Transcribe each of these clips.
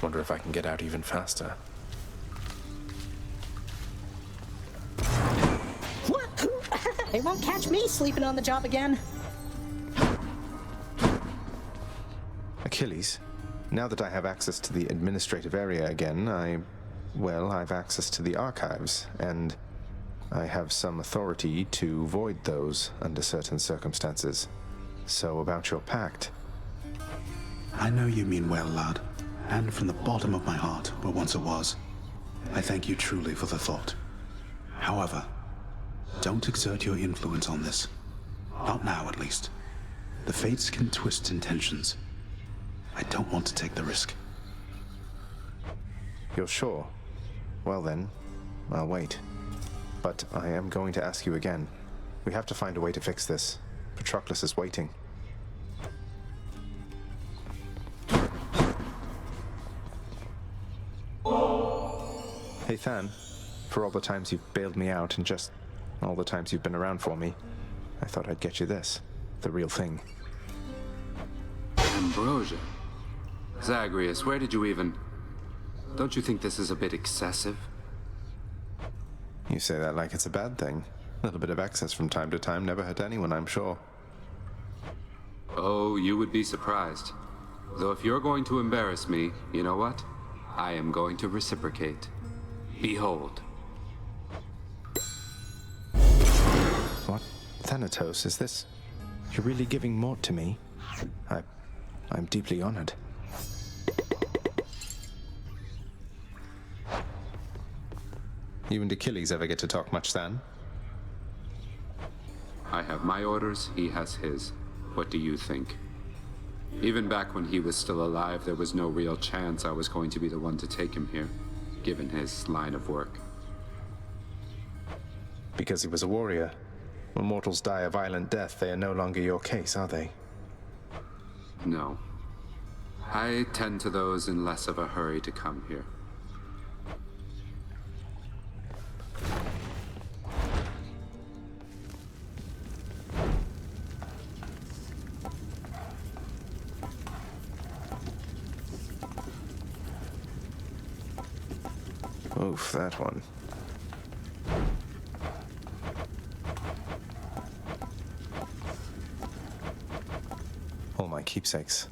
wonder if I can get out even faster. They won't catch me sleeping on the job again. Achilles, now that I have access to the administrative area again, I've access to the archives, and I have some authority to void those under certain circumstances. So about your pact. I know you mean well, lad, and from the bottom of my heart, where once it was, I thank you truly for the thought. However, don't exert your influence on this. Not now, at least. The fates can twist intentions. I don't want to take the risk. You're sure? Well then, I'll wait. But I am going to ask you again. We have to find a way to fix this. Patroclus is waiting. Hey Than, for all the times you've bailed me out and just all the times you've been around for me, I thought I'd get you this. The real thing. Ambrosia? Zagreus, where did you even... Don't you think this is a bit excessive? You say that like it's a bad thing. A little bit of excess from time to time never hurt anyone, I'm sure. Oh, you would be surprised. Though if you're going to embarrass me, you know what? I am going to reciprocate. Behold. What? Thanatos, is this... You're really giving more to me? I'm deeply honored. You and Achilles ever get to talk much, Than? I have my orders, he has his. What do you think? Even back when he was still alive, there was no real chance I was going to be the one to take him here, given his line of work. Because he was a warrior. When mortals die a violent death, they are no longer your case, are they? No. I tend to those in less of a hurry to come here. Oof, that one. All my keepsakes.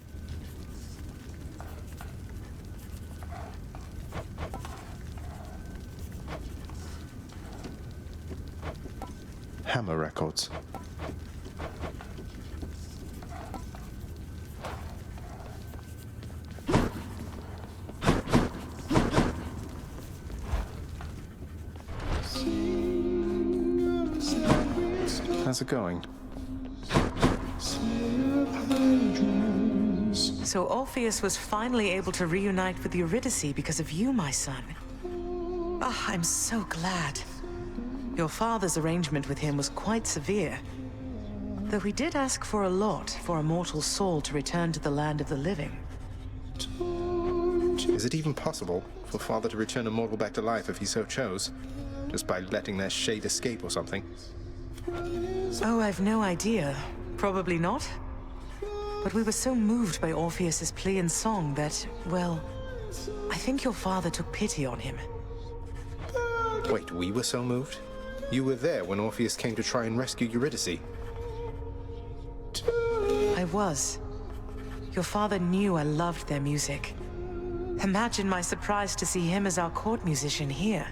Hammer records. How's it going? So Orpheus was finally able to reunite with Eurydice because of you, my son. Ah, I'm so glad. Your father's arrangement with him was quite severe. Though he did ask for a lot for a mortal soul to return to the land of the living. Is it even possible for Father to return a mortal back to life if he so chose? Just by letting their shade escape or something? Oh, I've no idea. Probably not. But we were so moved by Orpheus's plea and song that, well, I think your father took pity on him. Wait, we were so moved? You were there when Orpheus came to try and rescue Eurydice. I was. Your father knew I loved their music. Imagine my surprise to see him as our court musician here.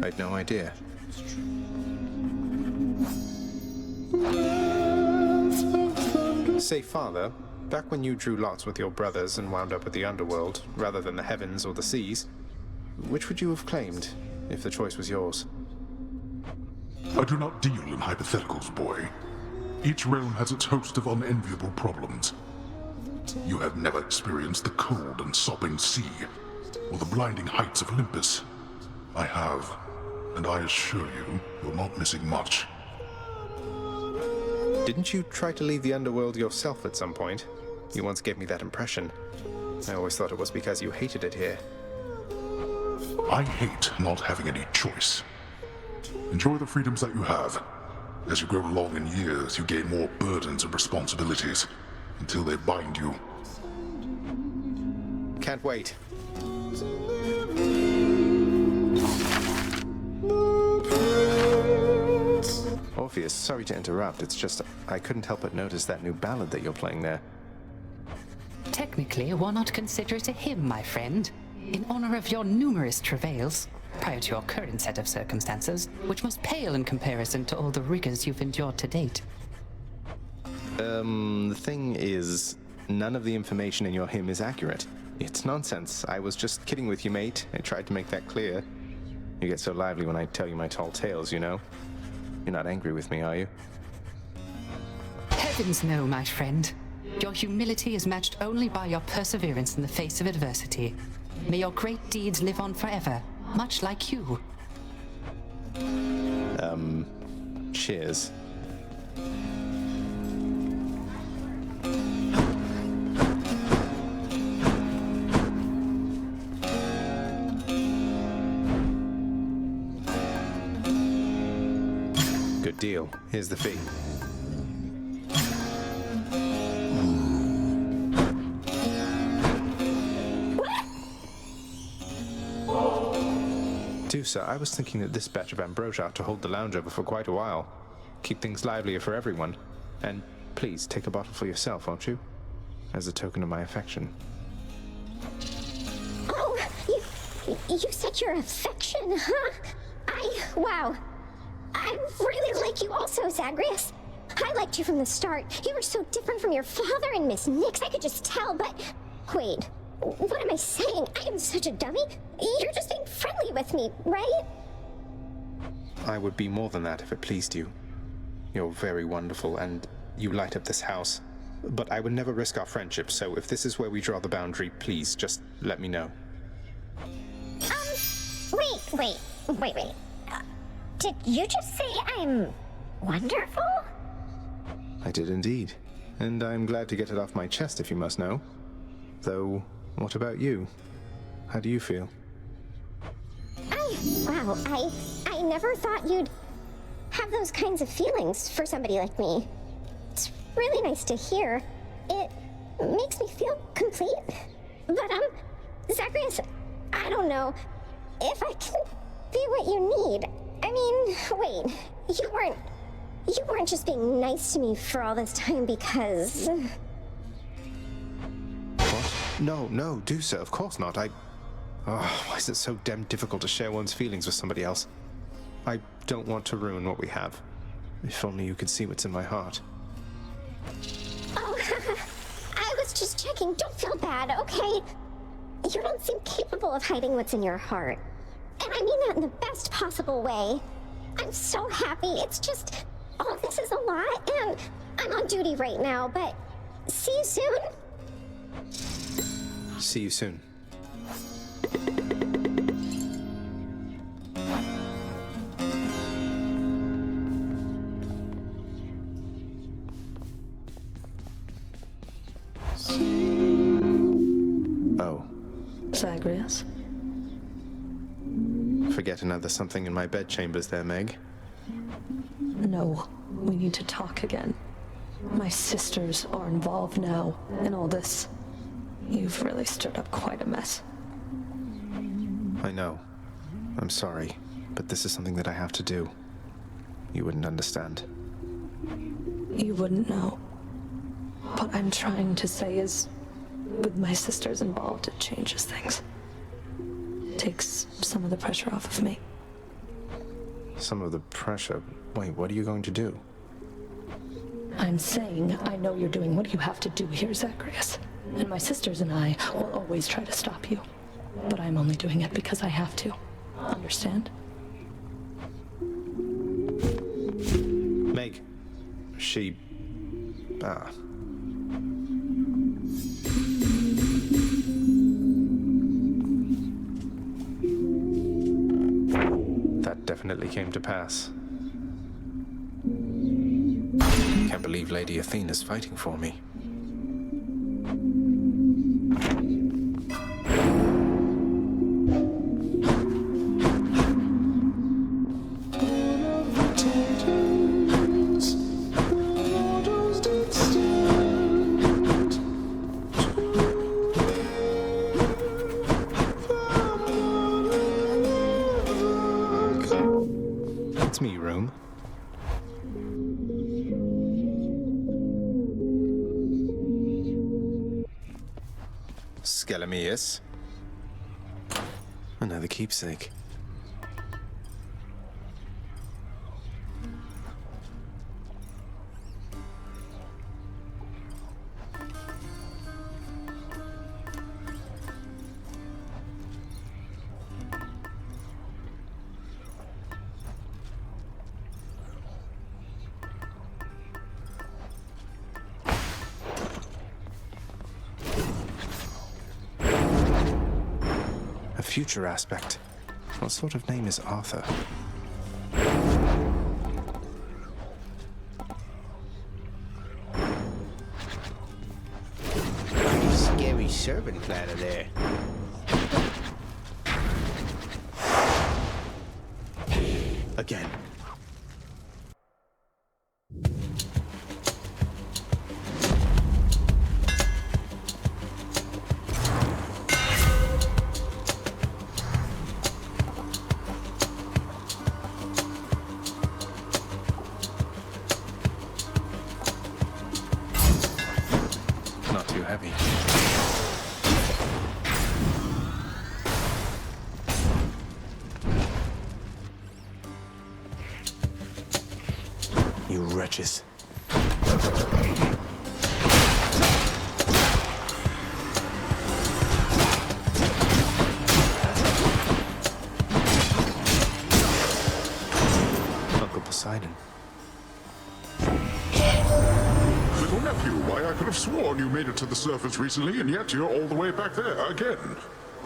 I'd no idea. Say, Father, back when you drew lots with your brothers and wound up with the Underworld, rather than the heavens or the seas, which would you have claimed, if the choice was yours? I do not deal in hypotheticals, boy. Each realm has its host of unenviable problems. You have never experienced the cold and sopping sea, or the blinding heights of Olympus. I have, and I assure you, you're not missing much. Didn't you try to leave the Underworld yourself at some point? You once gave me that impression. I always thought it was because you hated it here. I hate not having any choice. Enjoy the freedoms that you have. As you grow along in years, you gain more burdens and responsibilities, until they bind you. can't wait. Orpheus, sorry to interrupt. It's just I couldn't help but notice that new ballad that you're playing there. Technically, why not consider it a hymn, my friend? In honor of your numerous travails, prior to your current set of circumstances, which must pale in comparison to all the rigors you've endured to date. The thing is, none of the information in your hymn is accurate. It's nonsense. I was just kidding with you, mate. I tried to make that clear. You get so lively when I tell you my tall tales, you know? You're not angry with me, are you? Heavens no, my friend. Your humility is matched only by your perseverance in the face of adversity. May your great deeds live on forever, much like you. Cheers. Good deal. Here's the fee. Dusa, I was thinking that this batch of ambrosia ought to hold the lounge over for quite a while. Keep things livelier for everyone. And please, take a bottle for yourself, won't you? As a token of my affection. Oh, you said your affection, huh? Wow. I really like you also, Zagreus. I liked you from the start. You were so different from your father and Miss Nix, I could just tell, but... Wait, what am I saying? I am such a dummy. You're just being friendly with me, right? I would be more than that if it pleased you. You're very wonderful, and you light up this house. But I would never risk our friendship, so if this is where we draw the boundary, please, just let me know. Wait. Did you just say I'm wonderful? I did indeed. And I'm glad to get it off my chest, if you must know. Though, what about you? How do you feel? I never thought you'd have those kinds of feelings for somebody like me. It's really nice to hear. It makes me feel complete. But, Zagreus, I don't know if I can be what you need. I mean, wait, you weren't just being nice to me for all this time because... What? No, Dusa, of course not. why is it so damn difficult to share one's feelings with somebody else? I don't want to ruin what we have. If only you could see what's in my heart. Oh, I was just checking. Don't feel bad, okay? You don't seem capable of hiding what's in your heart. And I mean that in the best possible way. I'm so happy. It's just, all of this is a lot, and I'm on duty right now, but see you soon. See you soon. Oh. Zagreus? Forget another something in my bedchambers there, Meg. No, we need to talk again. My sisters are involved now in all this. You've really stirred up quite a mess. I know. I'm sorry, but this is something that I have to do. You wouldn't understand. You wouldn't know. What I'm trying to say is, with my sisters involved, it changes things. Takes some of the pressure off of me. Some of the pressure? Wait, what are you going to do? I'm saying I know you're doing what you have to do here, Zagreus. And my sisters and I will always try to stop you. But I'm only doing it because I have to. Understand? Meg. She... That definitely came to pass. Can't believe Lady Athena's fighting for me. It's me, room. Skelemius. Another keepsake. A future aspect. What sort of name is Arthur? Pretty scary servant platter there. Again. Not too heavy. You wretches. Uncle Poseidon. Little nephew, why I could have sworn you made it to the surface recently, and yet you're all the way back there again.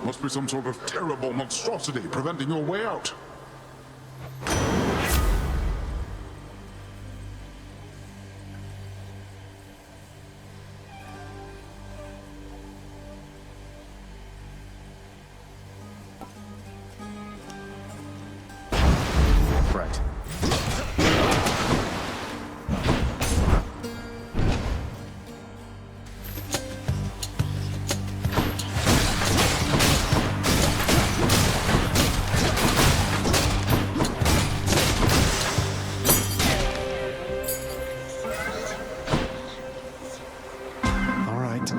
Must be some sort of terrible monstrosity preventing your way out. Right. All right.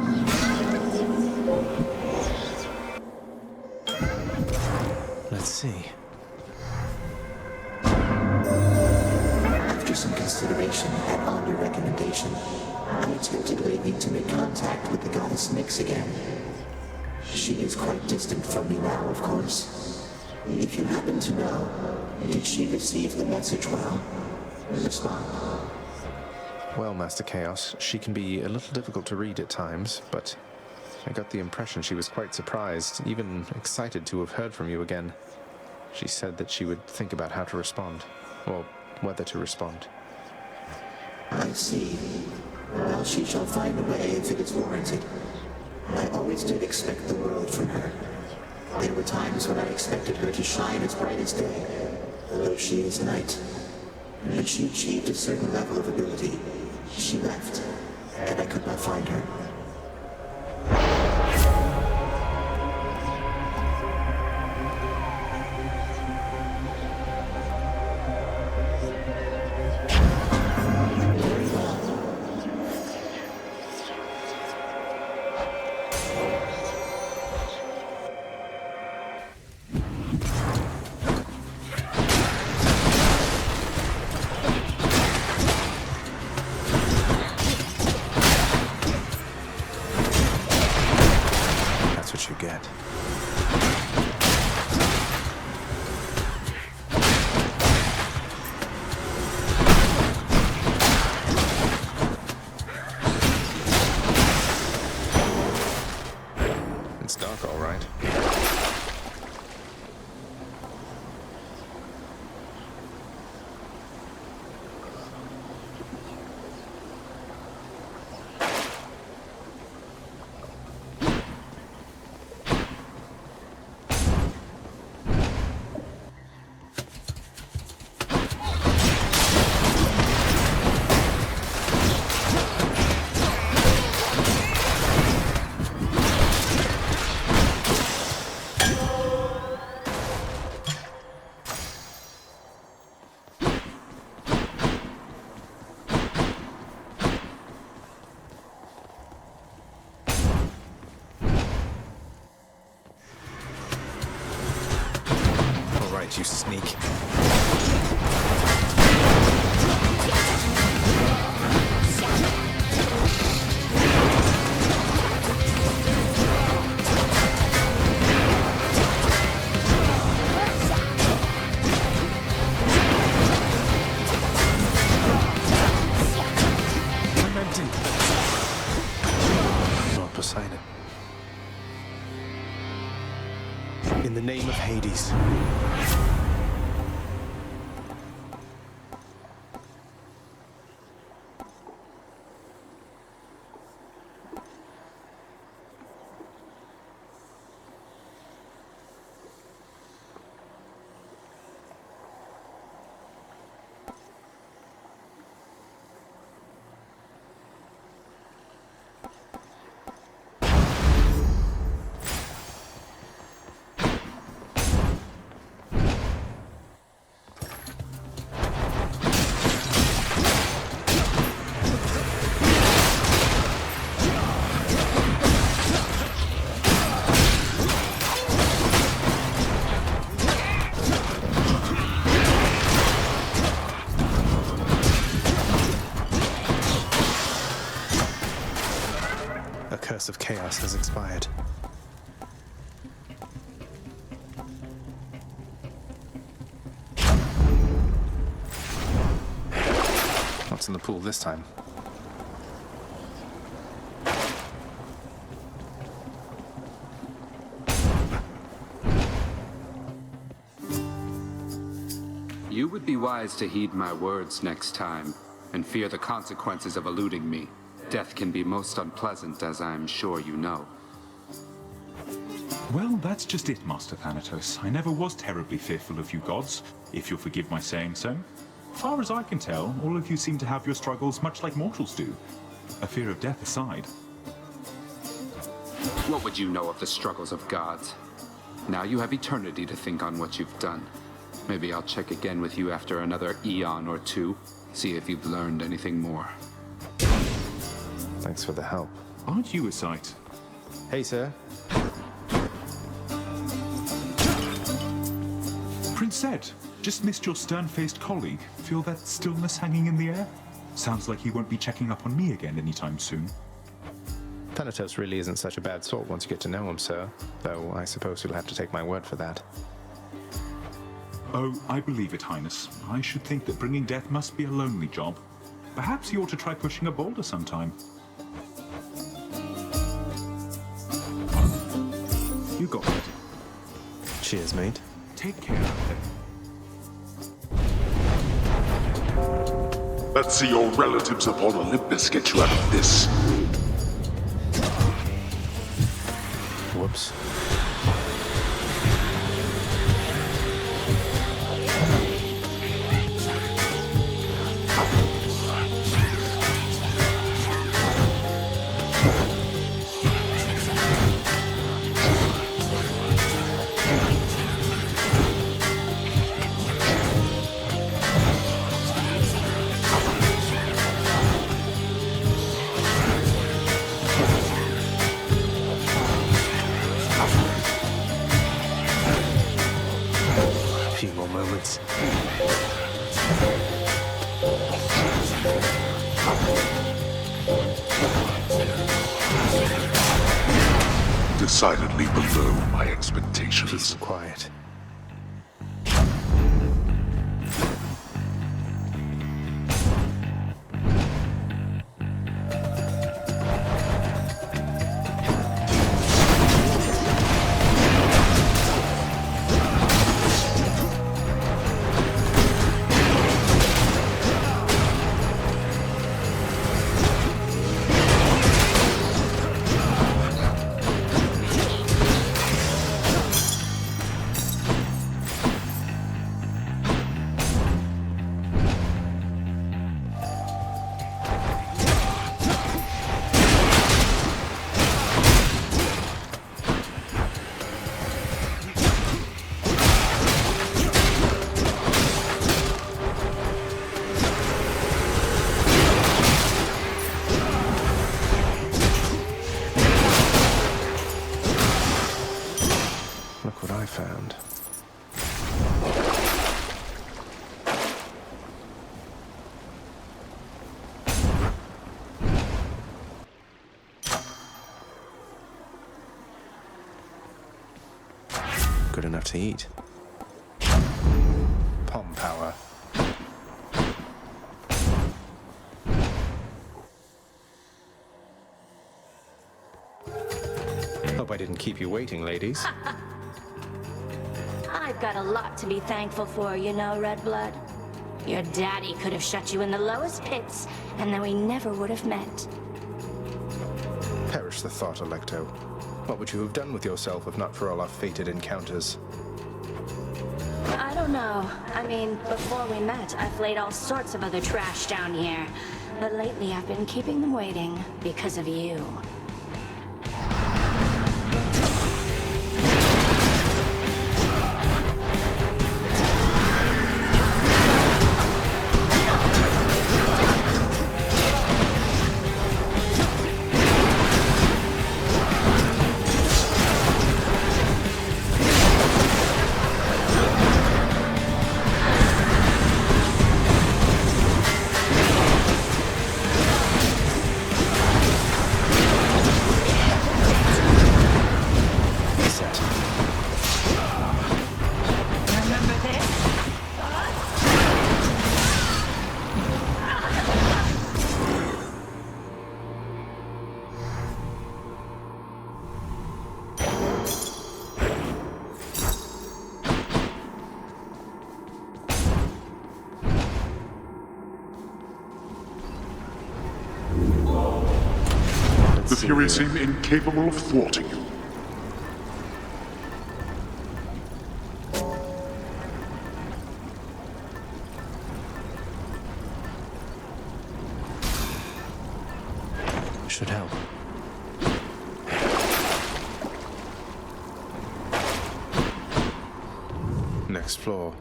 Let's see. After some consideration and on your recommendation, I attempted lately to make contact with the goddess Nyx again. She is quite distant from me now, of course. If you happen to know, did she receive the message well? Respond. Well, Master Chaos, she can be a little difficult to read at times, but I got the impression she was quite surprised, even excited to have heard from you again. She said that she would think about how to respond. Well, whether to respond. I see. Well, she shall find a way if it is warranted. I always did expect the world from her. There were times when I expected her to shine as bright as day, though she is night. When she achieved a certain level of ability, she left, and I could not find her. Very well. you sneak. I'm empty. Lord Poseidon. In the name of Hades. A curse of chaos has expired. What's in the pool this time? You would be wise to heed my words next time, and fear the consequences of eluding me. Death can be most unpleasant, as I'm sure you know. Well, that's just it, Master Thanatos. I never was terribly fearful of you gods, if you'll forgive my saying so. Far as I can tell, all of you seem to have your struggles much like mortals do. A fear of death aside. What would you know of the struggles of gods? Now you have eternity to think on what you've done. Maybe I'll check again with you after another eon or two, see if you've learned anything more. Thanks for the help. Aren't you a sight? Hey, sir. Prince Zed, just missed your stern-faced colleague. Feel that stillness hanging in the air? Sounds like he won't be checking up on me again anytime soon. Thanatos really isn't such a bad sort once you get to know him, sir. Though I suppose you'll have to take my word for that. Oh, I believe it, Highness. I should think that bringing death must be a lonely job. Perhaps you ought to try pushing a boulder sometime. You got it. Cheers, mate. Take care out there. Let's see your relatives upon Olympus get you out of this. Whoops. Decidedly below my expectations. Peace and quiet. good enough to eat. Palm power. Hope I didn't keep you waiting, ladies. I've got a lot to be thankful for, you know, Redblood. Your daddy could have shut you in the lowest pits, and then we never would have met. Perish the thought, Electo. What would you have done with yourself if not for all our fated encounters? I don't know. I mean, before we met, I've laid all sorts of other trash down here. But lately I've been keeping them waiting because of you. The Fury seem incapable of thwarting you. Should help. Next floor.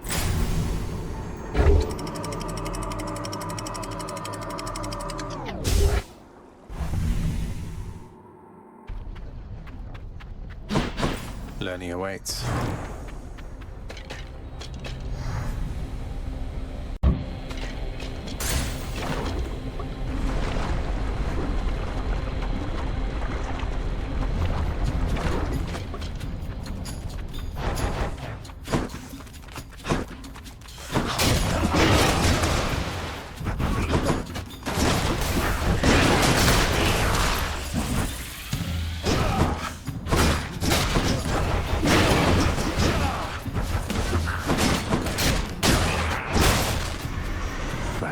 Learning awaits.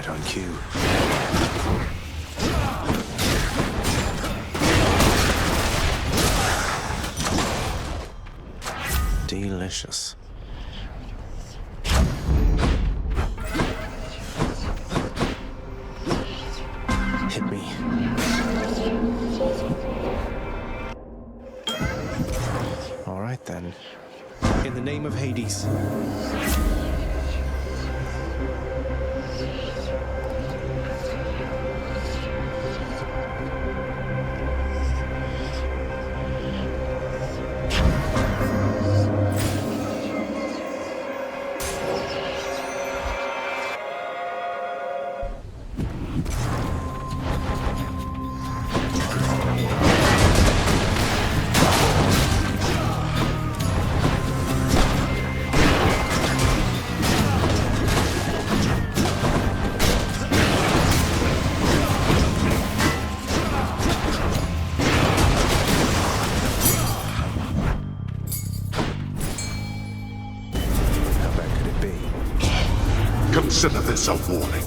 On cue. Delicious. Hit me. All right then. In the name of Hades. Consider this a warning.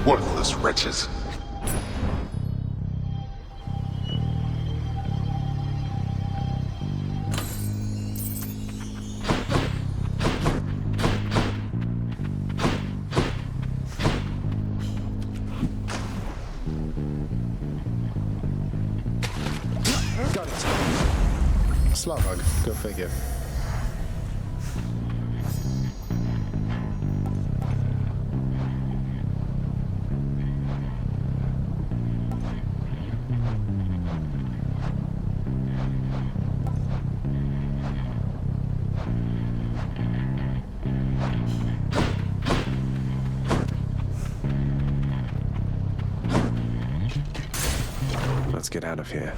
Worthless wretches. Got it. Slavog, go figure. Let's get out of here.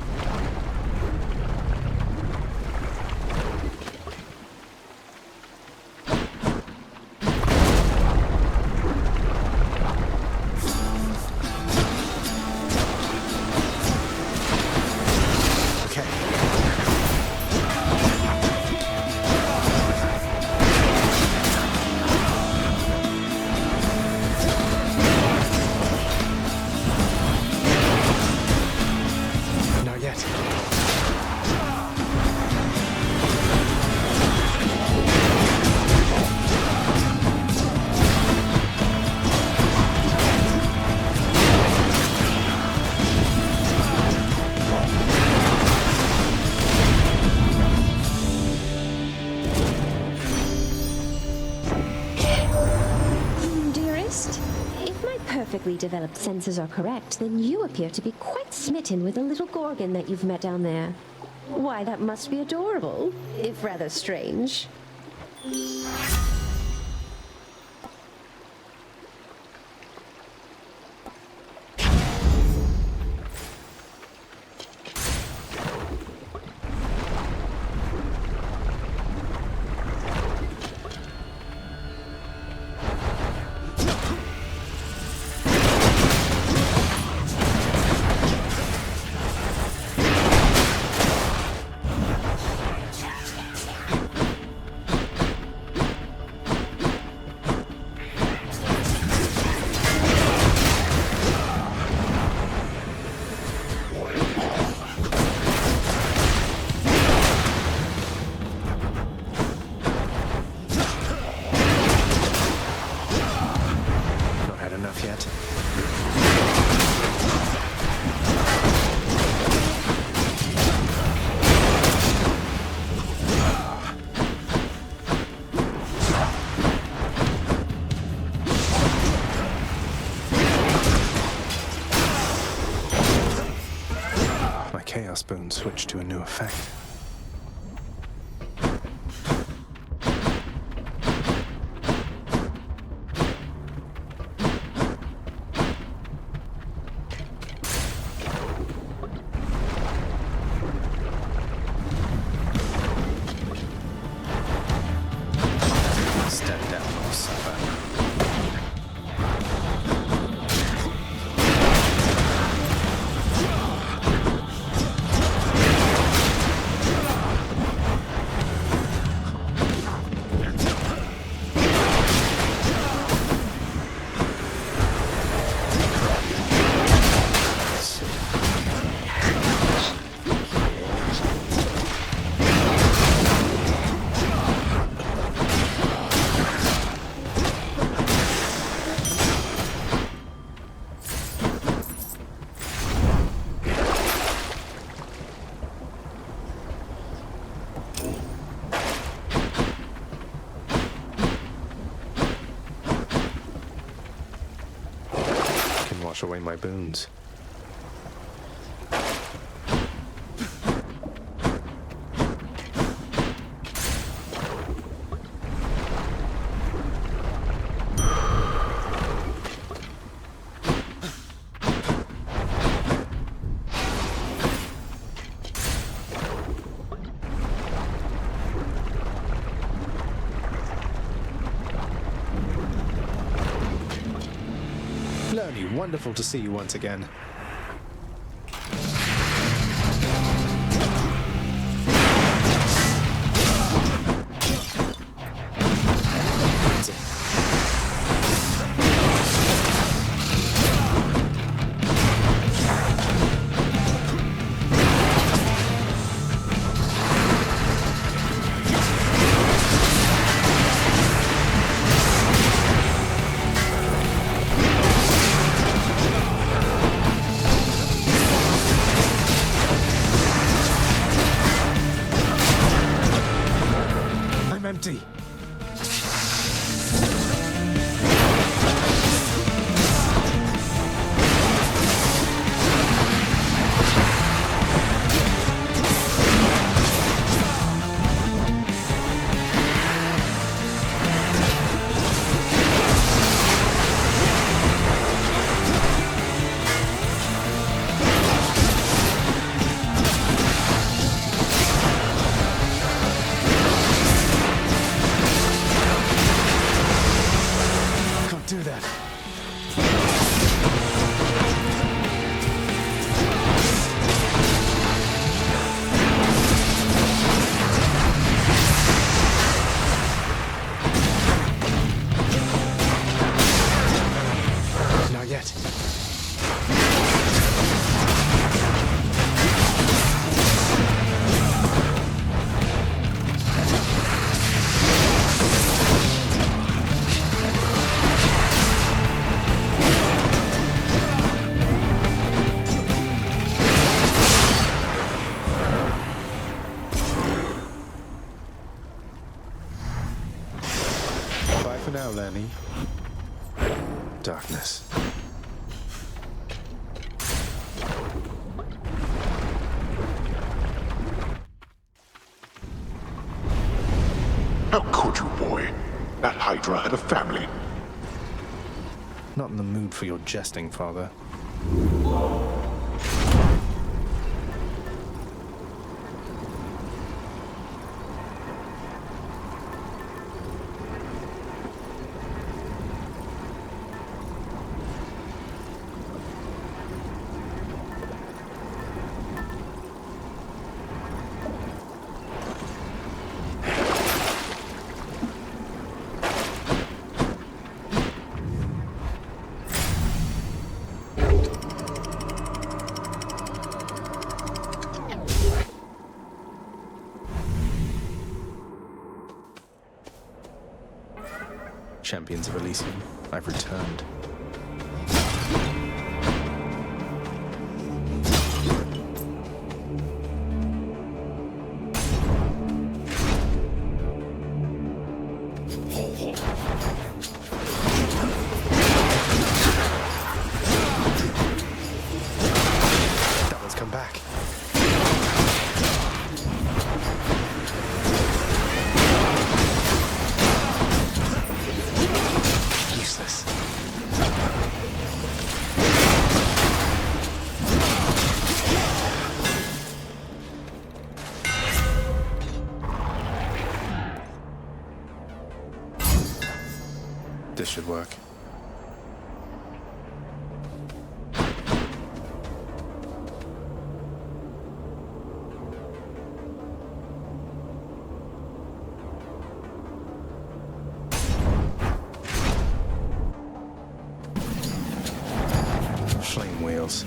Developed senses are correct, then you appear to be quite smitten with the little gorgon that you've met down there. Why, that must be adorable, if rather strange. Spoon switch to a new effect. Step down, old supper. Wash away my boons. Wonderful to see you once again. Empty. for now, Lanny. Darkness. How could you, boy? That Hydra had a family. Not in the mood for your jesting, Father. Champions of Elysium, I've returned. That one's come back. Useless. This should work. Flame wheels.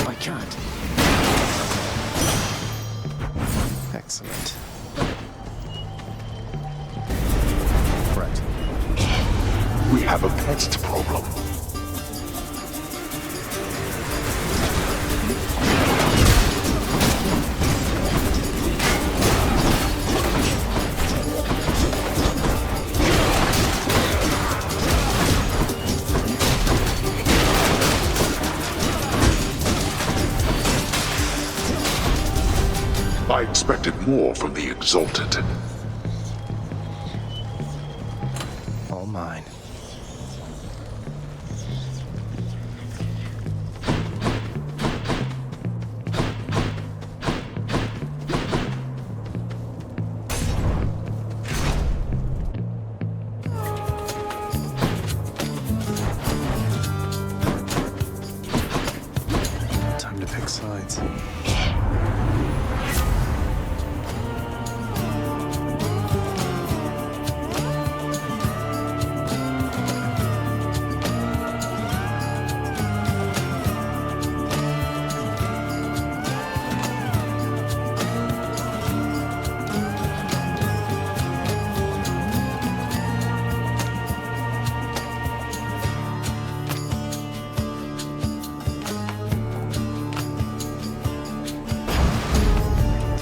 I can't. Excellent. Right. We have a pest problem. I expected more from the Exalted. All mine. Time to pick sides.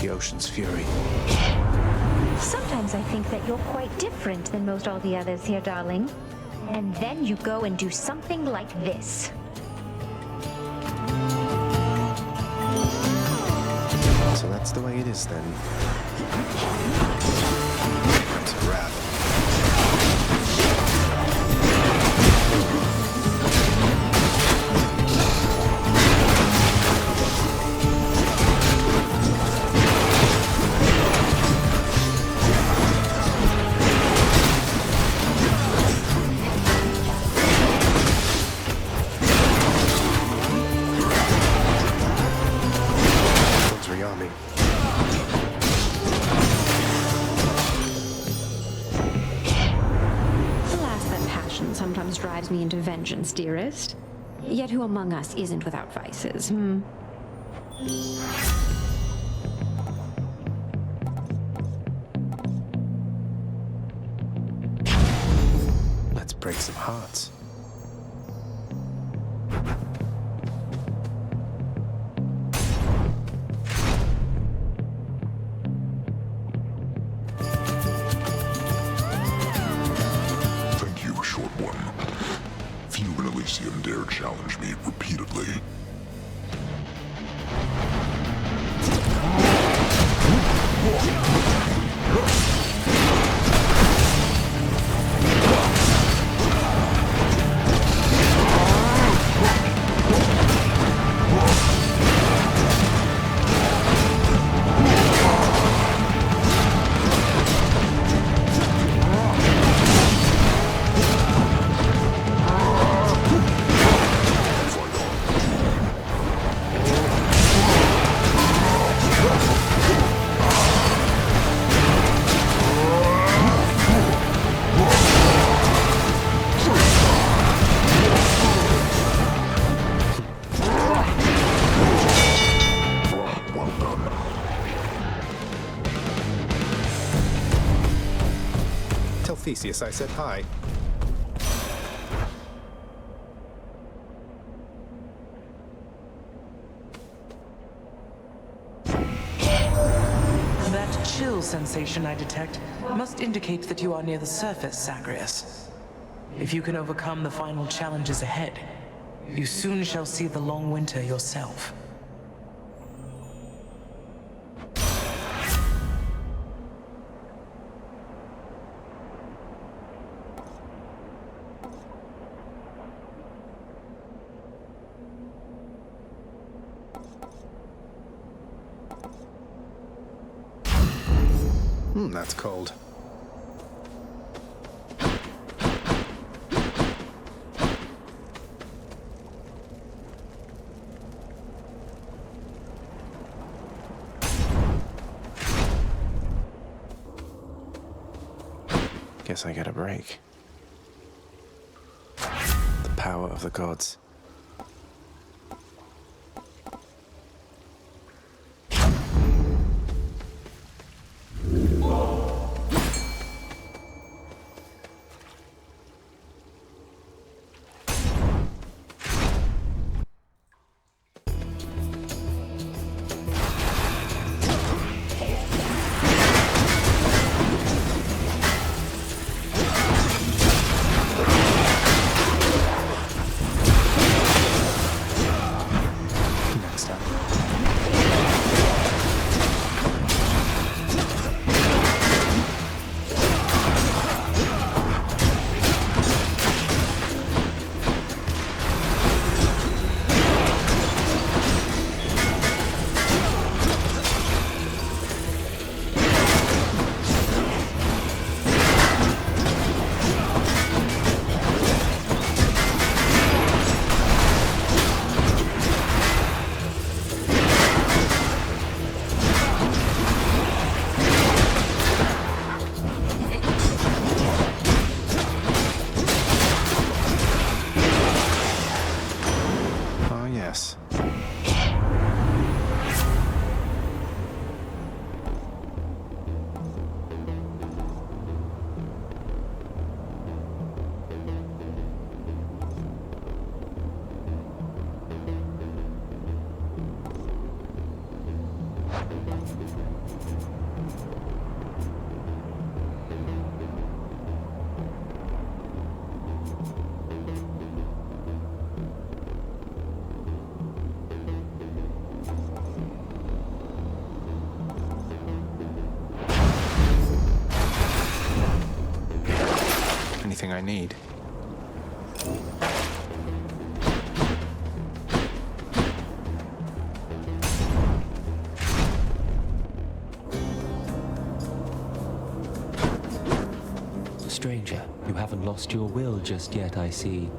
The ocean's fury. Sometimes I think that you're quite different than most all the others here, darling. And then you go and do something like this. So that's the way it is then. It's a wrap. One's rearming. drives me into vengeance, dearest. Yet who among us isn't without vices, hmm? Let's break some hearts. Thank you, Short One. Few in Elysium dare challenge me repeatedly. Tell Theseus I said hi. That chill sensation I detect must indicate that you are near the surface, Zagreus. If you can overcome the final challenges ahead, you soon shall see the long winter yourself. That's cold. Guess I get a break. The power of the gods. Anything I need. Stranger, you haven't lost your will just yet, I see.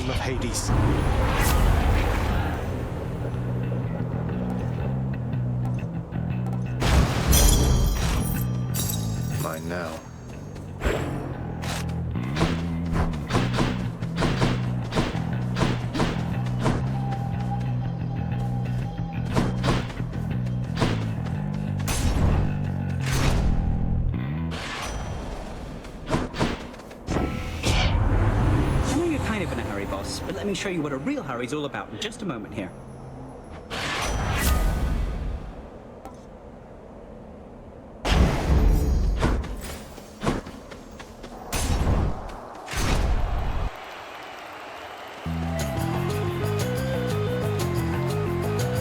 name of Hades. Mine now. I know you're kind of in a hurry, boss, but let me show you what a real hurry's all about in just a moment here.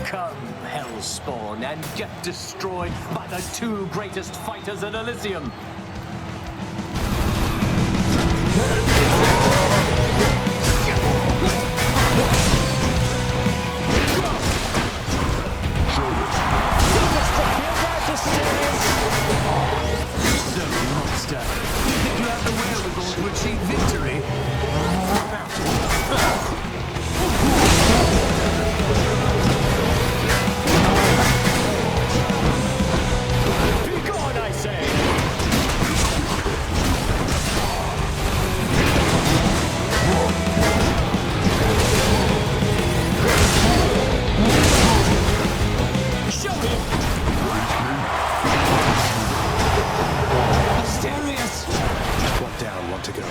Come, Hellspawn, and get destroyed by the two greatest fighters in Elysium. Silly monster. You think you have the wherewithal to achieve victory? Be gone, I say! Show him! Mysterious! One down, one to go.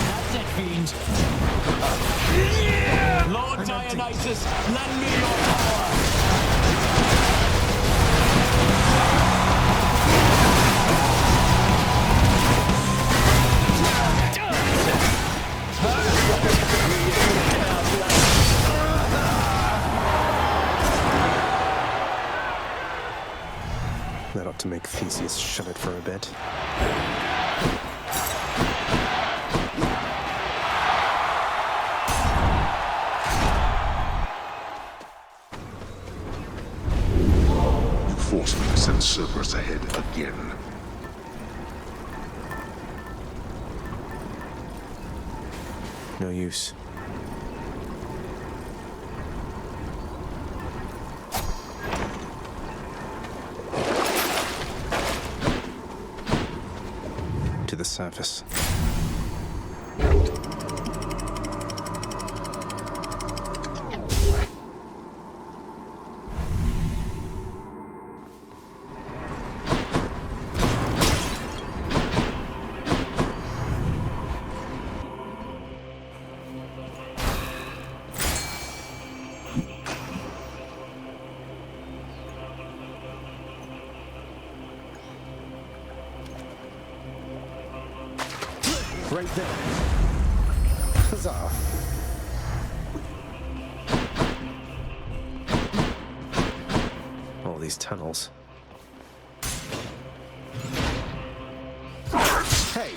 That's it, fiend. Lord Dionysus, lend me your power! That ought to make Theseus shut it for a bit. You forced me to send Cerberus ahead again. No use. To the surface. Right there. Huzzah. All these tunnels. Hey!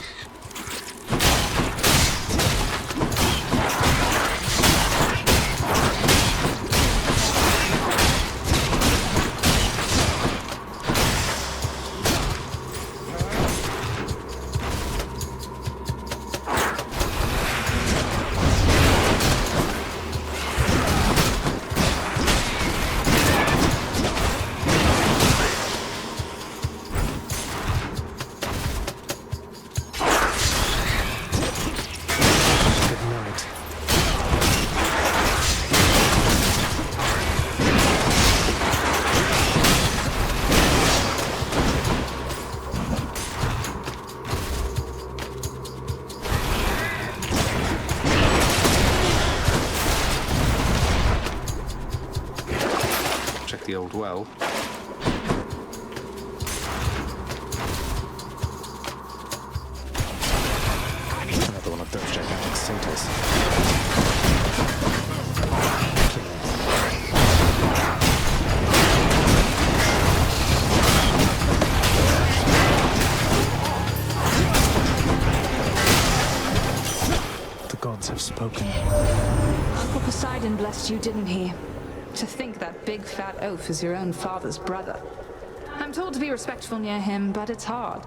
The old well. Another one of those gigantic satyrs. Uncle Poseidon blessed you, didn't he? To think that big fat oaf is your own father's brother. I'm told to be respectful near him, but it's hard.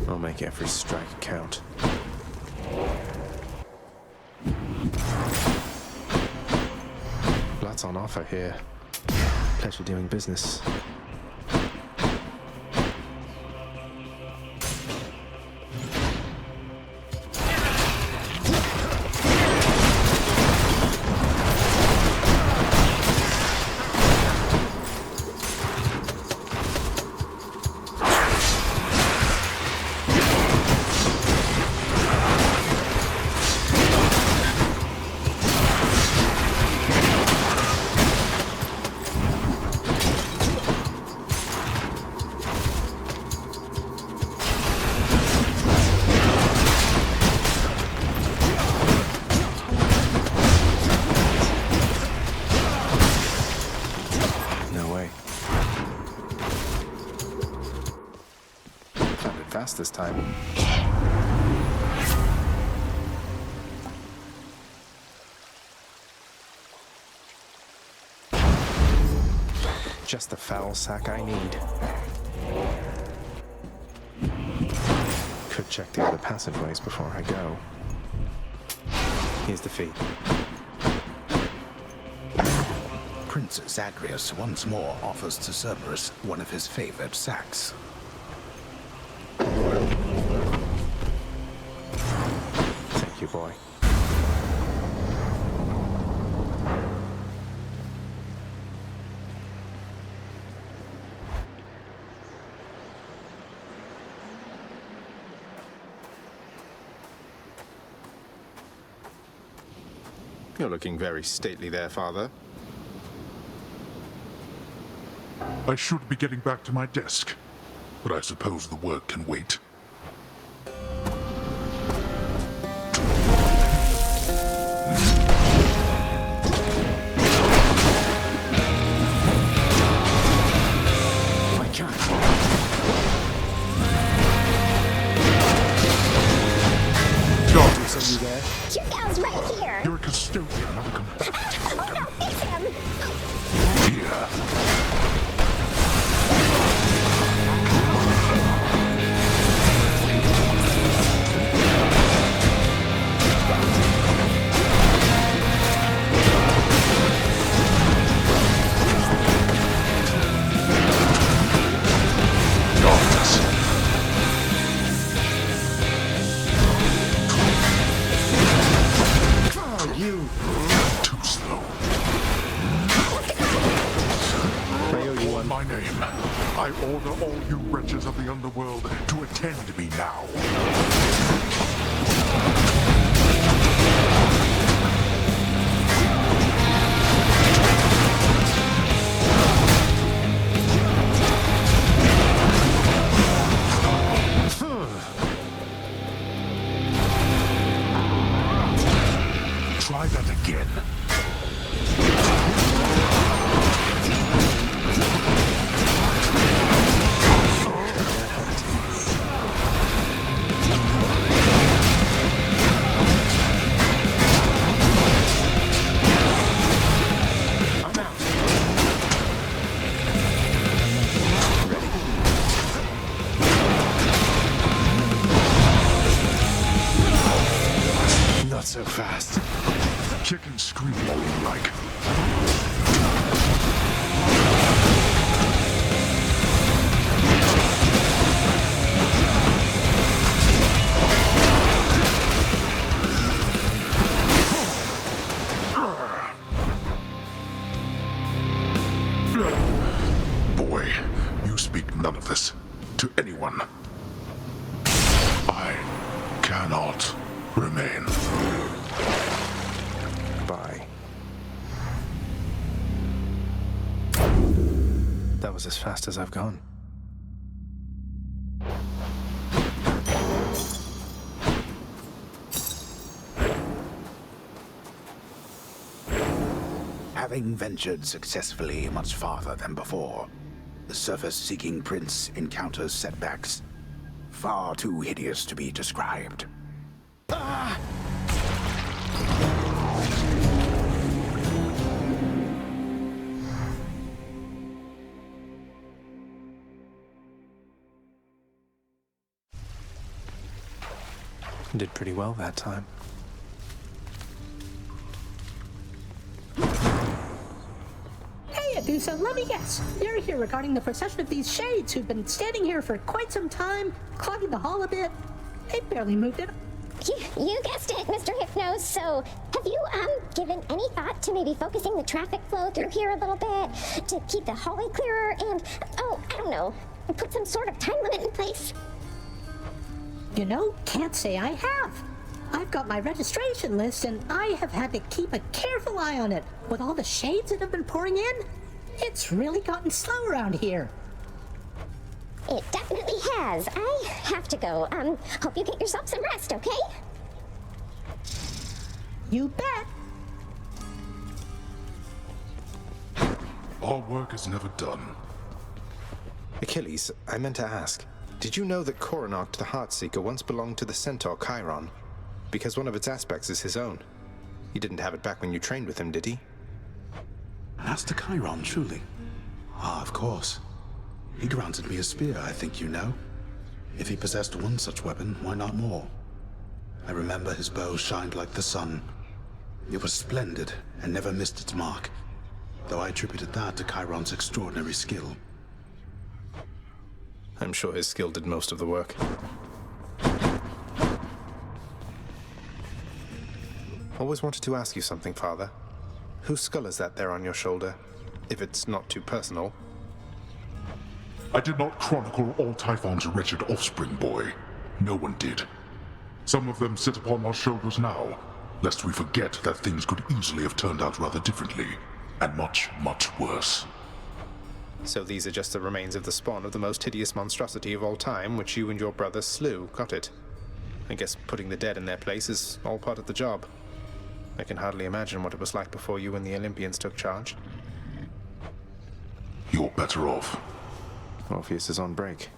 I'll make every strike count. Lots on offer here. Pleasure doing business. This time. Just the foul sack I need. Could check the other passageways before I go. Here's the fee. Prince Zagreus once more offers to Cerberus one of his favored sacks. Thank you, boy. You're looking very stately there, Father. I should be getting back to my desk, but I suppose the work can wait. You there? Chicao's right here. You're a custodian, not a combatant. Oh no, it's him. Here. Too slow. My name. I order all you wretches of the underworld to attend me now. Try that again. Not so fast. Kick and scream all you like. Boy, you speak none of this to anyone. I cannot remain. Bye. That was as fast as I've gone. Having ventured successfully much farther than before, the surface-seeking prince encounters setbacks. far too hideous to be described. Did pretty well that time. Hey, Adusa, let me guess. You're here regarding the procession of these shades who've been standing here for quite some time, clogging the hall a bit. They barely moved it. You guessed it, Mr. Hypnos. So, have you, given any thought to maybe focusing the traffic flow through here a little bit, to keep the hallway clearer and, oh, I don't know, put some sort of time limit in place? You know, can't say I have. I've got my registration list, and I have had to keep a careful eye on it. With all the shades that have been pouring in, it's really gotten slow around here. It definitely has. I have to go. Hope you get yourself some rest, okay? You bet. Our work is never done. Achilles, I meant to ask, did you know that Coronach the Heartseeker once belonged to the centaur Chiron? Because one of its aspects is his own. He didn't have it back when you trained with him, did he? Master Chiron, truly? Ah, of course. He granted me a spear, I think you know. If he possessed one such weapon, why not more? I remember his bow shined like the sun. It was splendid and never missed its mark, though I attributed that to Chiron's extraordinary skill. I'm sure his skill did most of the work. Always wanted to ask you something, Father. Whose skull is that there on your shoulder? If it's not too personal. I did not chronicle all Typhon's wretched offspring, boy. No one did. Some of them sit upon our shoulders now, lest we forget that things could easily have turned out rather differently, and much, much worse. So these are just the remains of the spawn of the most hideous monstrosity of all time, which you and your brother slew, got it? I guess putting the dead in their place is all part of the job. I can hardly imagine what it was like before you and the Olympians took charge. You're better off. Orpheus is on break.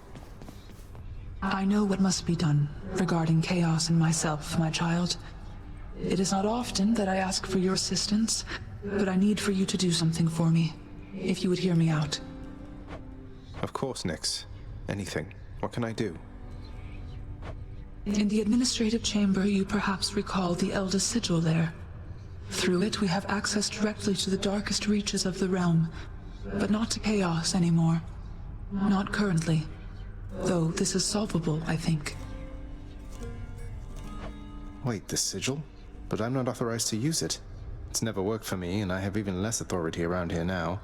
I know what must be done regarding chaos and myself, my child. It is not often that I ask for your assistance, but I need for you to do something for me, if you would hear me out. Of course, Nyx. Anything. What can I do? In the administrative chamber, you perhaps recall the eldest sigil there. Through it, we have access directly to the darkest reaches of the realm, but not to chaos anymore. Not currently. Though this is solvable, I think. Wait, the sigil? But I'm not authorized to use it. It's never worked for me, and I have even less authority around here now.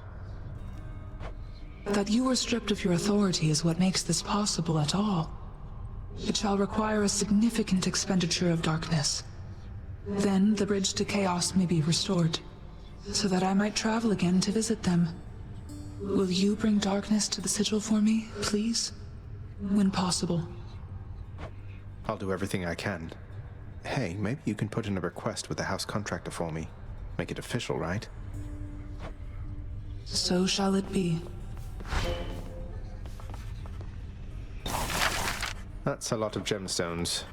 That you were stripped of your authority is what makes this possible at all. It shall require a significant expenditure of darkness. Then the bridge to chaos may be restored, so that I might travel again to visit them. Will you bring darkness to the sigil for me, please? When possible. I'll do everything I can. Hey, maybe you can put in a request with the house contractor for me. Make it official, right? So shall it be. That's a lot of gemstones.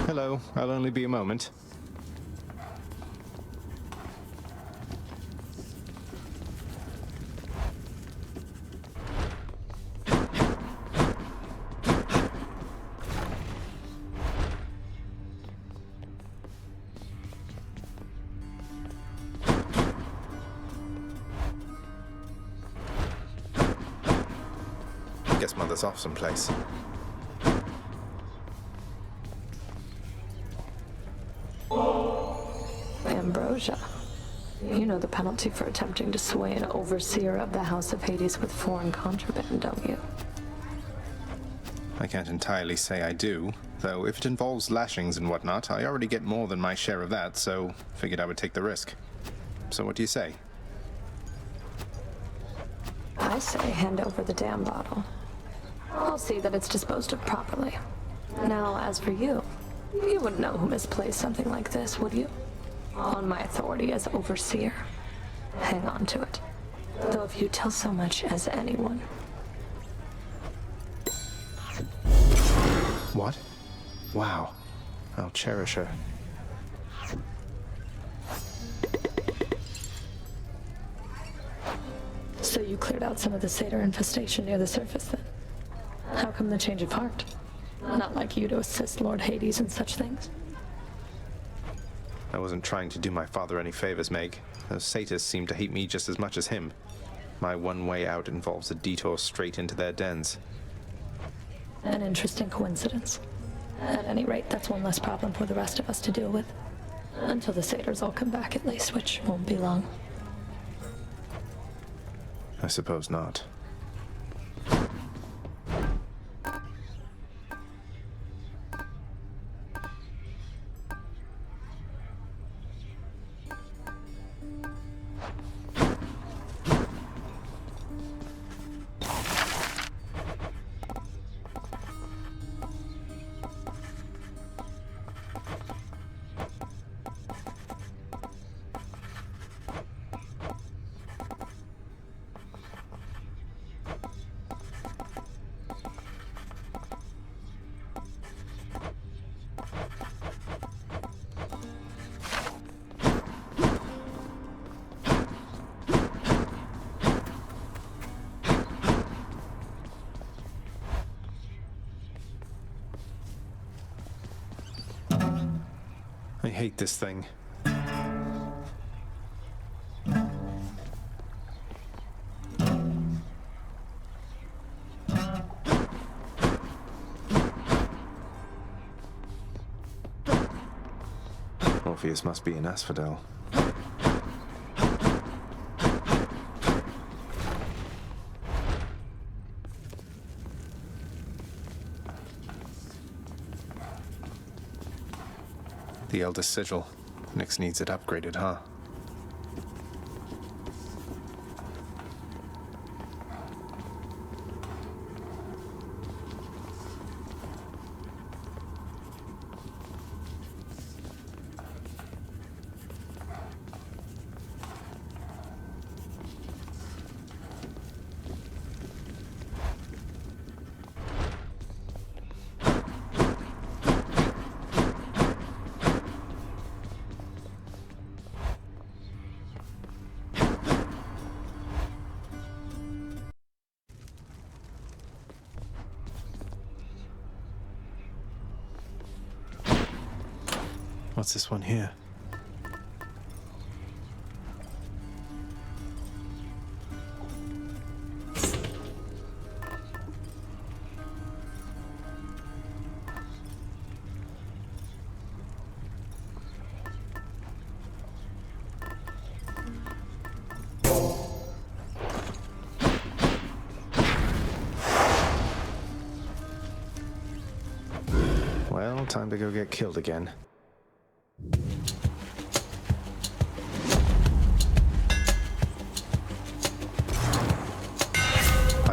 Hello, I'll only be a moment. Guess Mother's off someplace. Ambrosia. You know the penalty for attempting to sway an overseer of the House of Hades with foreign contraband, don't you? I can't entirely say I do, though if it involves lashings and whatnot, I already get more than my share of that, so figured I would take the risk. So what do you say? I say hand over the damn bottle. I'll see that it's disposed of properly. Now, as for you, you wouldn't know who misplaced something like this, would you? on my authority as overseer. Hang on to it. Though if you tell so much as anyone. What? Wow. I'll cherish her. So you cleared out some of the satyr infestation near the surface then? How come the change of heart? Not like you to assist Lord Hades in such things. I wasn't trying to do my father any favors, Meg. Those satyrs seem to hate me just as much as him. My one way out involves a detour straight into their dens. An interesting coincidence. At any rate, that's one less problem for the rest of us to deal with. Until the satyrs all come back at least, which won't be long. I suppose not. I hate this thing. Orpheus must be an asphodel. The Elder Sigil. Nyx needs it upgraded, huh? What's this one here? Well, time to go get killed again.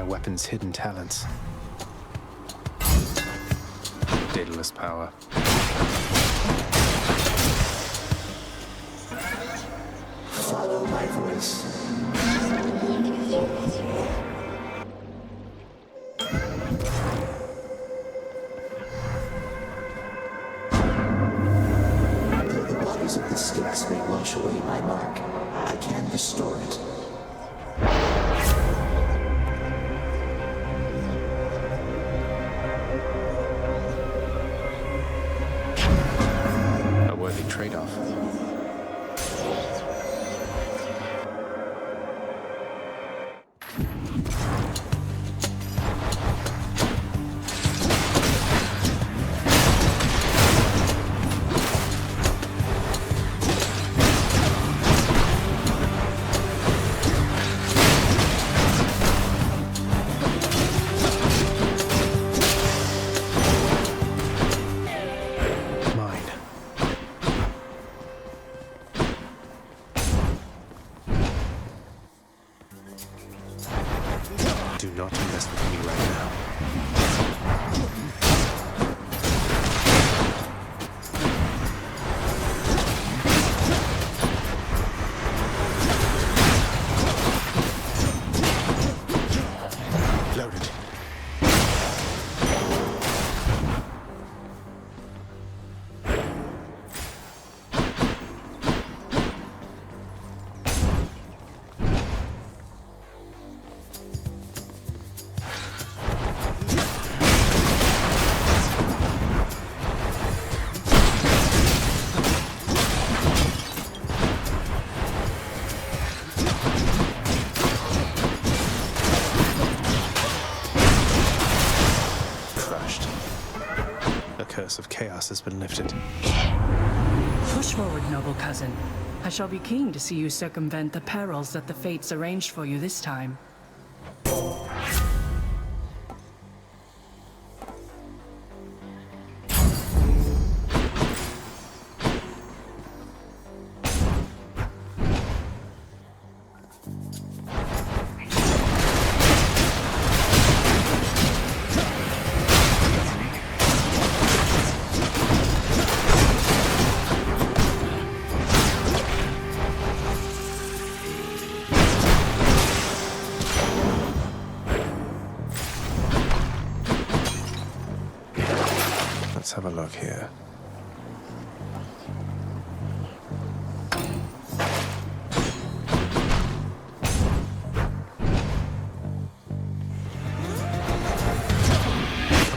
Weapon's hidden talents. Daedalus power. Follow my voice. Though the bodies of the Styx may wash away my mark, I can restore it. Trade-off. of chaos has been lifted. Push forward, noble cousin. I shall be keen to see you circumvent the perils that the fates arranged for you this time. Let's have a look here. Come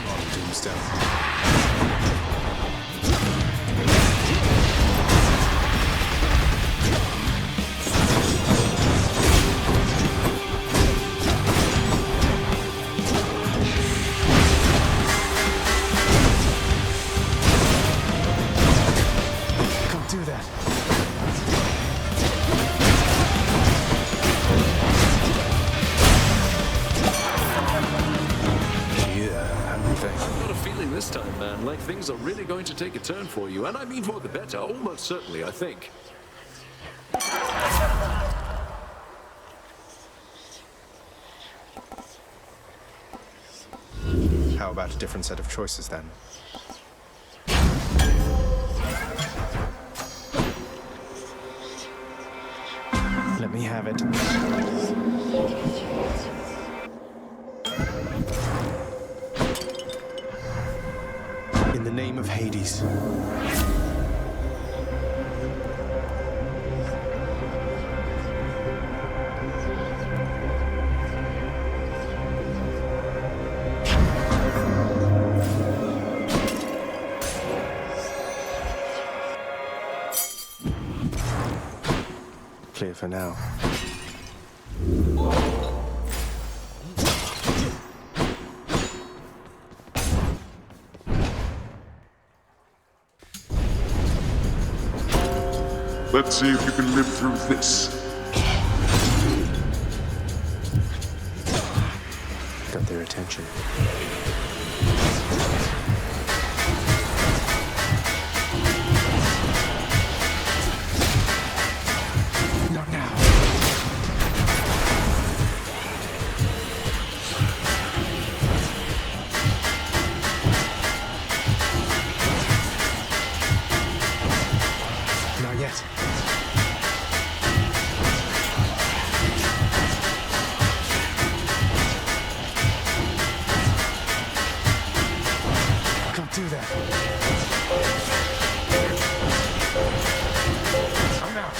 on, Doomstone. Do that. I've got a feeling this time, man, like things are really going to take a turn for you, and I mean for the better, almost certainly, I think. How about a different set of choices then? Let me have it. In the name of Hades. Clear for now. Let's see if you can live through this. Got their attention. Not now. Not yet. Can't do that. I'm out.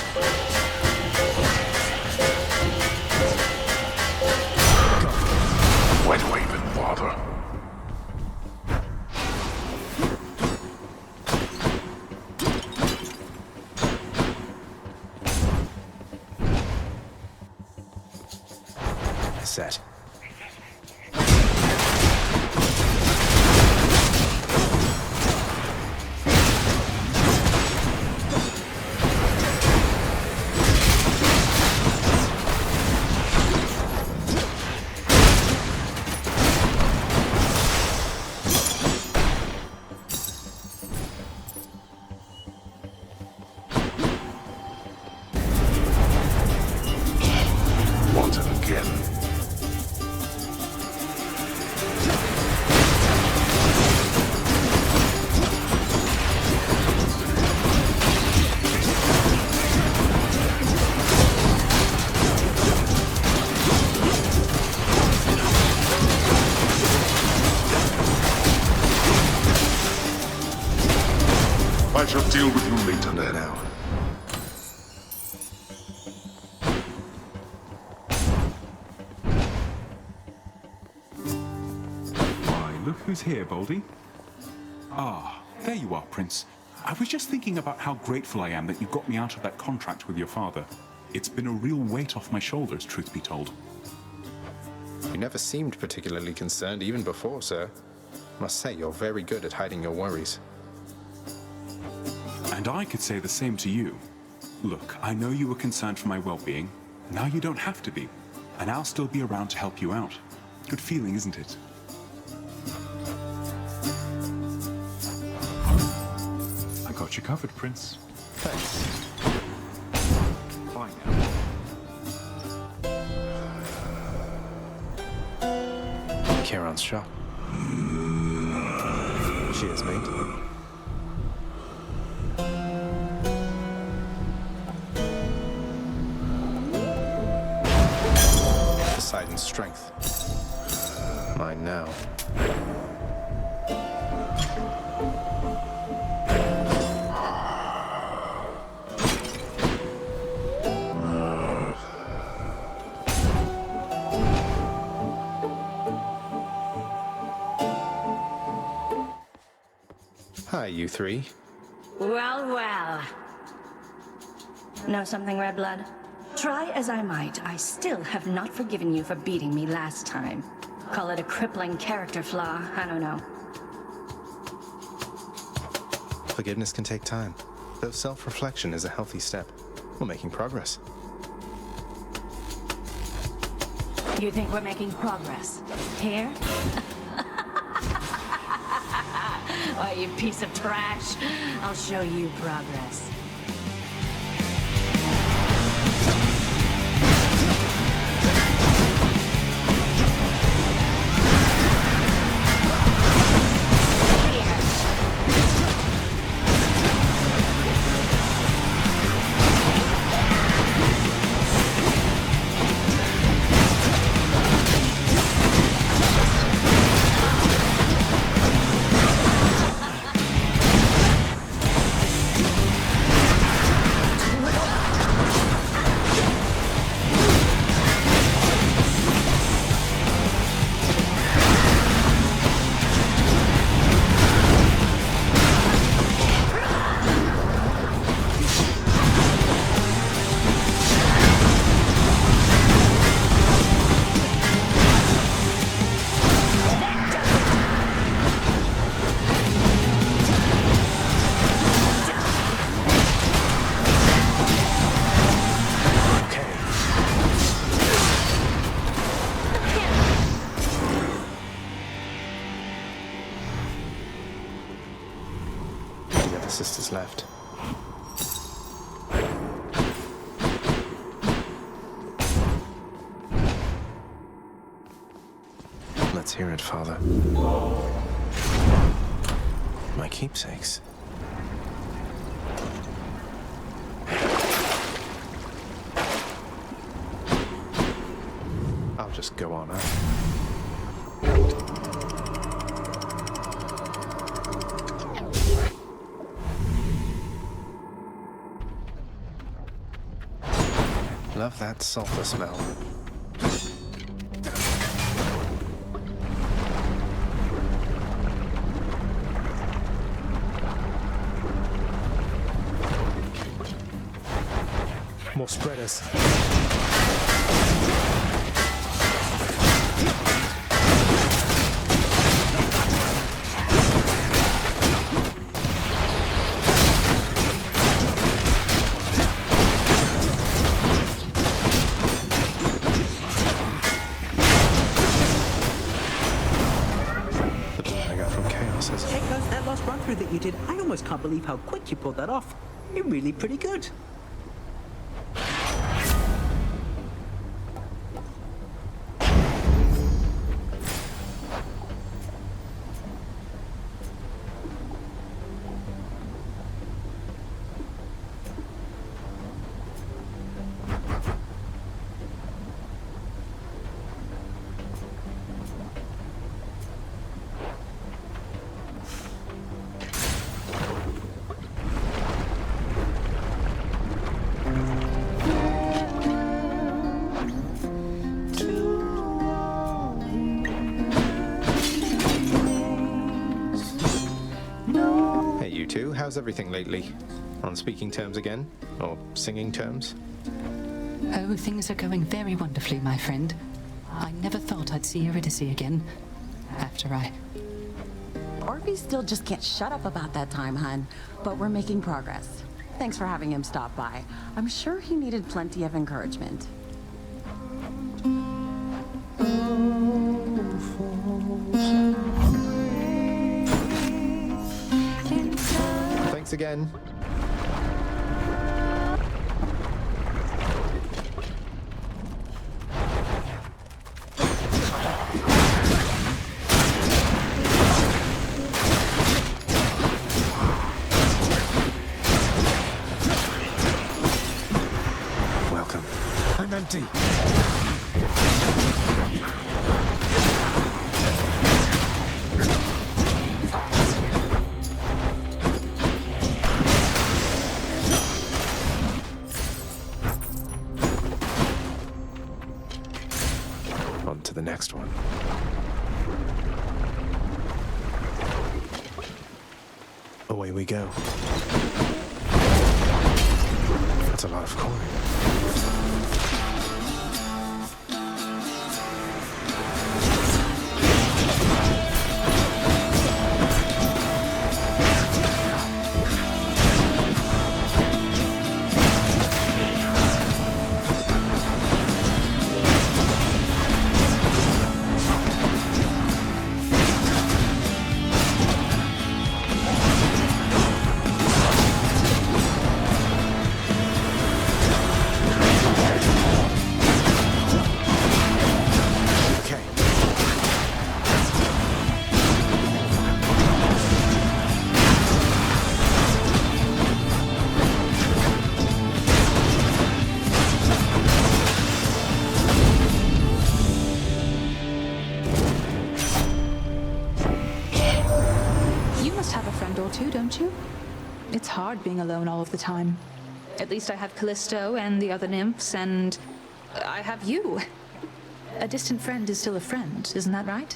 Why do I even bother? Set. Want it again? I shall deal with you later then. Now. Why, look who's here, Baldy. Ah, there you are, Prince. I was just thinking about how grateful I am that you got me out of that contract with your father. It's been a real weight off my shoulders, truth be told. You never seemed particularly concerned even before, sir. Must say, you're very good at hiding your worries. And I could say the same to you. Look, I know you were concerned for my well-being. Now you don't have to be. And I'll still be around to help you out. Good feeling, isn't it? I got you covered, Prince. Thanks. Bye now. Charon's shop. Cheers, mate. Poseidon's strength. Mine now. Hi, you three. Well, well. Know something, Red Blood? Try as I might, I still have not forgiven you for beating me last time. Call it a crippling character flaw, I don't know. Forgiveness can take time, though self-reflection is a healthy step. We're making progress. You think we're making progress? Here? Why, you piece of trash. I'll show you progress. Sisters left. Let's hear it, Father. My keepsakes. I'll just go on, Love that sulfur smell. More spreaders. That you did, I almost can't believe how quick you pulled that off. You're really pretty good. How's everything lately? On speaking terms again? Or singing terms? Oh, things are going very wonderfully, my friend. I never thought I'd see Eurydice again. After I... Orpheus still just can't shut up about that time, hun. But we're making progress. Thanks for having him stop by. I'm sure he needed plenty of encouragement. Thanks again. Welcome. I'm empty. On to the next one. Away we go. That's a lot of coin. Too, don't you? It's hard being alone all of the time. At least I have Callisto and the other nymphs, and I have you. A distant friend is still a friend, isn't that right?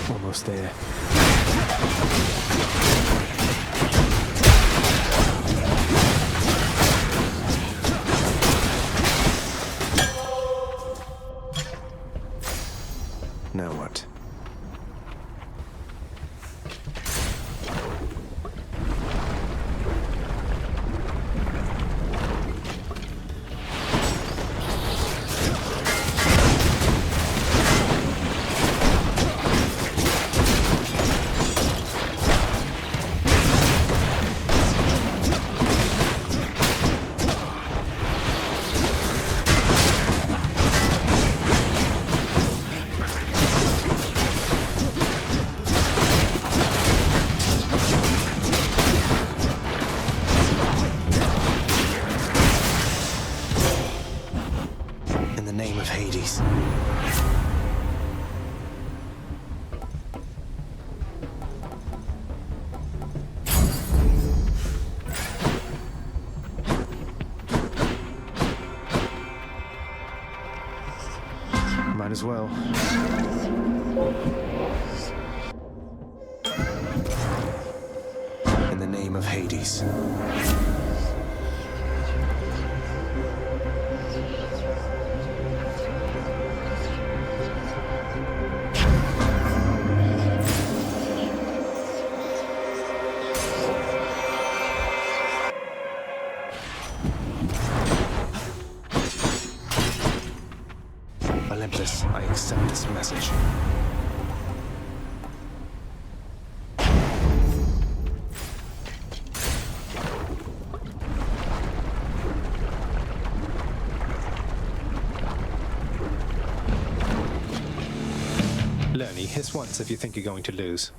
Almost there. Now what? Might as well. In the name of Hades. Olympus, I accept this message. Lernie, hiss once if you think you're going to lose.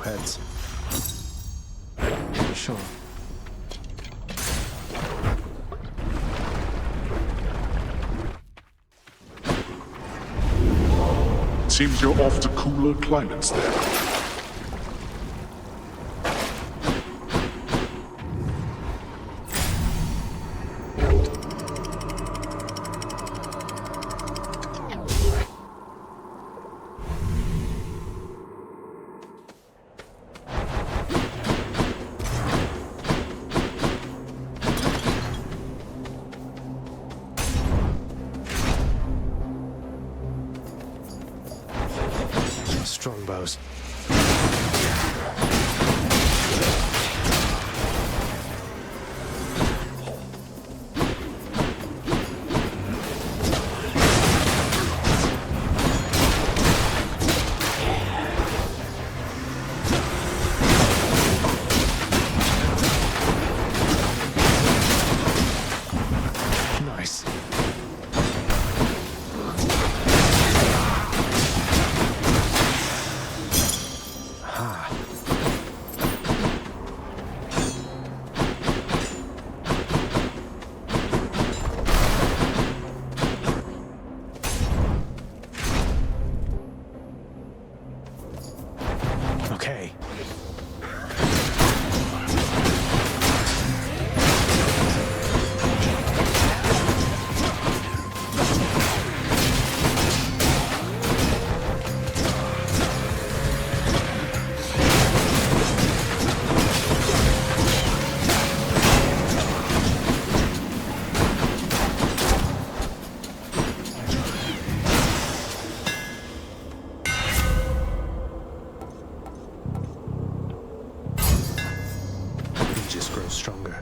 heads. Sure. Seems you're off to cooler climates there. Strong bows. Nice. Okay. He just grows stronger.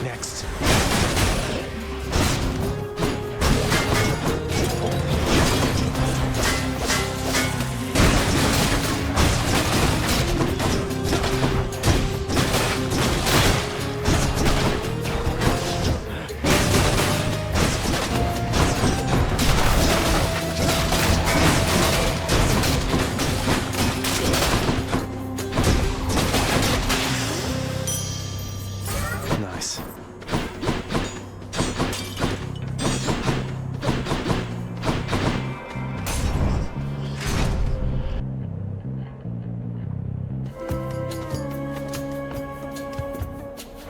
Next. Nice.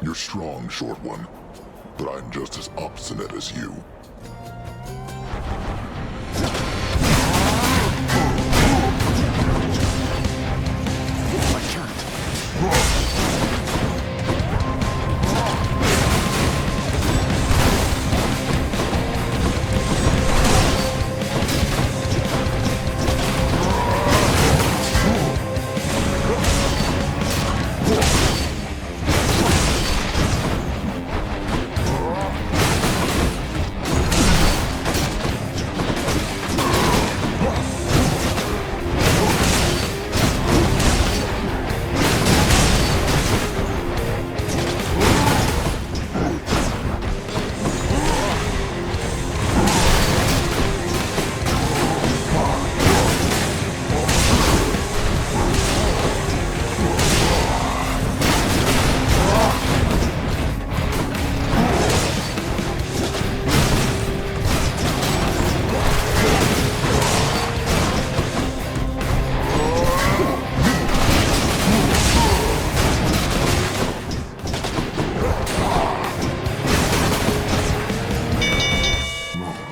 You're strong, short one, but I'm just as obstinate as you. I can't.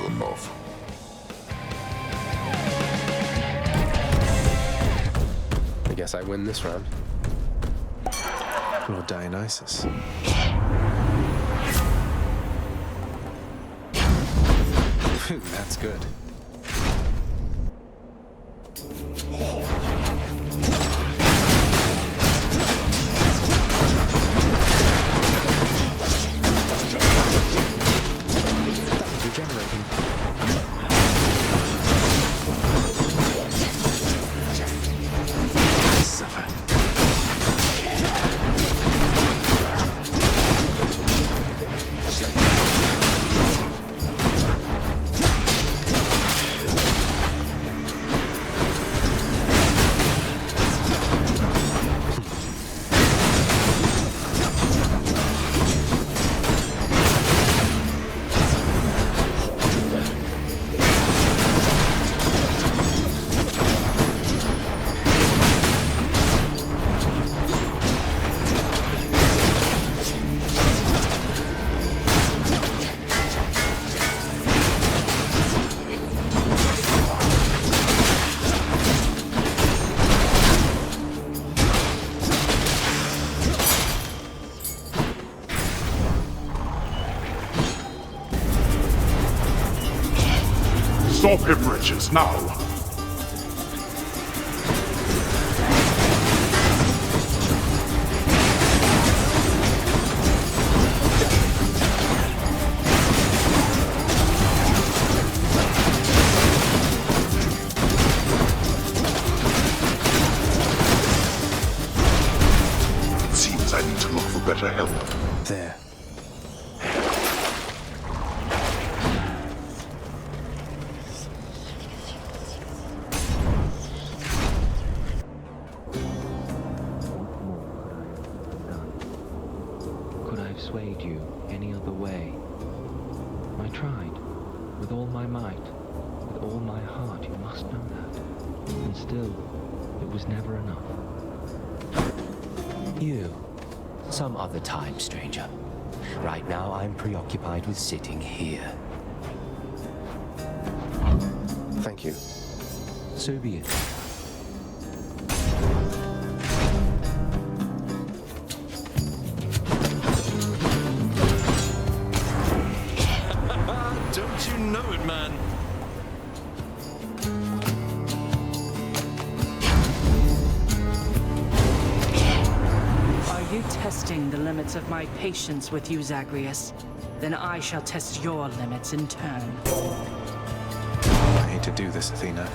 Enough. I guess I win this round. Lord Dionysus. Phew, that's good. That was regenerating. Stop him, wretches, now! It seems I need to look for better help. There. Could I have swayed you any other way? I tried, with all my might, with all my heart, you must know that. And still, it was never enough. You. Some other time, stranger. Right now, I'm preoccupied with sitting here. Thank you. So be it. Don't you know it, man? Are you testing the limits of my patience with you, Zagreus? Then I shall test your limits in turn. I hate to do this, Athena.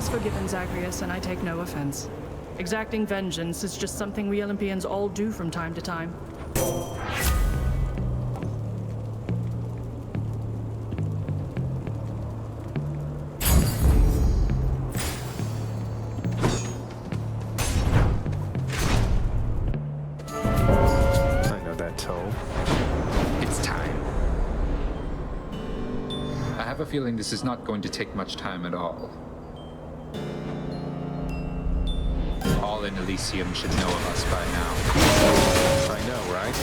Forgiven, Zagreus, and I take no offense. Exacting vengeance is just something we Olympians all do from time to time. I know that toll. It's time. I have a feeling this is not going to take much time at all. All in Elysium should know of us by now. I know, right?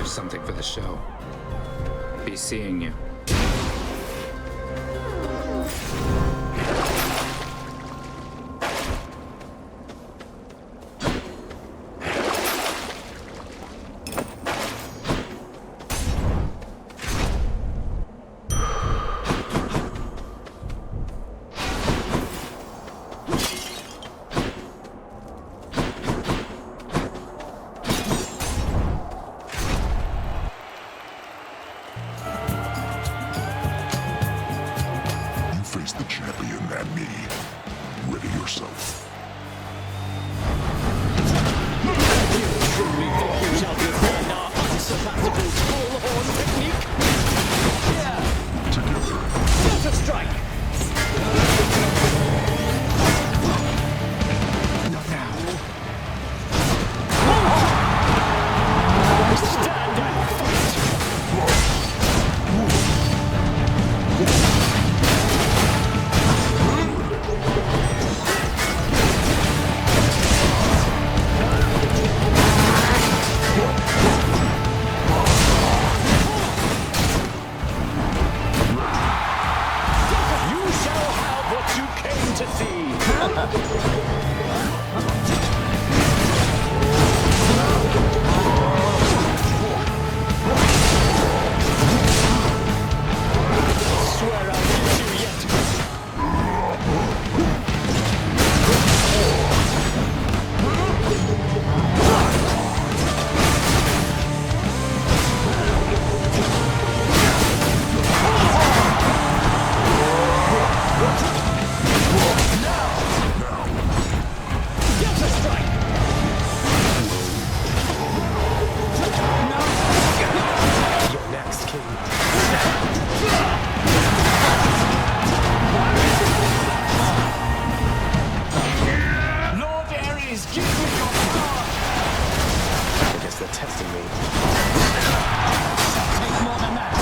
Something for the show. Be seeing you. they're testing me. Take more than that.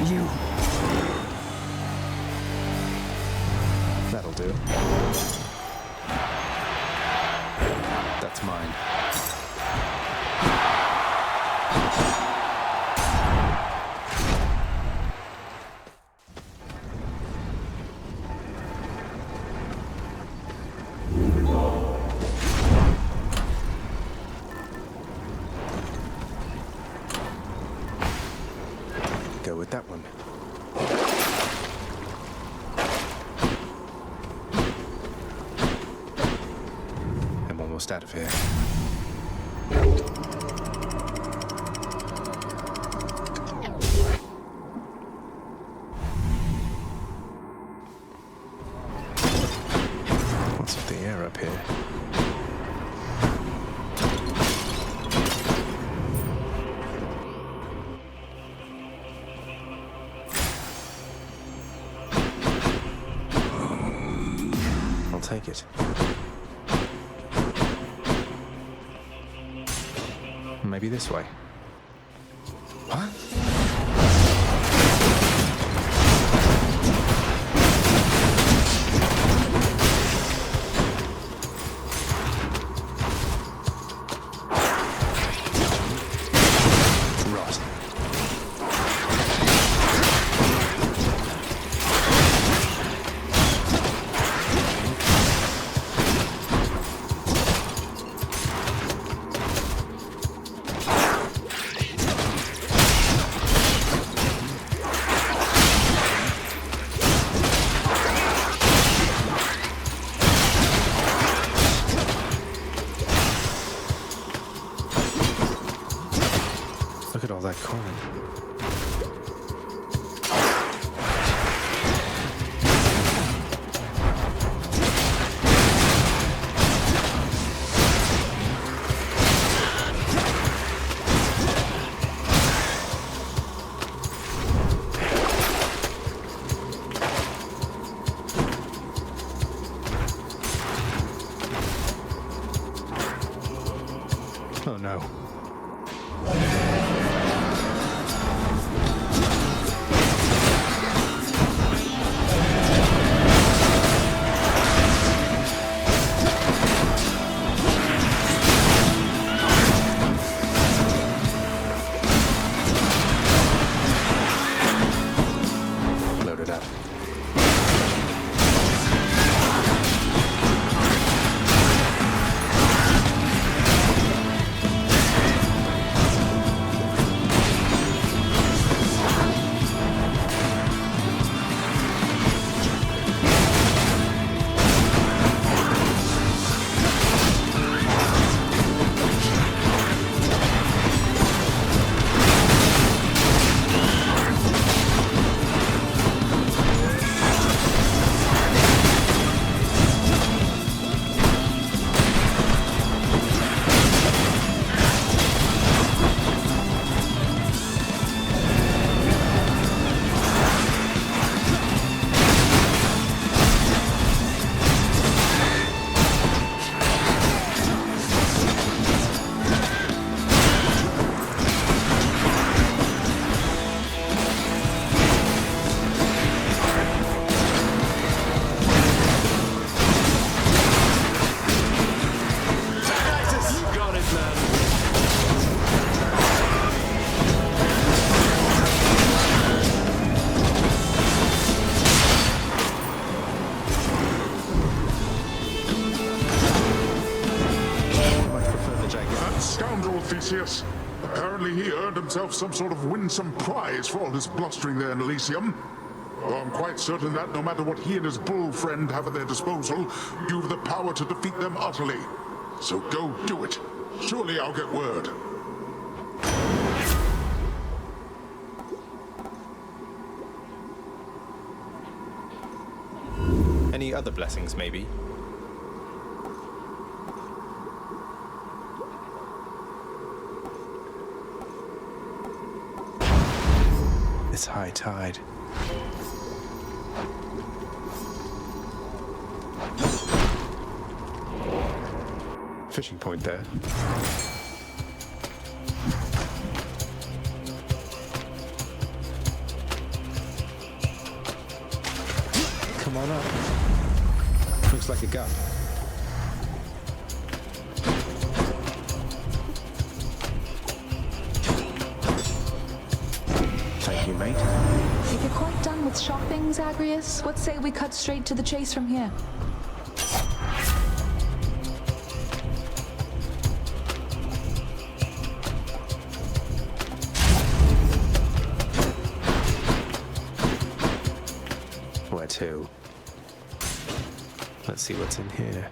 You. That'll do. That's mine. Go with that one. I'm almost out of here. What's with the air up here? Take it. Maybe this way. What? Look at all that coin. Oh no. Load it up. Apparently he earned himself some sort of winsome prize for all his blustering there in Elysium. Though I'm quite certain that no matter what he and his bull friend have at their disposal, you've the power to defeat them utterly. So go do it. Surely I'll get word. Any other blessings, maybe? It's high tide. Fishing point there. Come on up. Looks like a gap. Thank you, mate. If you're quite done with shopping, Zagreus, what say we cut straight to the chase from here? Where to? Let's see what's in here.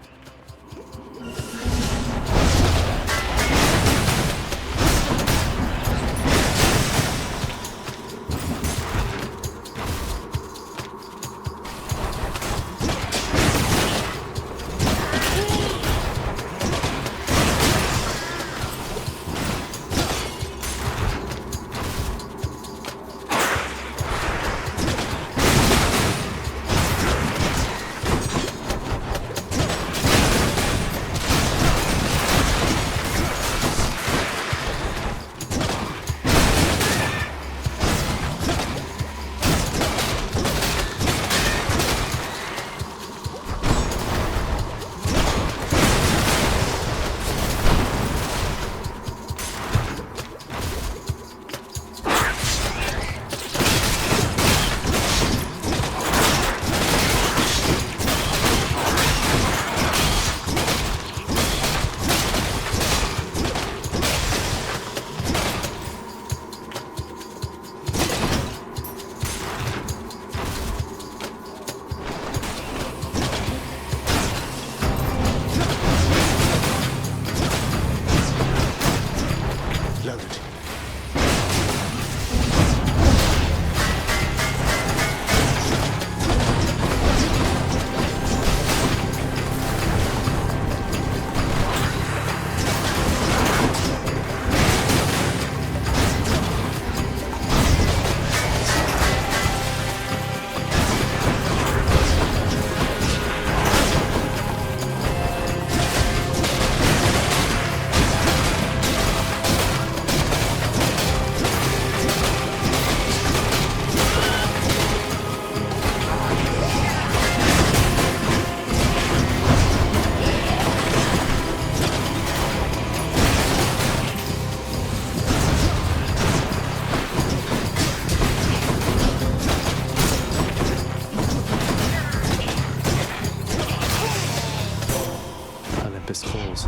Olympus falls.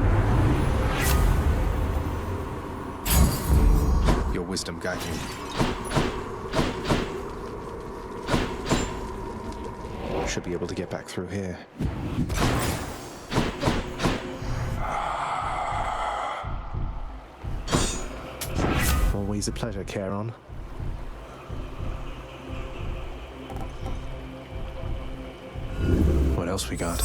Your wisdom guide you. Should be able to get back through here. Always a pleasure, Charon. What else we got?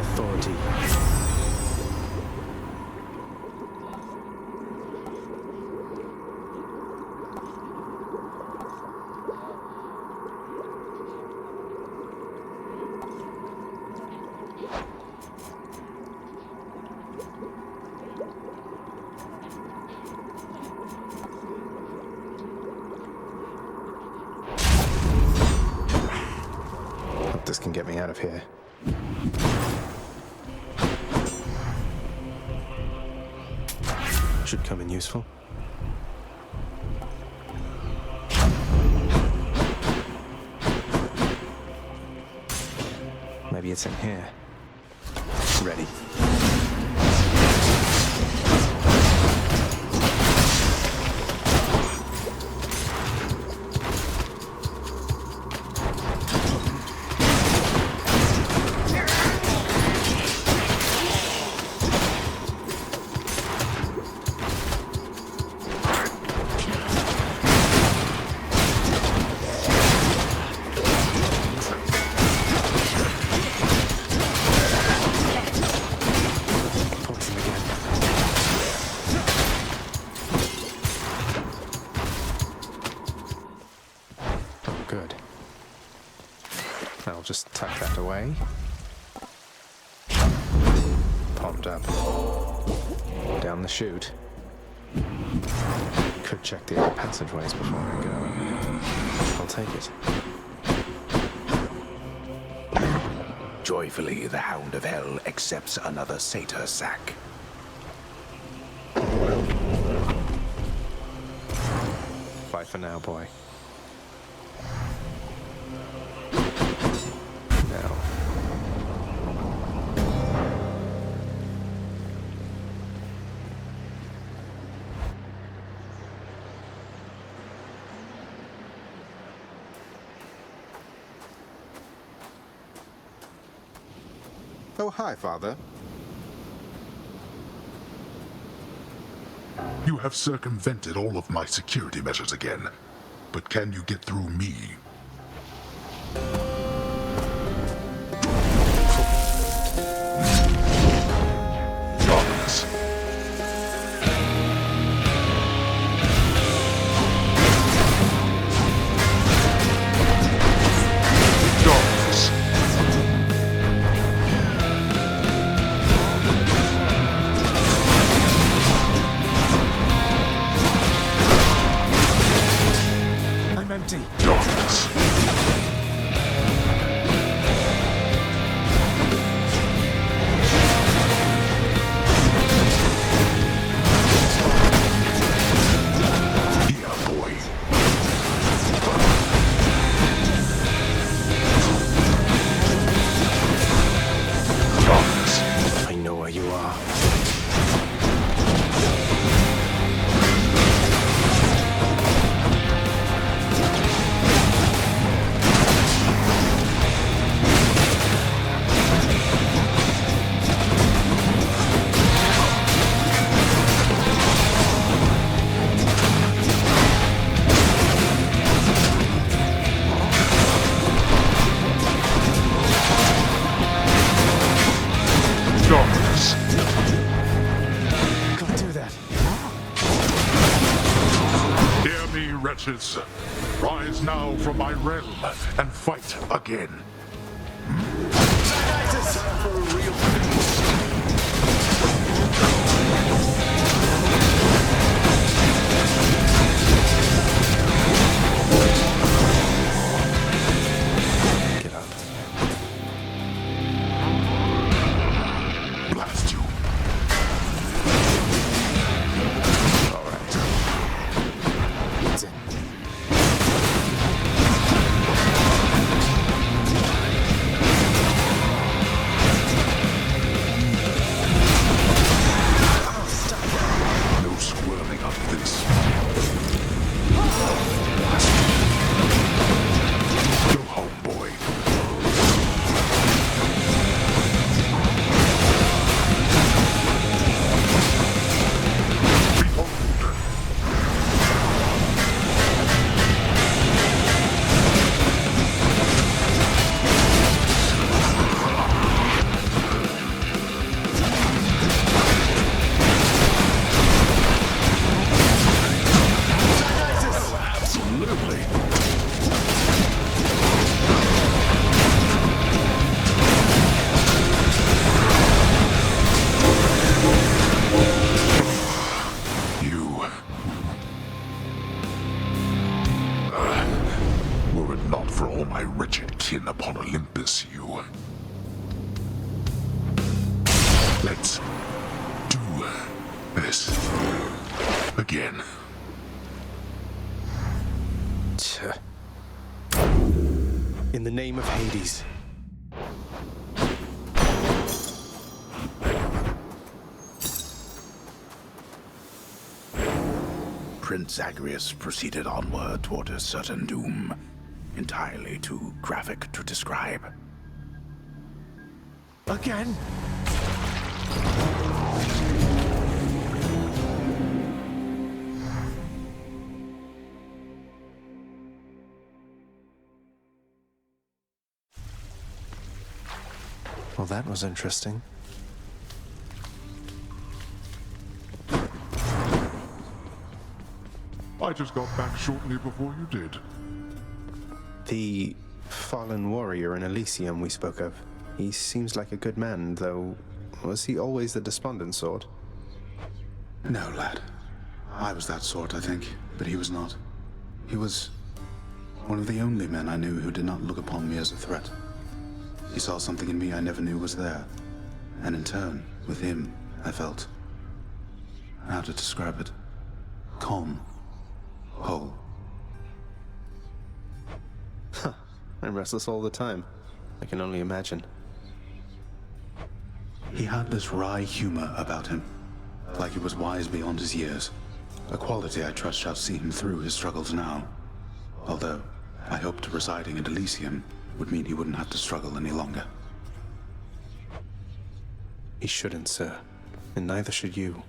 authority. Hope this can get me out of here. Should come in useful. Maybe it's in here. Ready. Good. I'll just tuck that away. Palmed up. Down the chute. Could check the other passageways before I go. I'll take it. Joyfully, the Hound of Hell accepts another satyr sack. Bye for now, boy. Now. Oh, hi, Father. You have circumvented all of my security measures again, but can you get through me? Darkness. Darkness. I'm empty. Darkness. Yeah, boy. Darkness. I know where you are. Darkness. Can't do that. Hear me, wretches. Rise now from my realm and fight again. For a real Get up. Blast you. All right. It's in. wretched kin upon Olympus, you. Let's do this again. In the name of Hades. Prince Zagreus proceeded onward toward a certain doom, entirely too graphic to describe. Again? Well, that was interesting. I just got back shortly before you did. The fallen warrior in Elysium we spoke of. He seems like a good man, though. Was he always the despondent sort? No, lad. I was that sort, I think, but he was not. He was one of the only men I knew who did not look upon me as a threat. He saw something in me I never knew was there, and in turn, with him, I felt... how to describe it? Calm. Whole. Huh. I'm restless all the time. I can only imagine. He had this wry humor about him, like he was wise beyond his years. A quality I trust shall see him through his struggles now. Although, I hoped residing at Elysium would mean he wouldn't have to struggle any longer. He shouldn't, sir. And neither should you.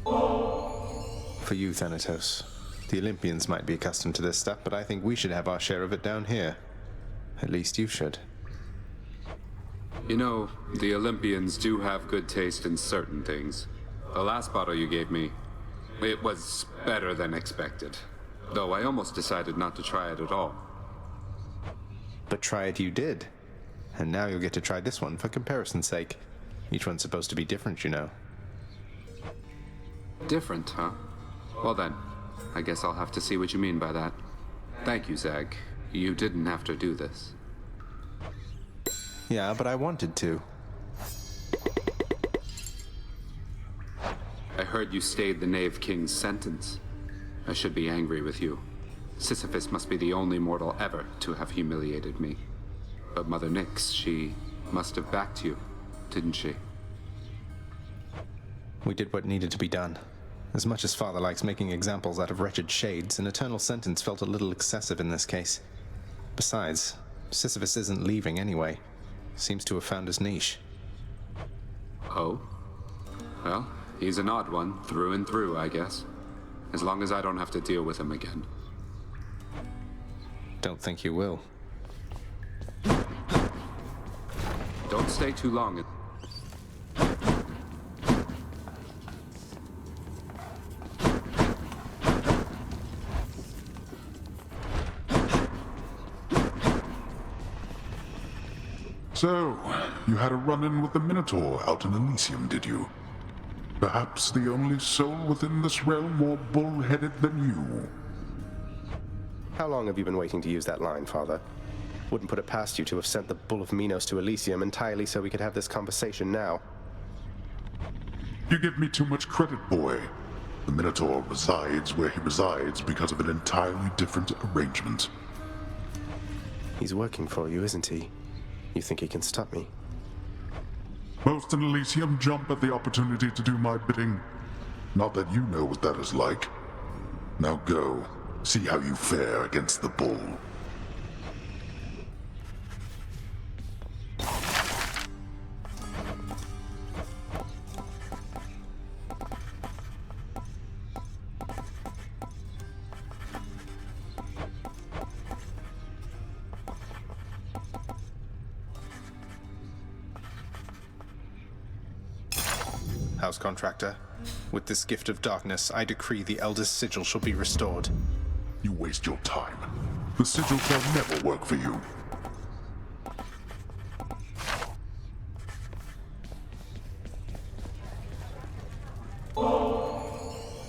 For you, Thanatos. The Olympians might be accustomed to this stuff, but I think we should have our share of it down here. At least you should. You know, the Olympians do have good taste in certain things. The last bottle you gave me, it was better than expected. Though I almost decided not to try it at all. But try it you did. And now you'll get to try this one for comparison's sake. Each one's supposed to be different, you know. Different, huh? Well then, I guess I'll have to see what you mean by that. Thank you, Zag. You didn't have to do this. Yeah, but I wanted to. I heard you stayed the Knave King's sentence. I should be angry with you. Sisyphus must be the only mortal ever to have humiliated me. But Mother Nyx, she must have backed you, didn't she? We did what needed to be done. As much as Father likes making examples out of wretched shades, an eternal sentence felt a little excessive in this case. Besides, Sisyphus isn't leaving anyway. Seems to have found his niche. Oh? Well, he's an odd one, through and through, I guess. As long as I don't have to deal with him again. Don't think you will. Don't stay too long. So, you had a run-in with the Minotaur out in Elysium, did you? Perhaps the only soul within this realm more bull-headed than you. How long have you been waiting to use that line, Father? Wouldn't put it past you to have sent the Bull of Minos to Elysium entirely so we could have this conversation now. You give me too much credit, boy. The Minotaur resides where he resides because of an entirely different arrangement. He's working for you, isn't he? You think he can stop me? Most in Elysium jump at the opportunity to do my bidding. Not that you know what that is like. Now go, see how you fare against the bull. House contractor, with this gift of darkness, I decree the Elder's sigil shall be restored. You waste your time. The sigil shall never work for you.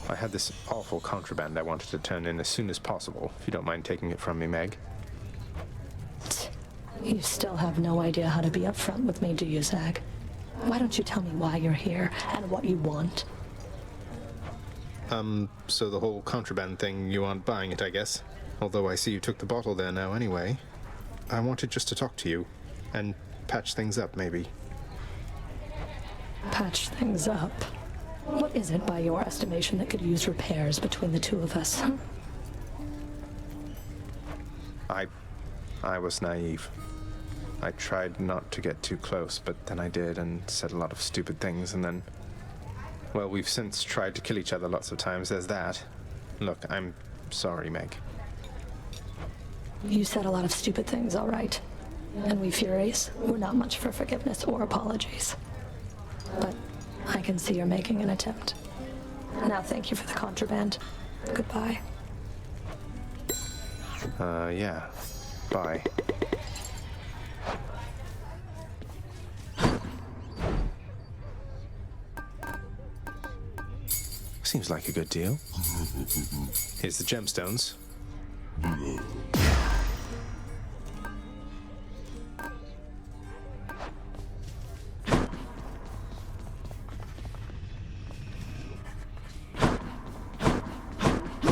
I had this awful contraband I wanted to turn in as soon as possible, if you don't mind taking it from me, Meg. You still have no idea how to be upfront with me, do you, Zag? Why don't you tell me why you're here and what you want? So the whole contraband thing, you aren't buying it, I guess? Although I see you took the bottle there now anyway. I wanted just to talk to you, and patch things up, maybe. Patch things up? What is it, by your estimation, that could use repairs between the two of us? I was naive. I tried not to get too close, but then I did and said a lot of stupid things, and then... Well, we've since tried to kill each other lots of times, there's that. Look, I'm sorry, Meg. You said a lot of stupid things, all right. And we Furies, we're not much for forgiveness or apologies. But I can see you're making an attempt. Now thank you for the contraband. Goodbye. Yeah. Bye. Seems like a good deal. Here's the gemstones.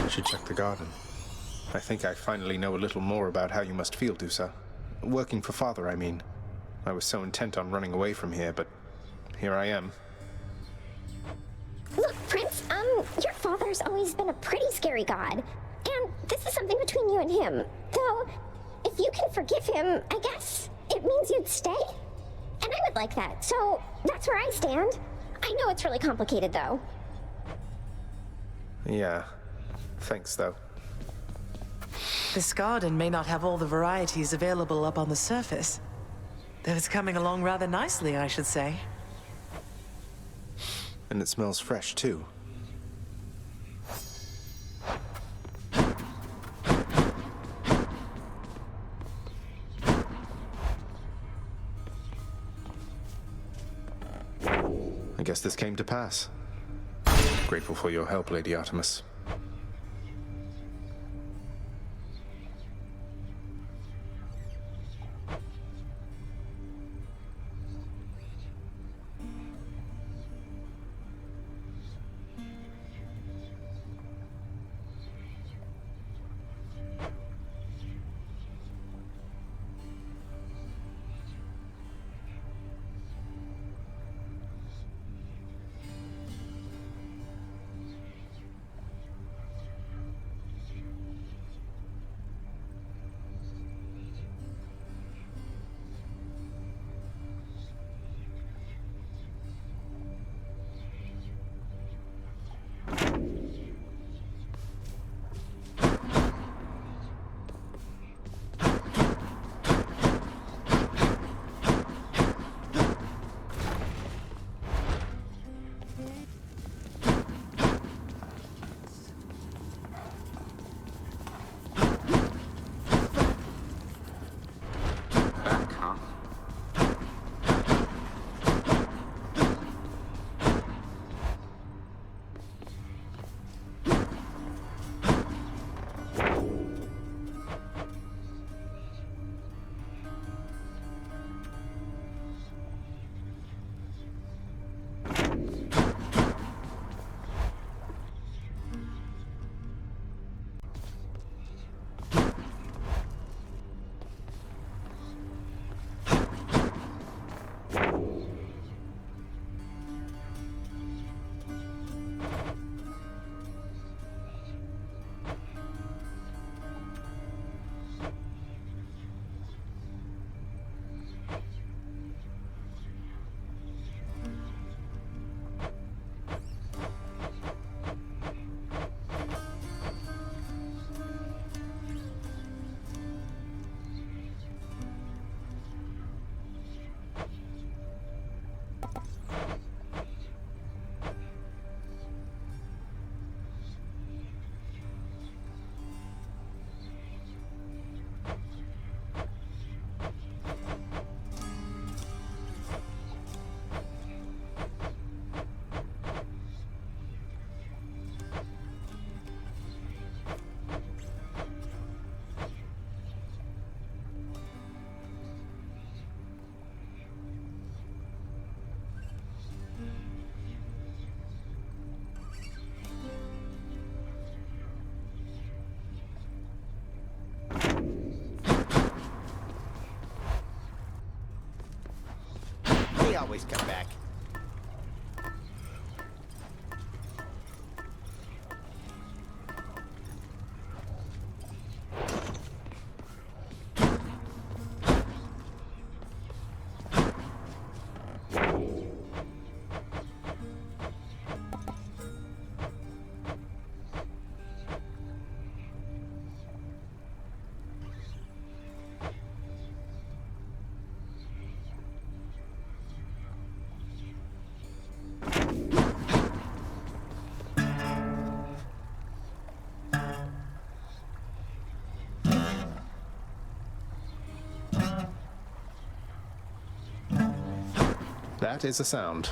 Should check the garden. I think I finally know a little more about how you must feel, Dusa. Working for Father, I mean. I was so intent on running away from here, but here I am. Look, Prince, your father's always been a pretty scary god. And this is something between you and him. Though, if you can forgive him, I guess it means you'd stay. And I would like that, so that's where I stand. I know it's really complicated, though. Yeah. Thanks, though. This garden may not have all the varieties available up on the surface, though it's coming along rather nicely, I should say. And it smells fresh, too. I guess this came to pass. Grateful for your help, Lady Artemis. They always come back. That is a sound.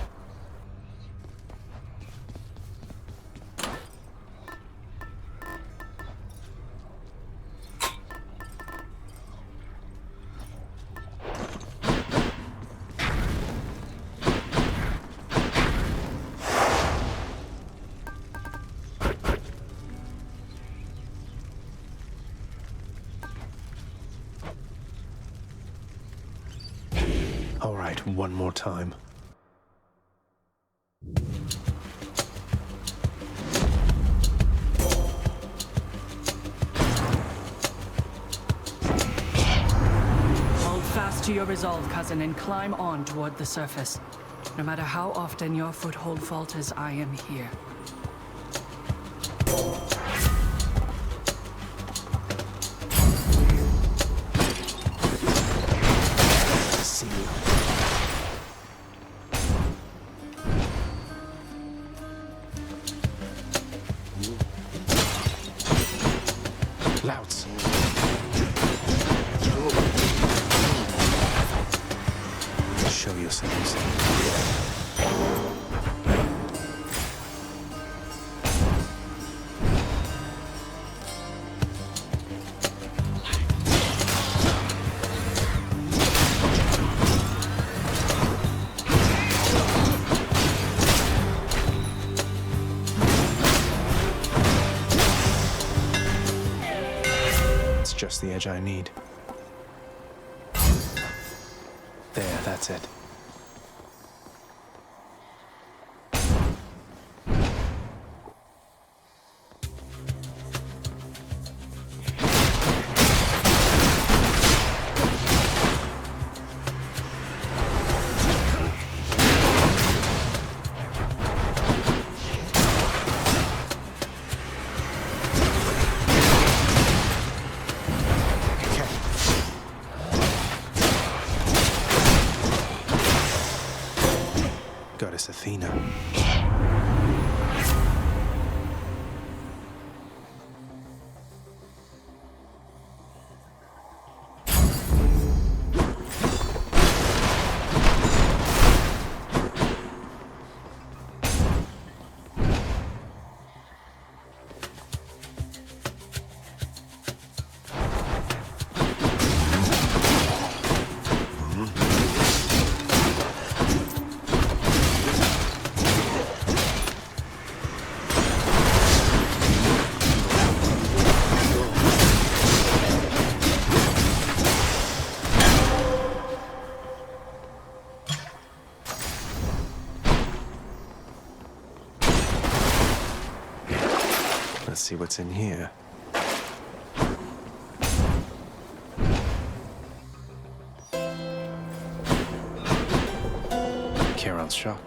All right, one more time. Hold fast to your resolve, cousin, and climb on toward the surface. No matter how often your foothold falters, I am here. See you. Louds. Show yourselves. It's just the edge I need. There, that's it. Goddess Athena. Let's see what's in here. Charon's shop.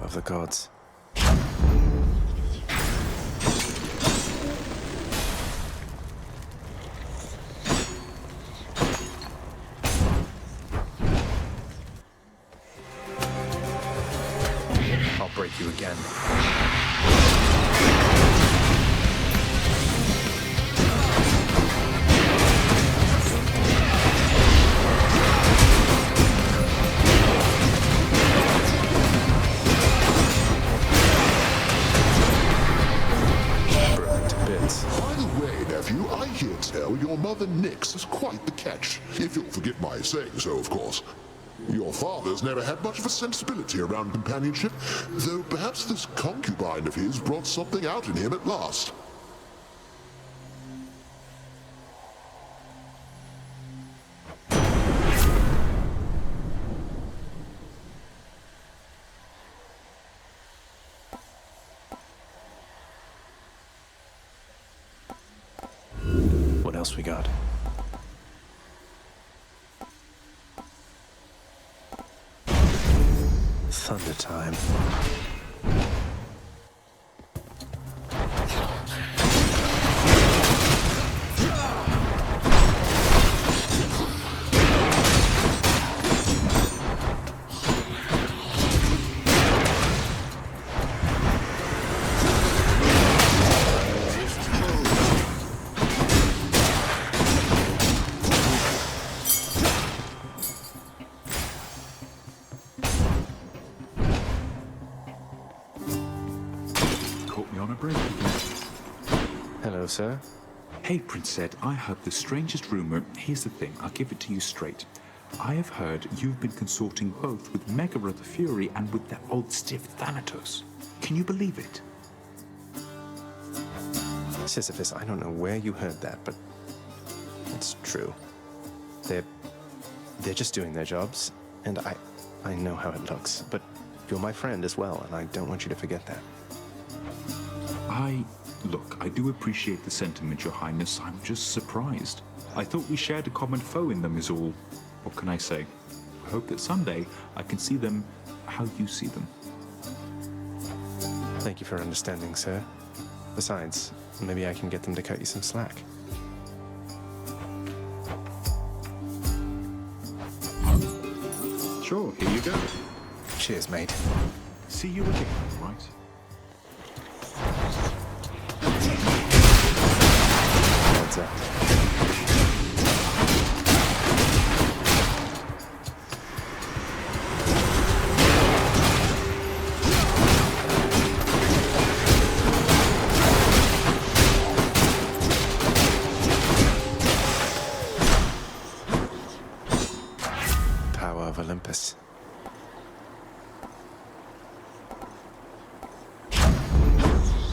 Of the gods. I'll break you again. the Nyx is quite the catch, if you'll forgive my saying so, of course. Your father's never had much of a sensibility around companionship, though perhaps this concubine of his brought something out in him at last. What else we got? Thunder time. Hello, sir. Hey, Prince Zed, I heard the strangest rumor. Here's the thing, I'll give it to you straight. I have heard you've been consorting both with Megara the Fury and with that old stiff Thanatos. Can you believe it? Sisyphus, I don't know where you heard that, but it's true. They're just doing their jobs, and I know how it looks, but you're my friend as well, and I don't want you to forget that. Look, I do appreciate the sentiment, Your Highness. I'm just surprised. I thought we shared a common foe in them is all. What can I say? I hope that someday I can see them how you see them. Thank you for understanding, sir. Besides, maybe I can get them to cut you some slack. Sure, here you go. Cheers, mate. See you again, right? Heads up. Power of Olympus.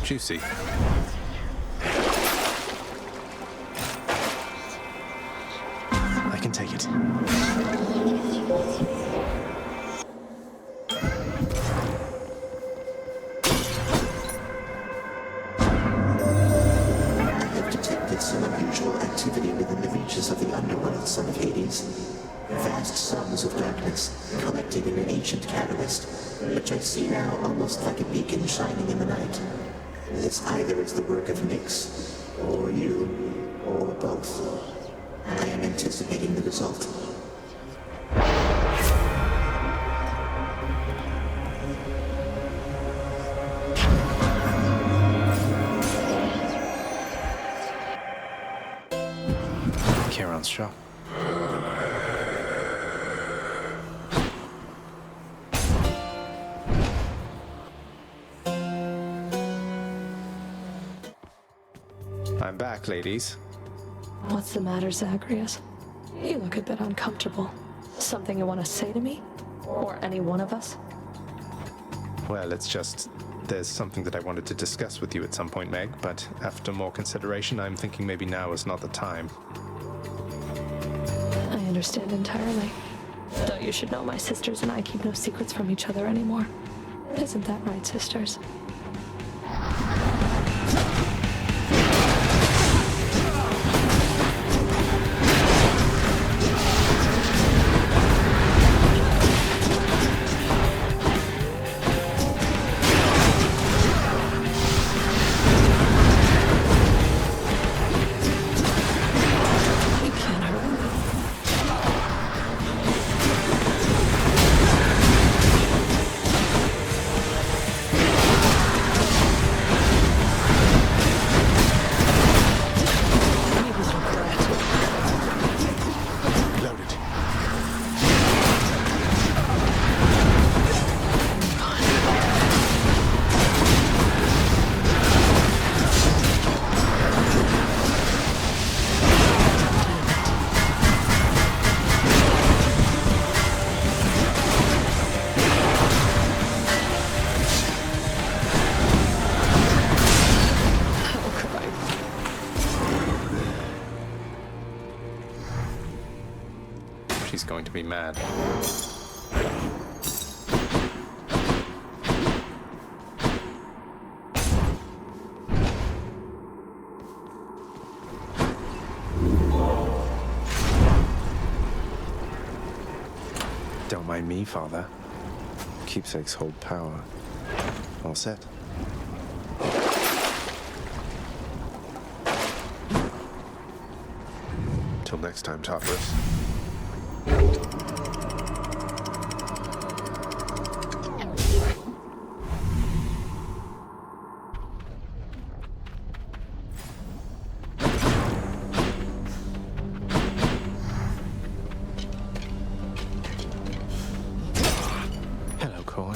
Juicy. I can take it. I have detected some unusual activity within the reaches of the Underworld, son of Hades. Vast sums of darkness collected in an ancient catalyst, which I see now almost like a beacon shining in the night. This either is the work of Nyx, or you, or both. I am anticipating the result. Charon's shop. I'm back, ladies. What's the matter, Zagreus? You look a bit uncomfortable. Something you want to say to me? Or any one of us? Well, it's just... there's something that I wanted to discuss with you at some point, Meg, but after more consideration, I'm thinking maybe now is not the time. I understand entirely. Though you should know my sisters and I keep no secrets from each other anymore. Isn't that right, sisters? me mad. Don't mind me, Father. Keepsakes hold power. All set. Till next time, Tartarus. Hello, Coin.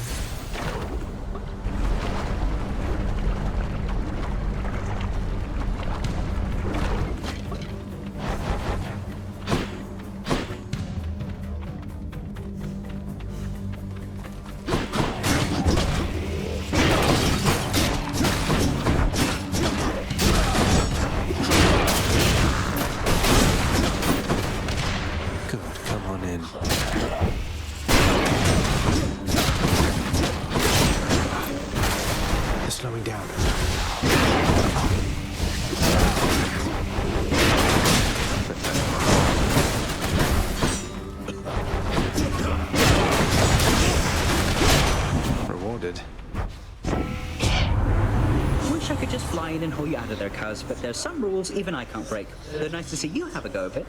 Slowing down. Rewarded. Wish I could just fly in and haul you out of there, cuz, but there's some rules even I can't break. Though nice to see you have a go of it.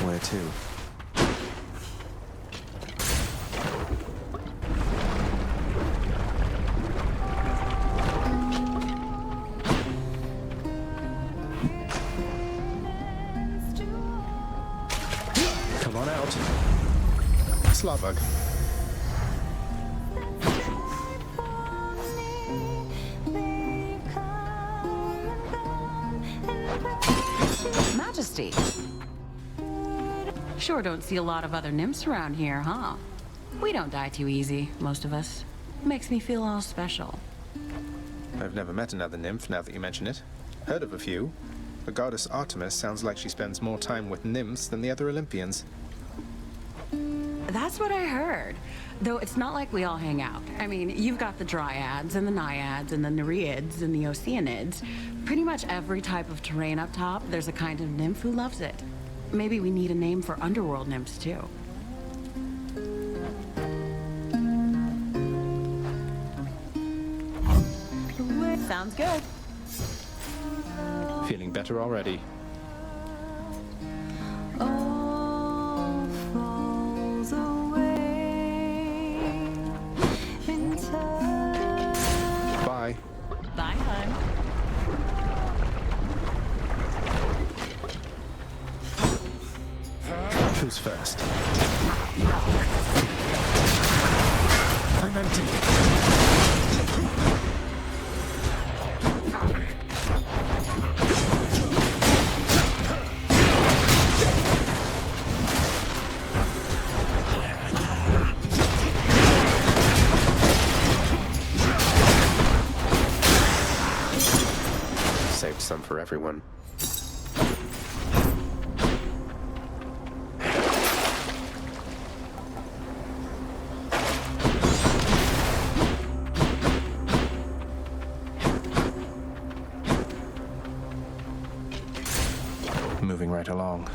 Where to? Come on out. Slavbug. Majesty. Sure don't see a lot of other nymphs around here, huh? We don't die too easy, most of us. Makes me feel all special. I've never met another nymph, now that you mention it. Heard of a few. The goddess Artemis sounds like she spends more time with nymphs than the other Olympians. That's what I heard. Though it's not like we all hang out. I mean, you've got the dryads and the naiads and the nereids and the oceanids. Pretty much every type of terrain up top, there's a kind of nymph who loves it. Maybe we need a name for underworld nymphs, too. Sounds good. Feeling better already. All falls away in time. Bye. Bye, hun. Who's first? I'm empty. Saved some for everyone. Moving right along.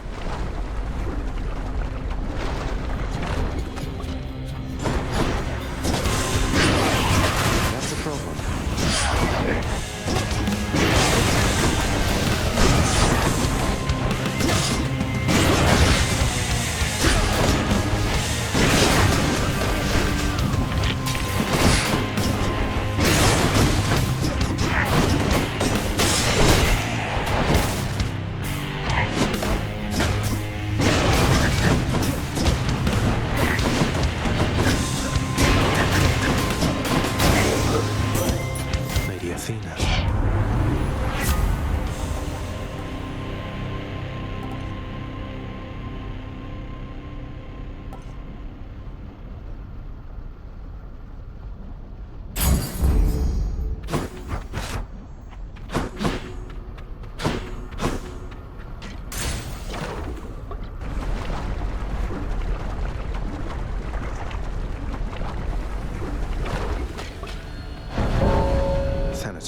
That's a problem.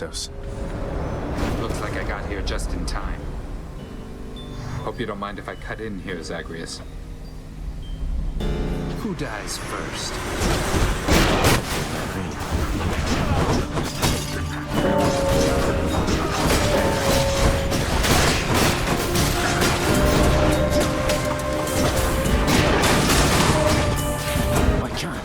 Thanatos. Looks like I got here just in time. Hope you don't mind if I cut in here, Zagreus. Who dies first? Why can't?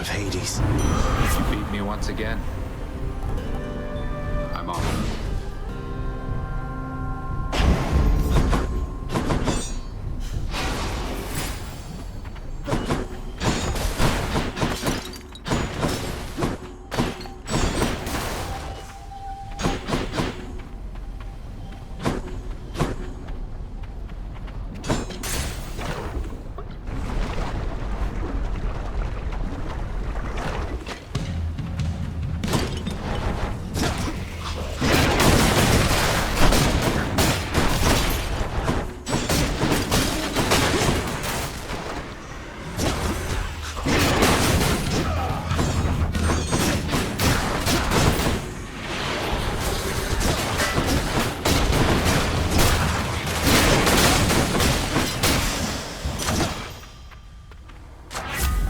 Hades. You beat me once again. I'm off.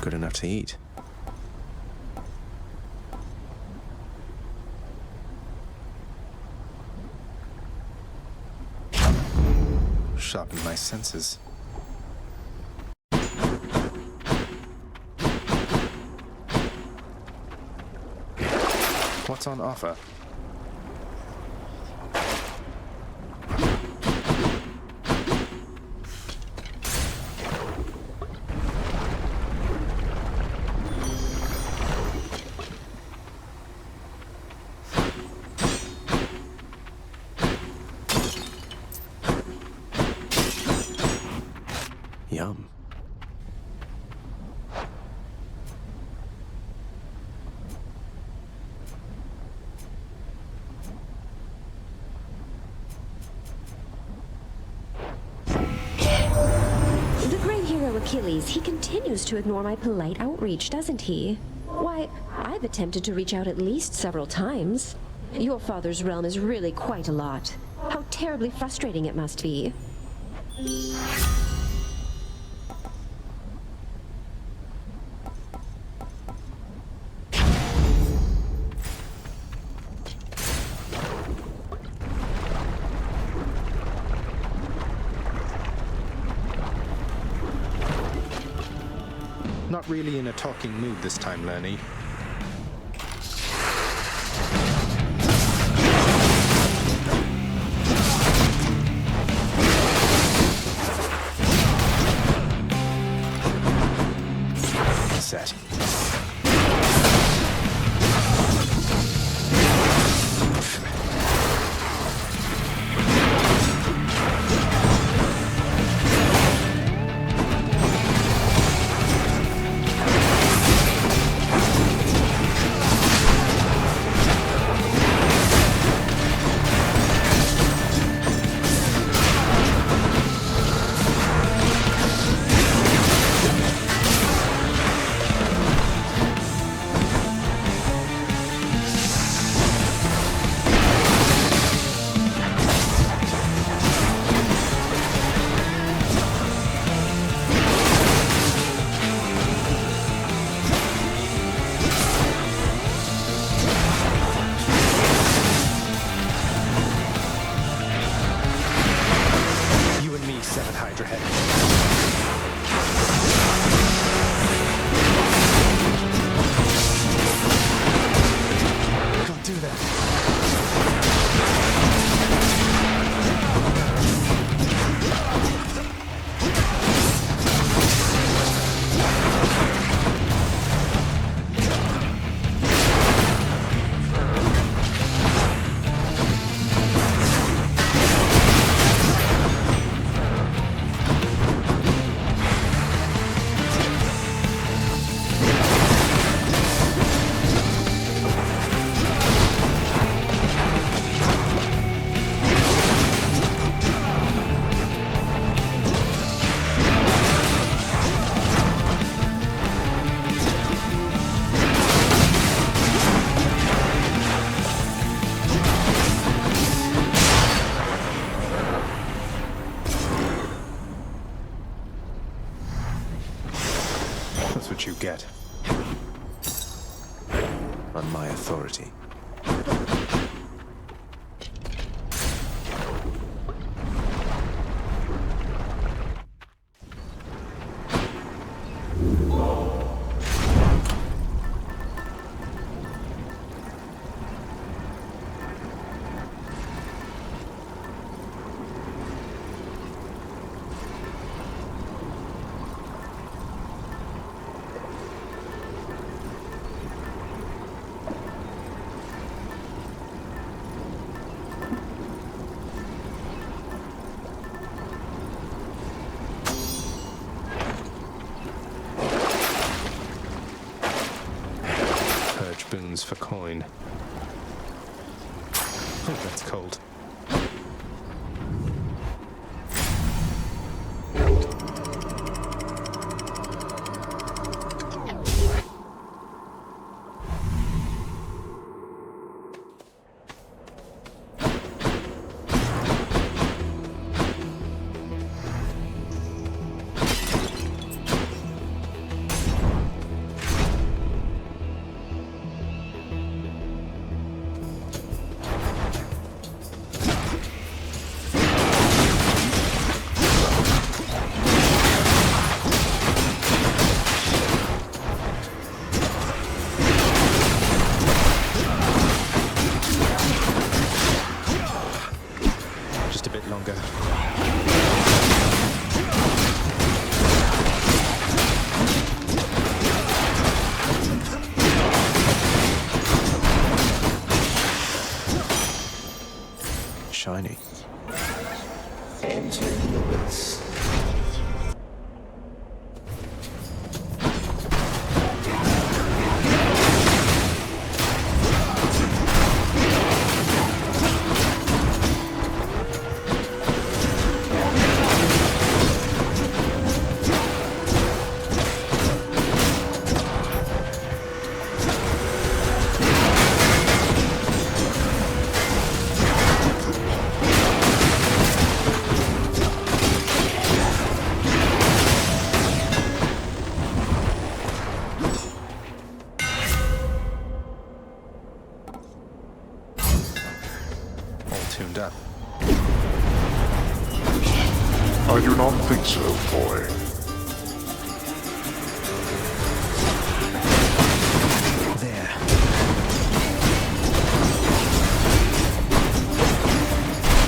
Good enough to eat. Sharpen my senses. What's on offer? Yum. The great hero Achilles, he continues to ignore my polite outreach, doesn't he? Why, I've attempted to reach out at least several times. Your father's realm is really quite a lot. How terribly frustrating it must be. Not really in a talking mood this time, Lerny. Set. get. On my authority. Boons for coin. Oh, that's cold. Shiny. Enter the abyss. Tuned up. I do not think so, boy. There.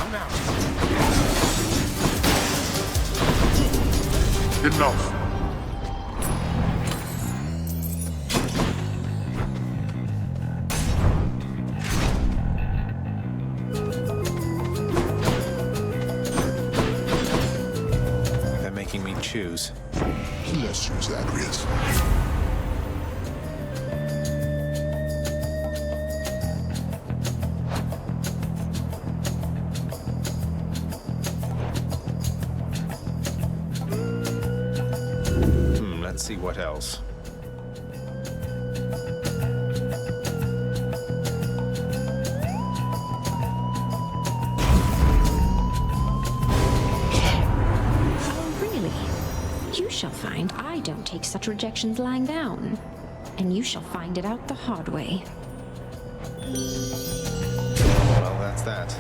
I'm out. Enough. Choose. Bless you, Zagreus. Let's see what else. Shall find I don't take such rejections lying down, and you shall find it out the hard way. Well, that's that.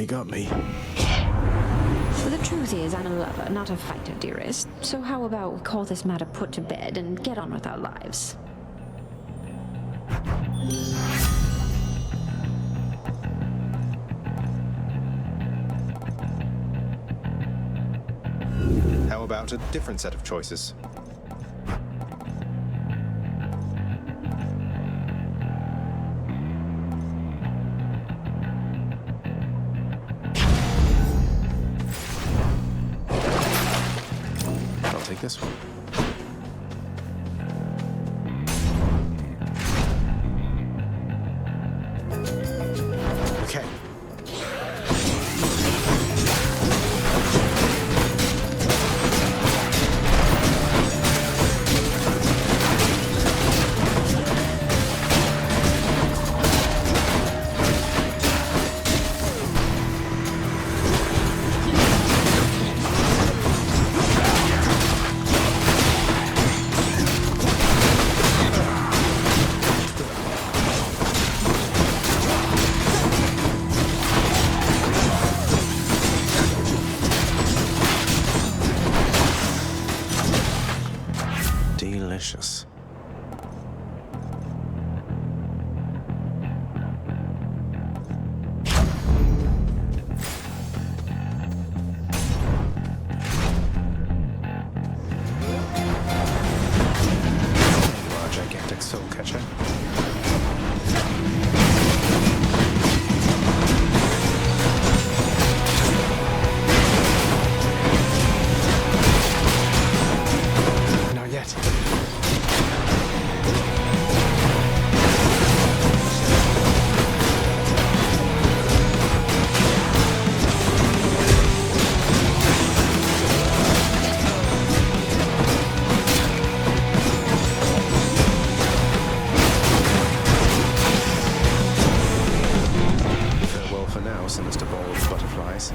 Got me. The truth is, I'm a lover, not a fighter, dearest. So how about we call this matter put to bed and get on with our lives? about a different set of choices. I'll take this one. Okay. Delicious. You are a gigantic soul catcher. Not yet. Farewell for now, sinister ball of butterflies.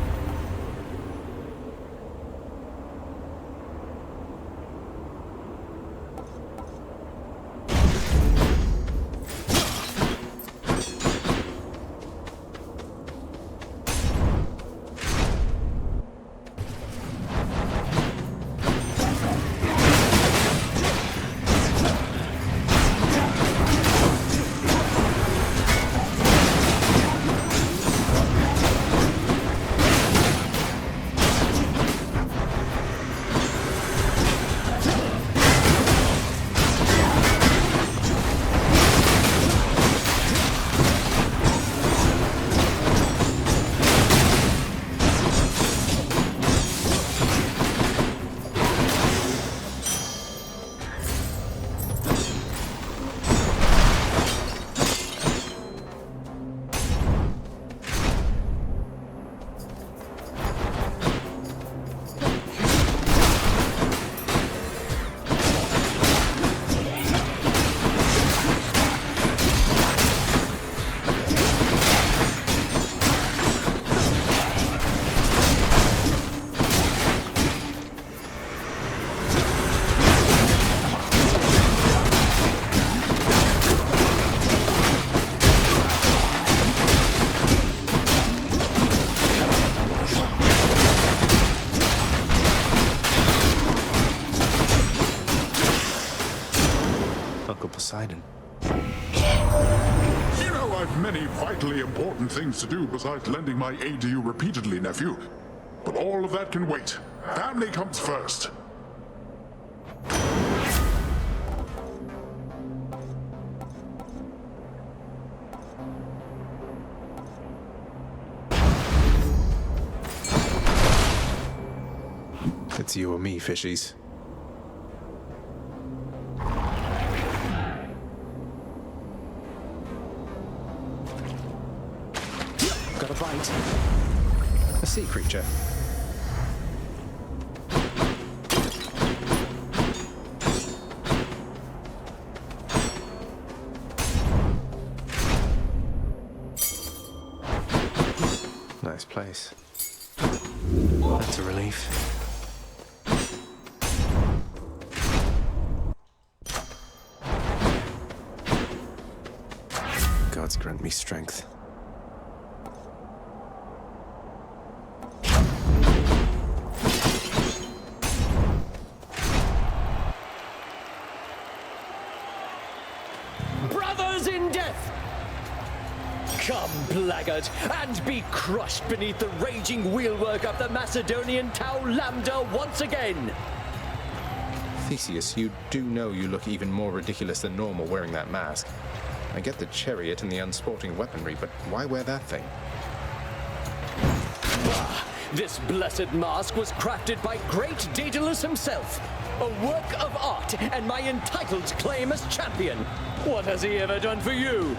Uncle Poseidon. You know I've many vitally important things to do besides lending my aid to you repeatedly, nephew. But all of that can wait. Family comes first. It's you or me, fishies. Got a bite. A sea creature. Nice place. That's a relief. Gods grant me strength. Brothers in death, come blackguard, and be crushed beneath the raging wheelwork of the Macedonian Tau Lambda once again! Theseus, you do know you look even more ridiculous than normal wearing that mask. I get the chariot and the unsporting weaponry, but why wear that thing? This blessed mask was crafted by great Daedalus himself, a work of art and my entitled claim as champion. What has he ever done for you?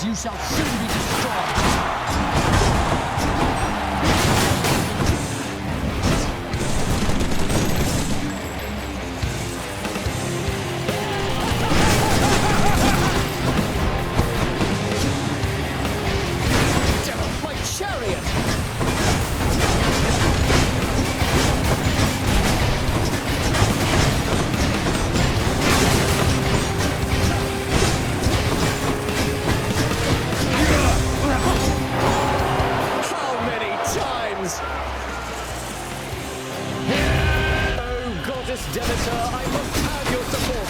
You shall soon be destroyed! My chariot! Demeter, I must have your support!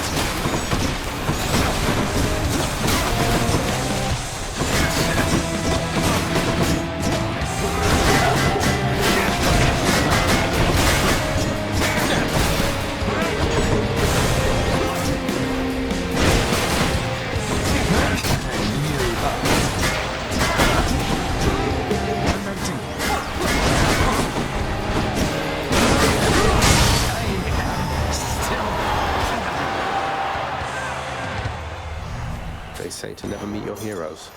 They say to never meet your heroes.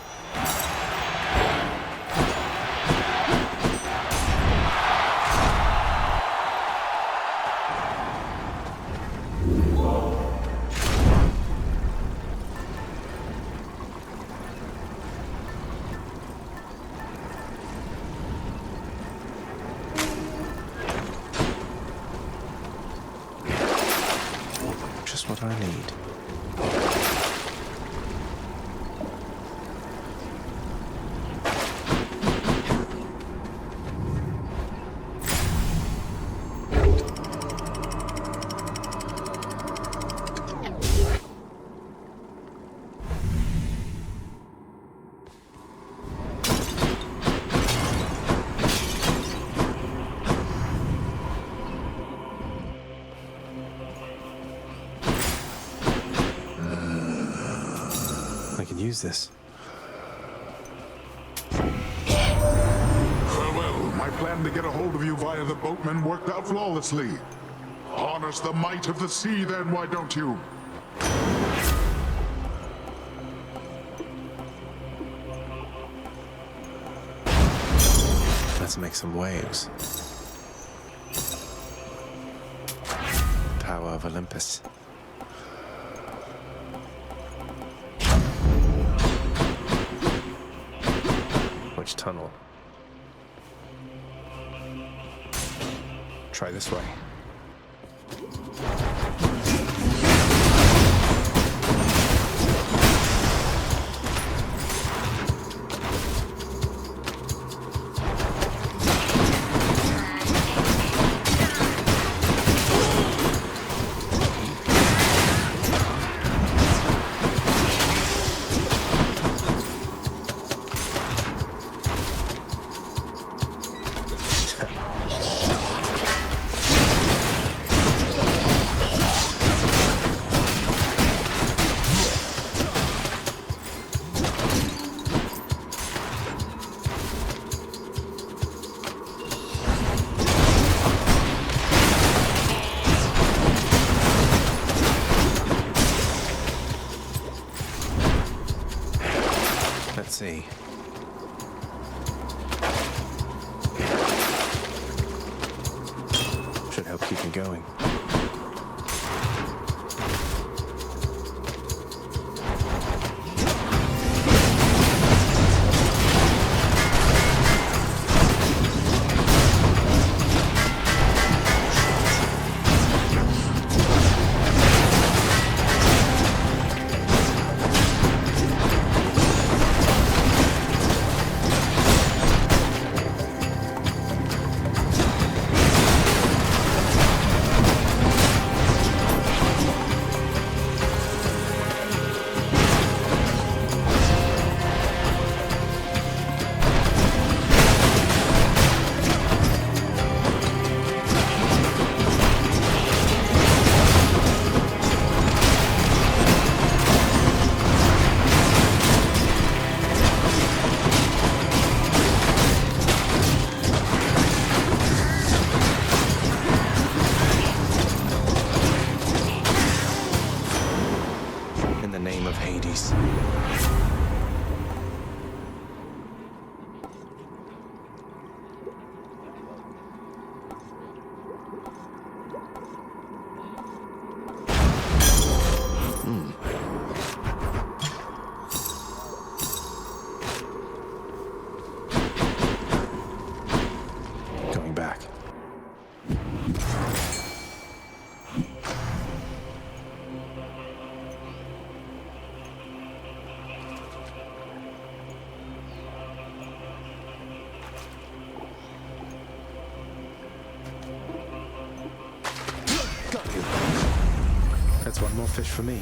Just what I need. Use this. Farewell. My plan to get a hold of you via the boatman worked out flawlessly. Harness the might of the sea then, why don't you? Let's make some waves. Power of Olympus. Which tunnel? Try this way. Let's see. Should help keep me going. That's one more fish for me.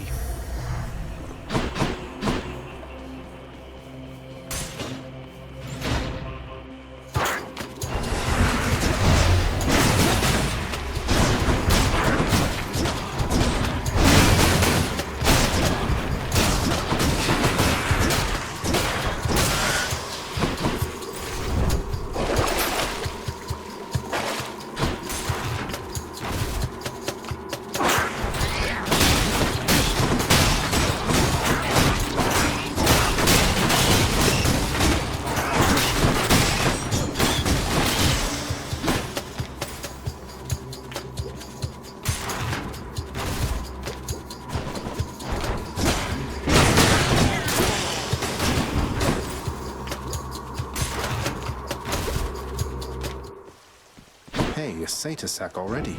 Hey, a satyr sack already.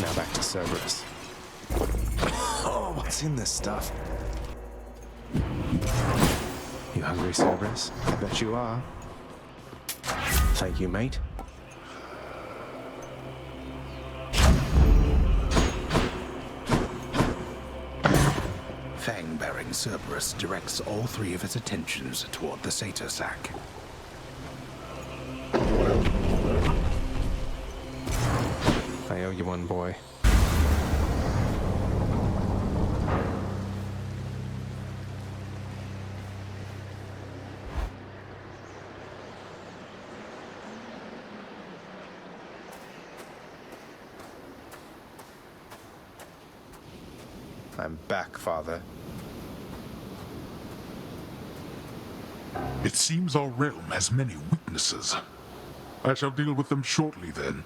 Now back to Cerberus. Oh, what's in this stuff? You hungry, Cerberus? I bet you are. Thank you, mate. Fang-bearing Cerberus directs all three of his attentions toward the satyr sack. I owe you one, boy. I'm back, Father. It seems our realm has many weaknesses. I shall deal with them shortly, then.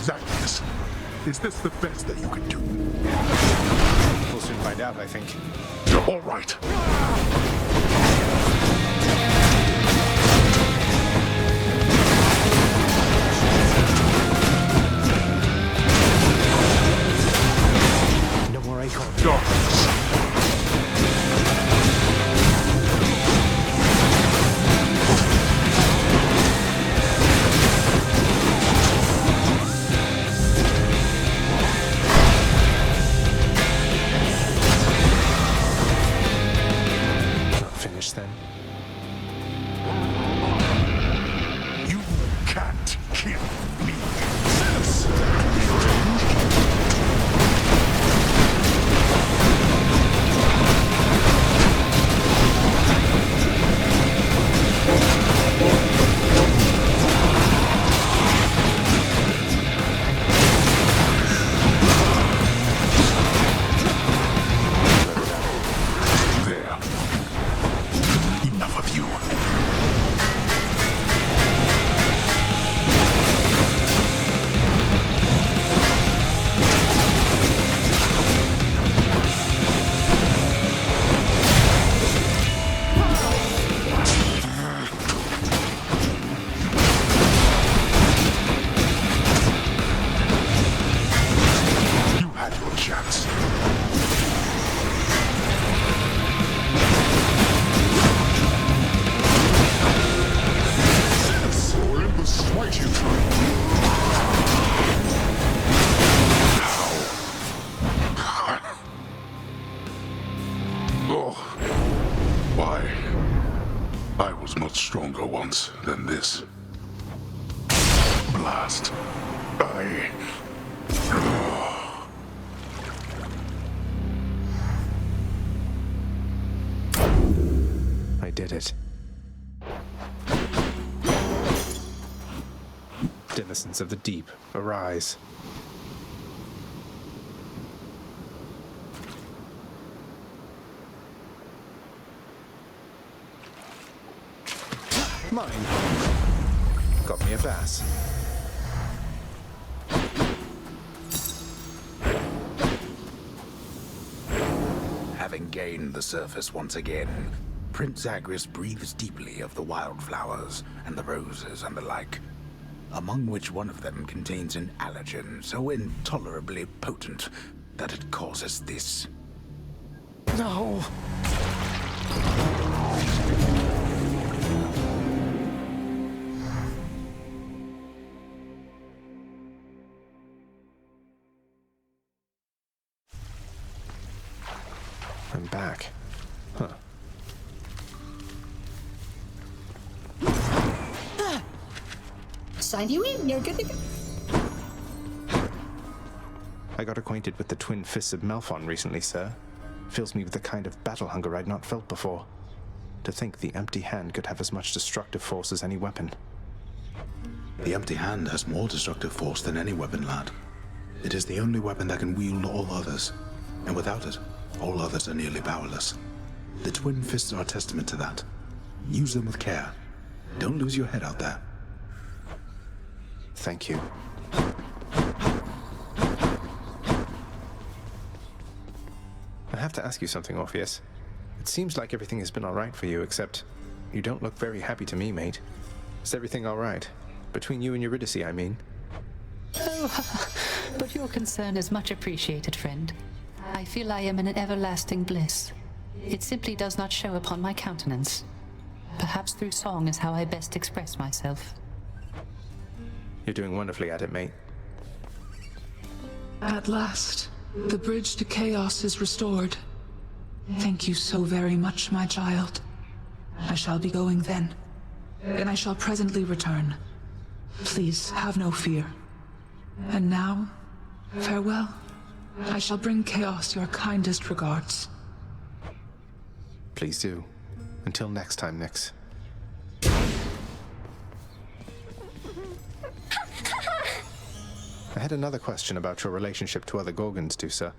Zagreus, is this the best that you can do? We'll soon find out, I think. All right. No more acorn. Darkness. Then. You can't kill me. Stronger once than this. Blast. I did it. Denizens of the deep, arise. Mine. Got me a bass. Having gained the surface once again, Prince Zagreus breathes deeply of the wildflowers and the roses and the like, among which one of them contains an allergen so intolerably potent that it causes this. No! I'm back. Huh. Sign you in, you're good to go. I got acquainted with the twin fists of Malphon recently, sir. Fills me with a kind of battle hunger I'd not felt before. To think the empty hand could have as much destructive force as any weapon. The empty hand has more destructive force than any weapon, lad. It is the only weapon that can wield all others, and without it, all others are nearly powerless. The twin fists are a testament to that. Use them with care. Don't lose your head out there. Thank you. I have to ask you something, Orpheus. It seems like everything has been all right for you, except you don't look very happy to me, mate. Is everything all right? Between you and Eurydice, I mean. Oh, but your concern is much appreciated, friend. I feel I am in an everlasting bliss. It simply does not show upon my countenance. Perhaps through song is how I best express myself. You're doing wonderfully at it, mate. At last, the bridge to chaos is restored. Thank you so very much, my child. I shall be going then, and I shall presently return. Please have no fear. And now, farewell. I shall bring Chaos your kindest regards. Please do. Until next time, Nyx. I had another question about your relationship to other Gorgons, Dusa.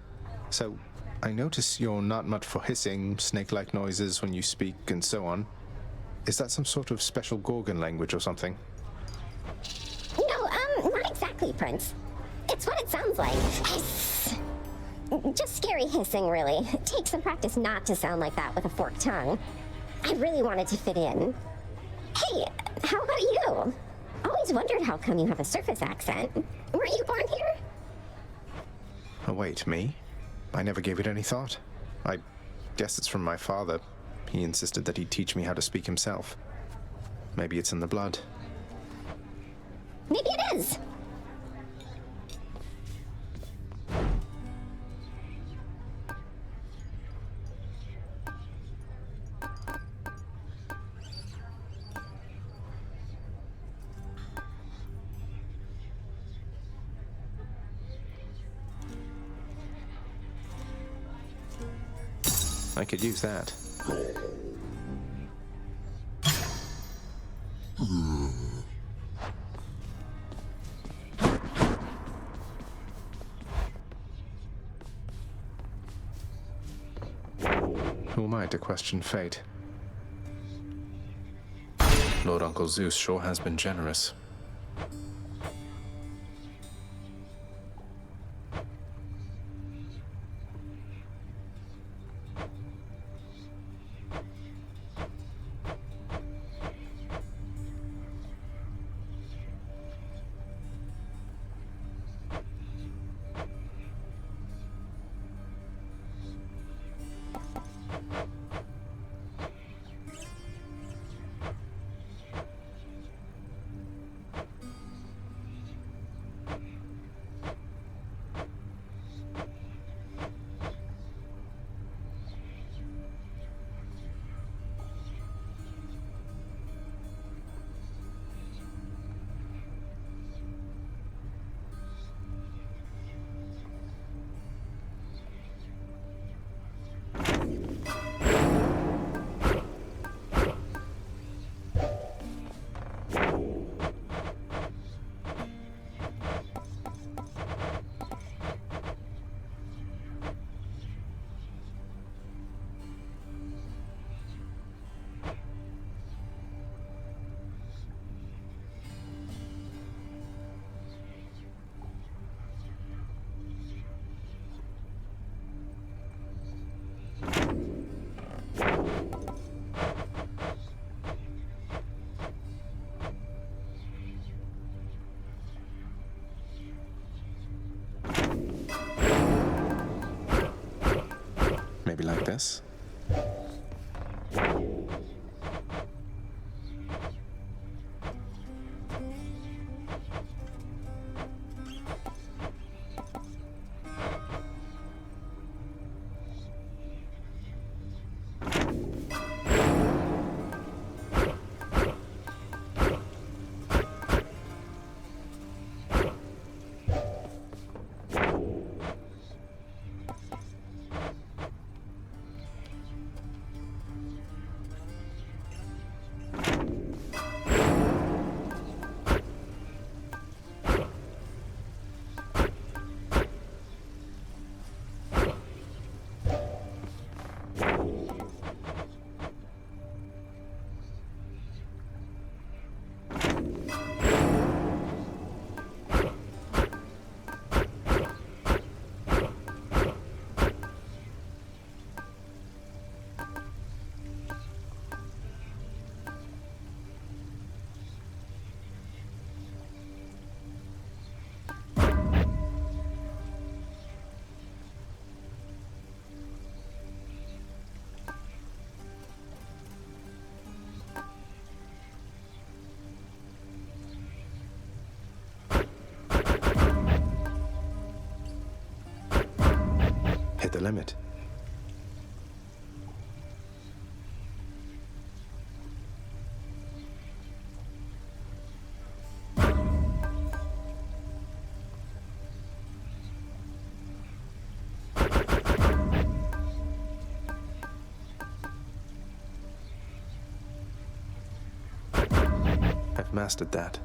So, I notice you're not much for hissing, snake-like noises when you speak, and so on. Is that some sort of special Gorgon language or something? No, not exactly, Prince. It's what it sounds like. Hiss. Just scary hissing, really. It takes some practice not to sound like that with a forked tongue. I really wanted to fit in. Hey, how about you? Always wondered how come you have a surface accent. Were you born here? Oh, wait, me? I never gave it any thought. I guess it's from my father. He insisted that he'd teach me how to speak himself. Maybe it's in the blood. Maybe it is. I could use that. Who am I to question fate? Lord Uncle Zeus sure has been generous. Maybe like this? Hit the limit. I've mastered that.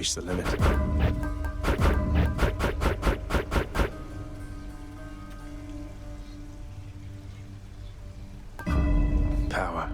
reached the limit. Power.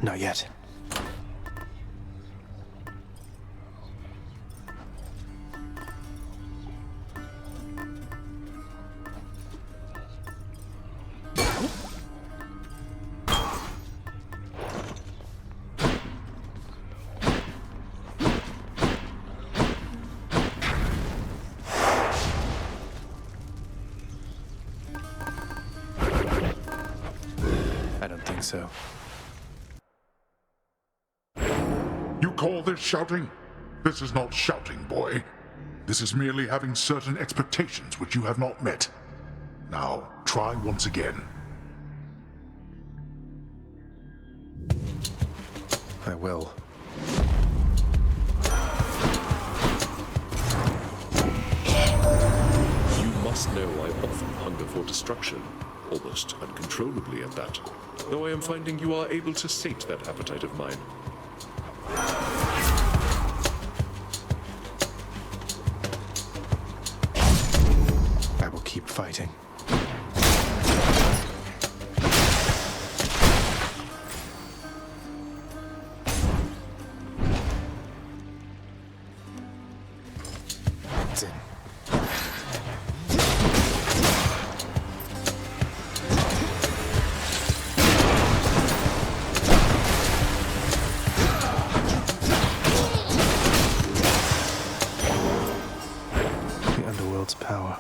Not yet. I don't think so. You call this shouting? This is not shouting, boy. This is merely having certain expectations which you have not met. Now, try once again. I will. You must know I often hunger for destruction, almost uncontrollably at that. Though I am finding you are able to sate that appetite of mine. I will keep fighting. It's in. The Underworld's power.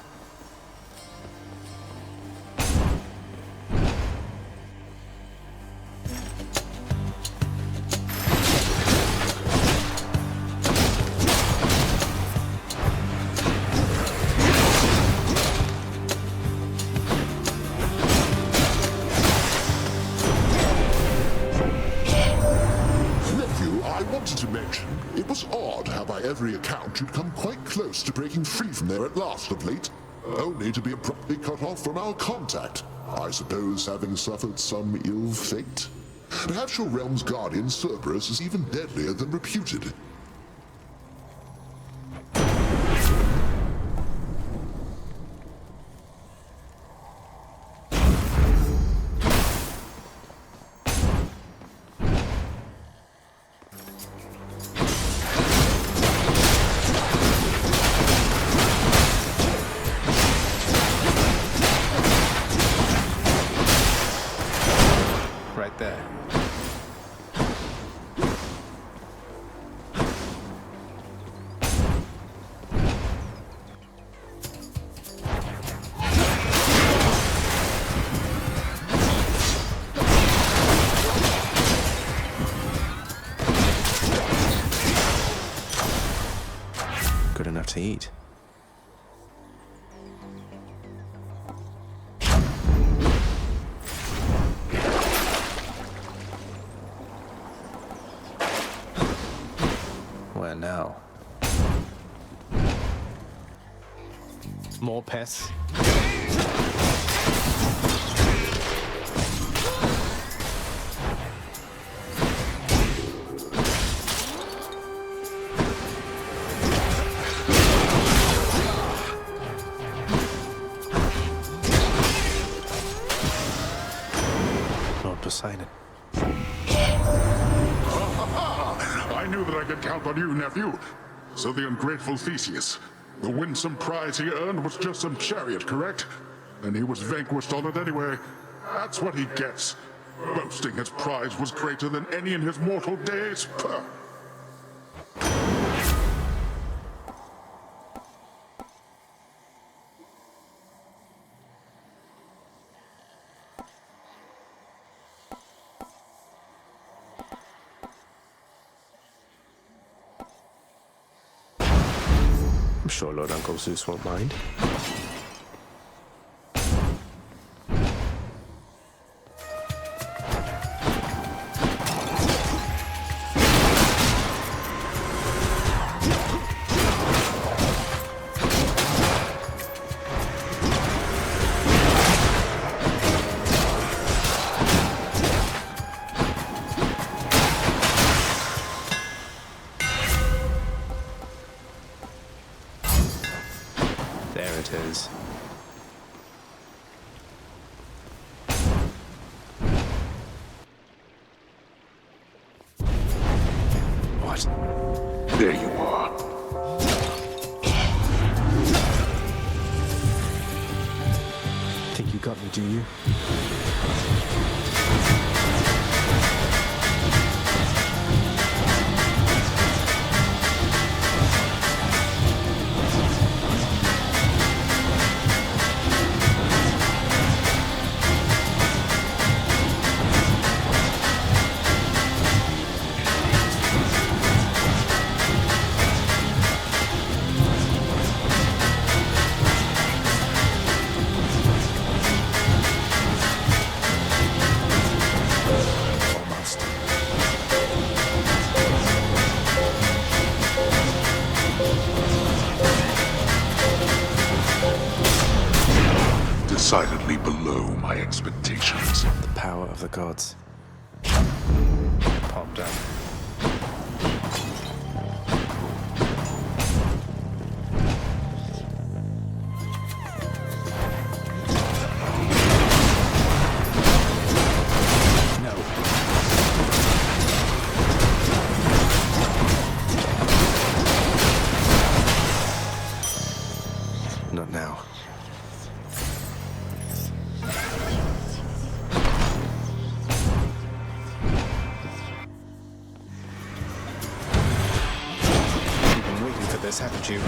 Nephew, I wanted to mention, it was odd how by every account you'd come quite close to breaking free from there at last of late, only to be abruptly cut off from our contact. I suppose having suffered some ill fate? Perhaps your realm's guardian, Cerberus, is even deadlier than reputed. Right there. Good enough to eat. Where now? More pests? Lord Poseidon. knew that I could count on you, nephew. So the ungrateful Theseus, the winsome prize he earned was just some chariot, correct? And he was vanquished on it anyway. That's what he gets. Boasting his prize was greater than any in his mortal days. Puh. I'm sure Lord Uncle Zeus won't mind. There it is. What? There you are. Think you got me, do you? Decidedly below my expectations. The power of the gods. Popped up. Not now. You've been waiting for this, haven't you?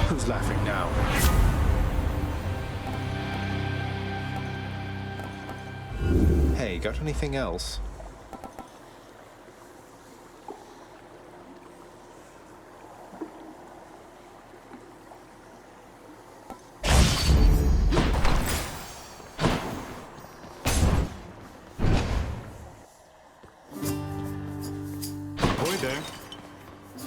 Who's laughing now? Hey, got anything else? Ahoy there.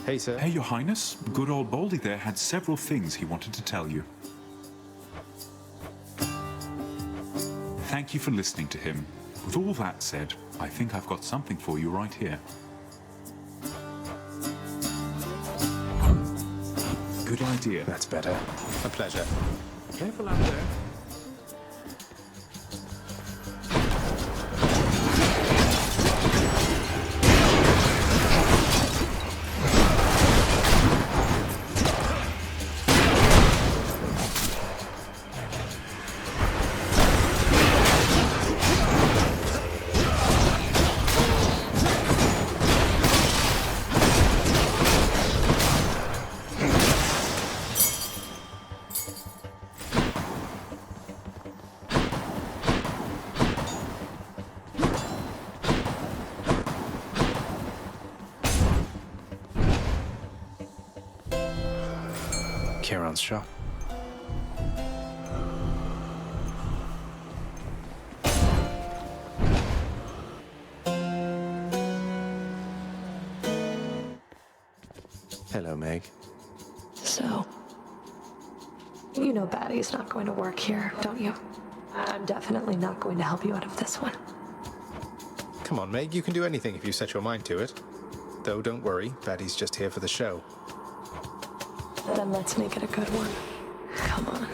Hey, sir. Hey, Your Highness. Good old Baldy there had several things he wanted to tell you. Thank you for listening to him. With all that said, I think I've got something for you right here. Good idea. That's better. A pleasure. Careful out there. Kieran's shop. Hello, Meg. So, you know Batty's not going to work here, don't you? I'm definitely not going to help you out of this one. Come on, Meg, you can do anything if you set your mind to it. Though, don't worry, Batty's just here for the show. Then let's make it a good one. Come on.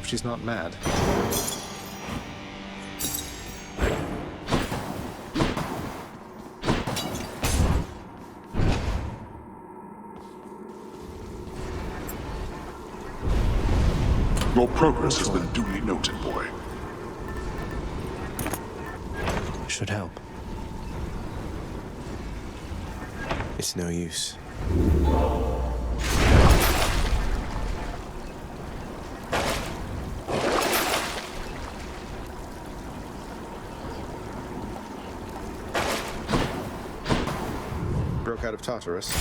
She's not mad. Your progress has been duly noted, boy. Should help. It's no use. Broke out of Tartarus.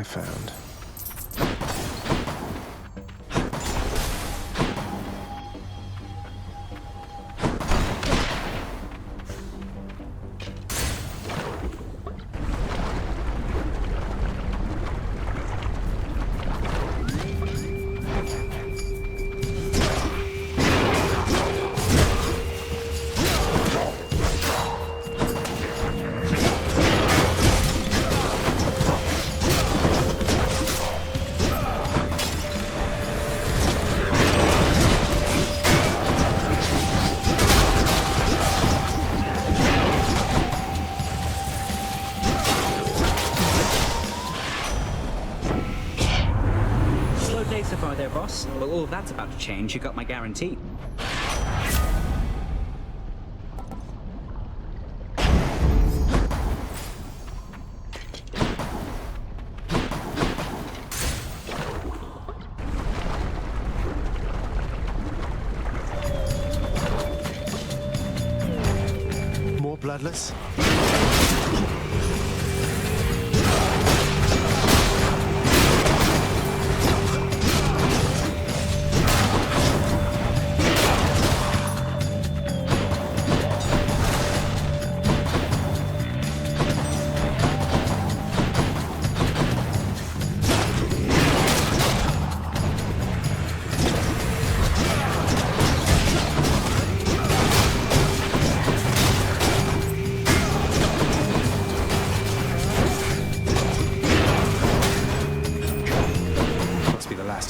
Found. Well, all that's about to change. You got my guarantee. More bloodless?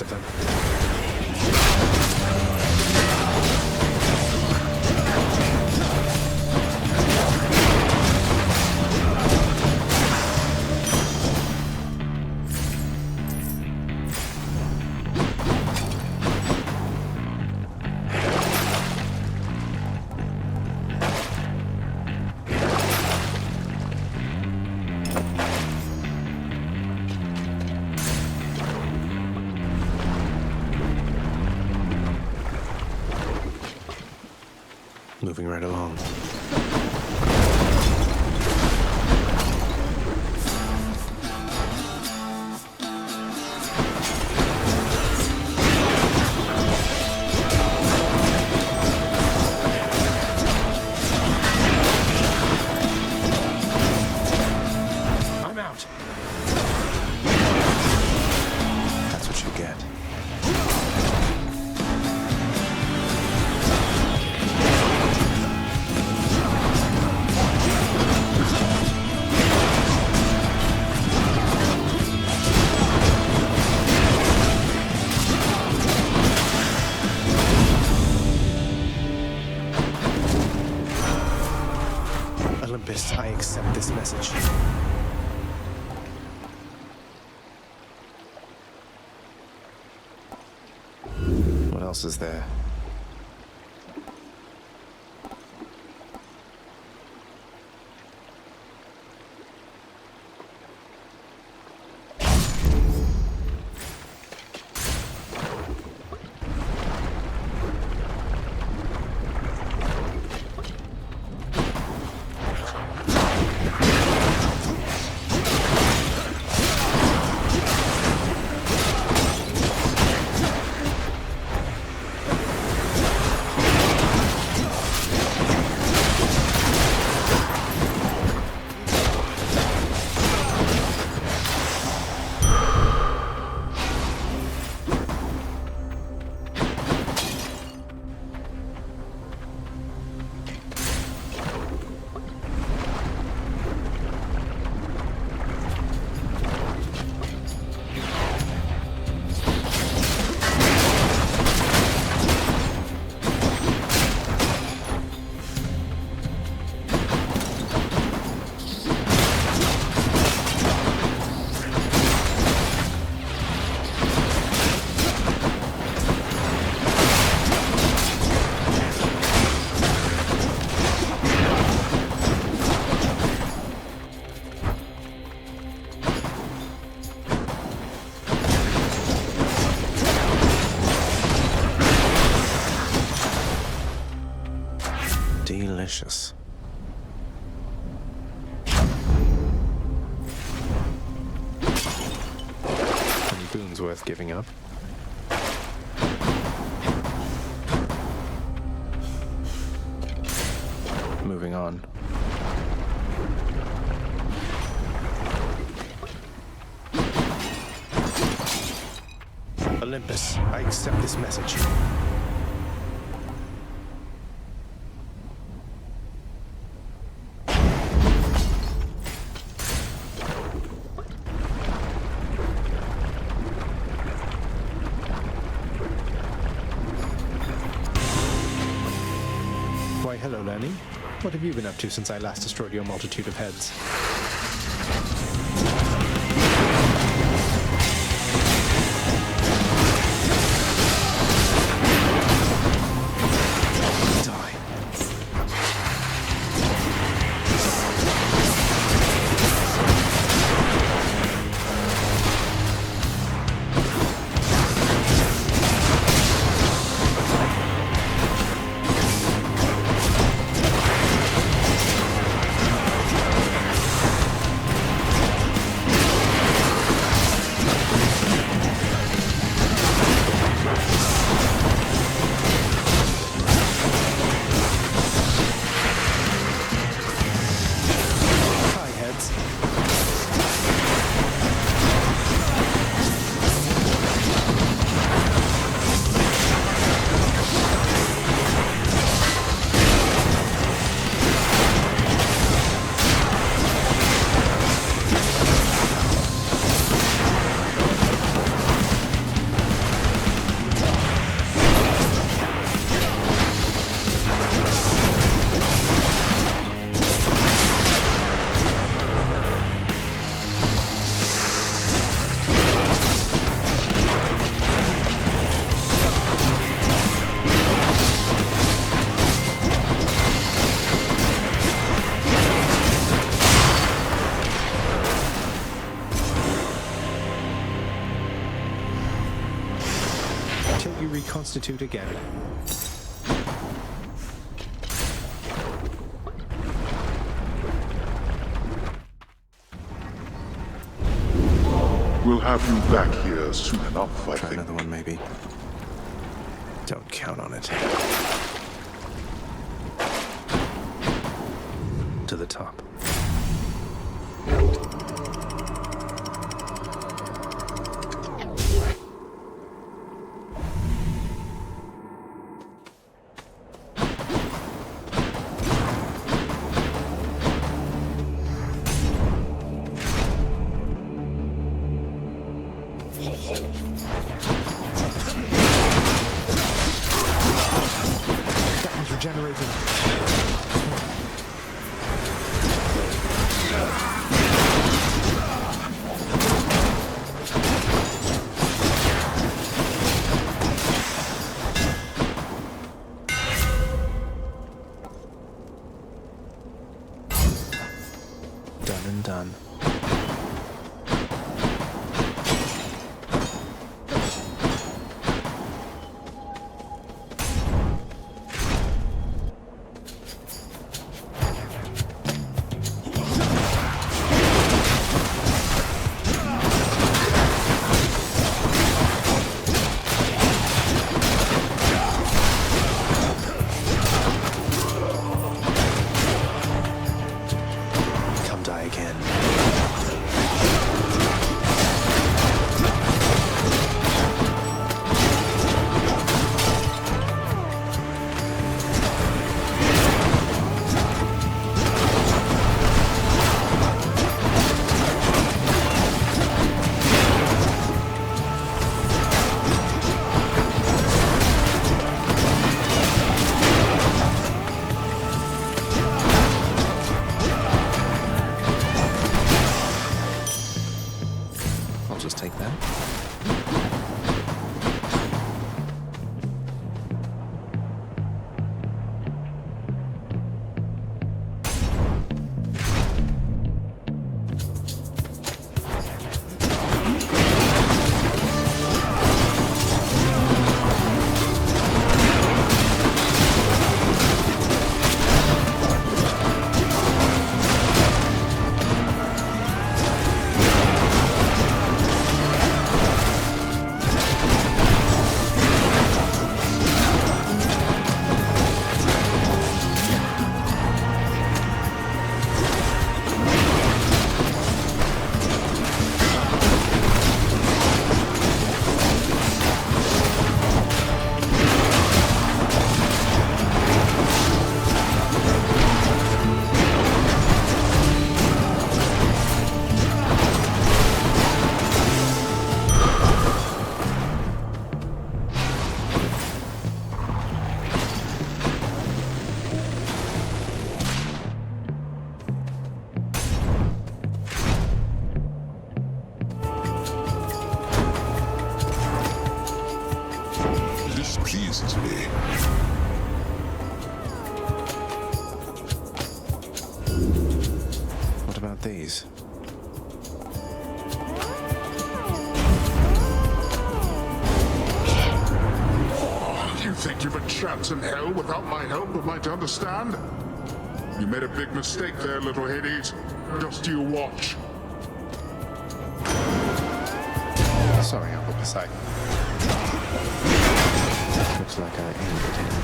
Of them. moving right along. I'm out. That's what you get. Olympus, I accept this message. What else is there? Delicious. Any boons worth giving up? Moving on. Olympus, I accept this message. Why, hello, Lenny. What have you been up to since I last destroyed your multitude of heads? Until you reconstitute again. have you back here soon enough, I Try think. another one, maybe. Don't count on it. To the top. That one's regenerating. Done and done. Come die again. I'll just take that. This pleases me. What about these? You think you've a chance in hell without my help, am I to understand? You made a big mistake there, little Hades. Just you watch. Sorry, Uncle Poseidon. Looks like I aimed at him.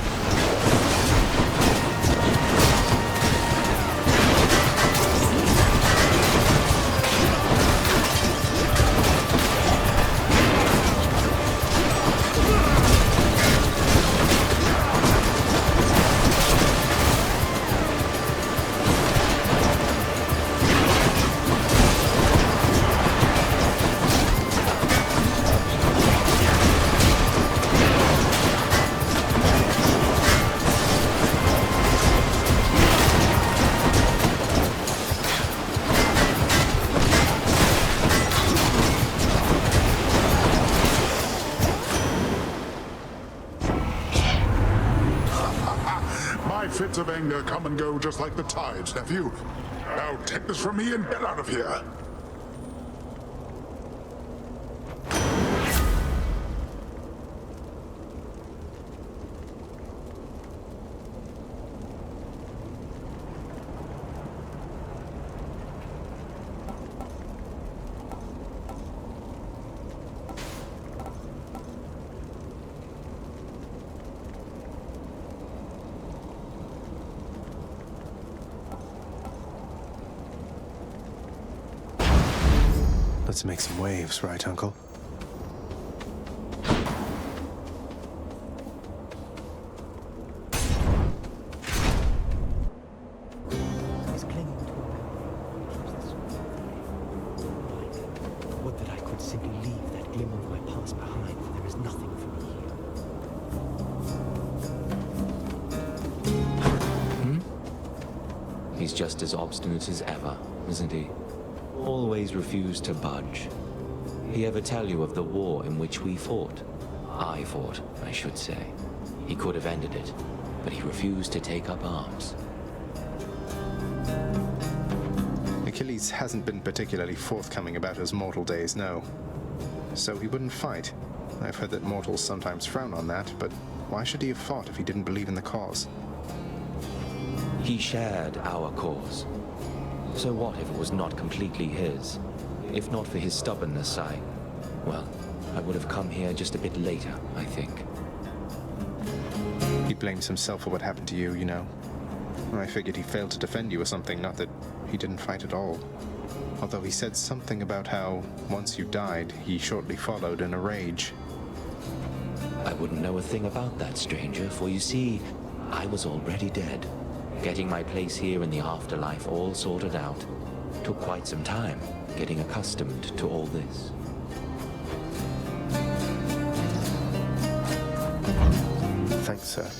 My fits of anger come and go just like the tides, nephew. Now take this from me and get out of here. Let's make some waves, right, Uncle? Is clinging to a would that I could simply leave that glimmer of my past behind, for there is nothing for me here. He's just as obstinate as ever, isn't he? Always refused to budge. He ever tell you of the war in which we fought? I fought, I should say. He could have ended it, but he refused to take up arms. Achilles hasn't been particularly forthcoming about his mortal days, no. So he wouldn't fight. I've heard that mortals sometimes frown on that, but why should he have fought if he didn't believe in the cause? He shared our cause. So what if it was not completely his? If not for his stubbornness, I would have come here just a bit later, I think. He blames himself for what happened to you, you know. I figured he failed to defend you or something, not that he didn't fight at all. Although he said something about how, once you died, he shortly followed in a rage. I wouldn't know a thing about that, stranger, for you see, I was already dead. Getting my place here in the afterlife all sorted out. Took quite some time, getting accustomed to all this. Thanks, sir.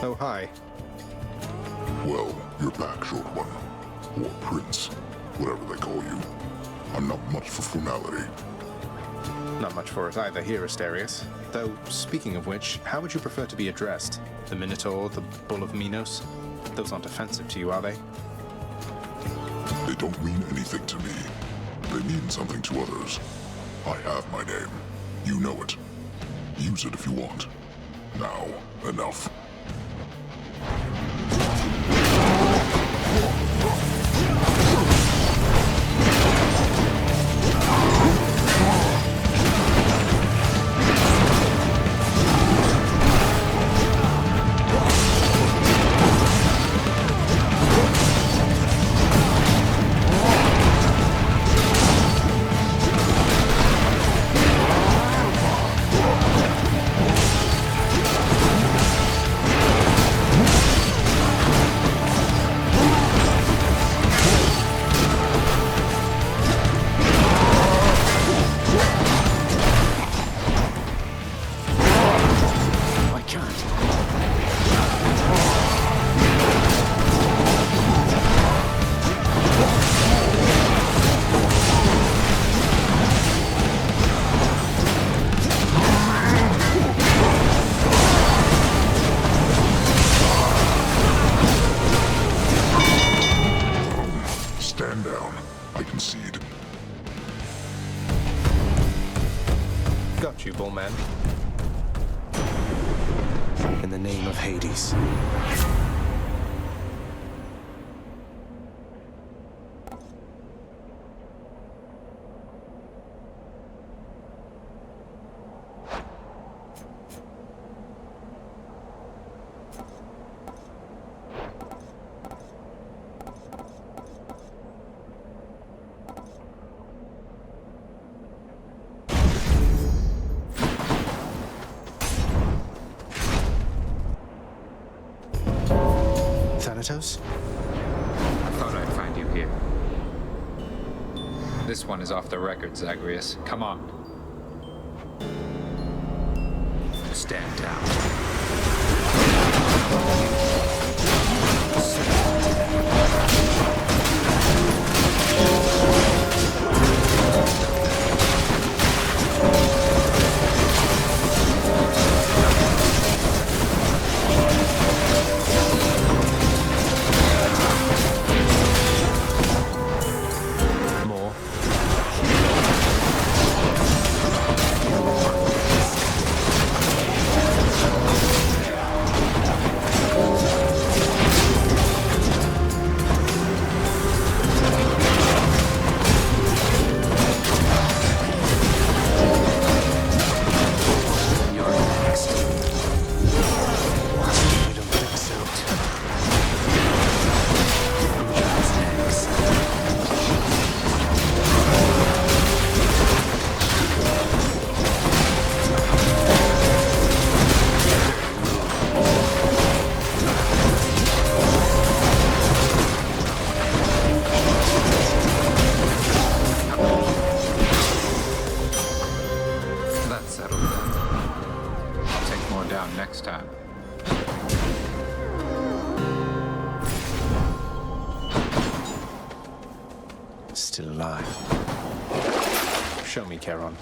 Oh, hi. Well, you're back, short one. Or prince, whatever they call you. I'm not much for formality. Not much for it either here, Asterius. Though, speaking of which, how would you prefer to be addressed? The Minotaur, the Bull of Minos? Those aren't offensive to you, are they? They don't mean anything to me. They mean something to others. I have my name. You know it. Use it if you want. Now, enough. Got you, Bullman. In the name of Hades. Thanatos? I thought I'd find you here. This one is off the record, Zagreus. Come on. Stand down. still alive. Show me, Charon.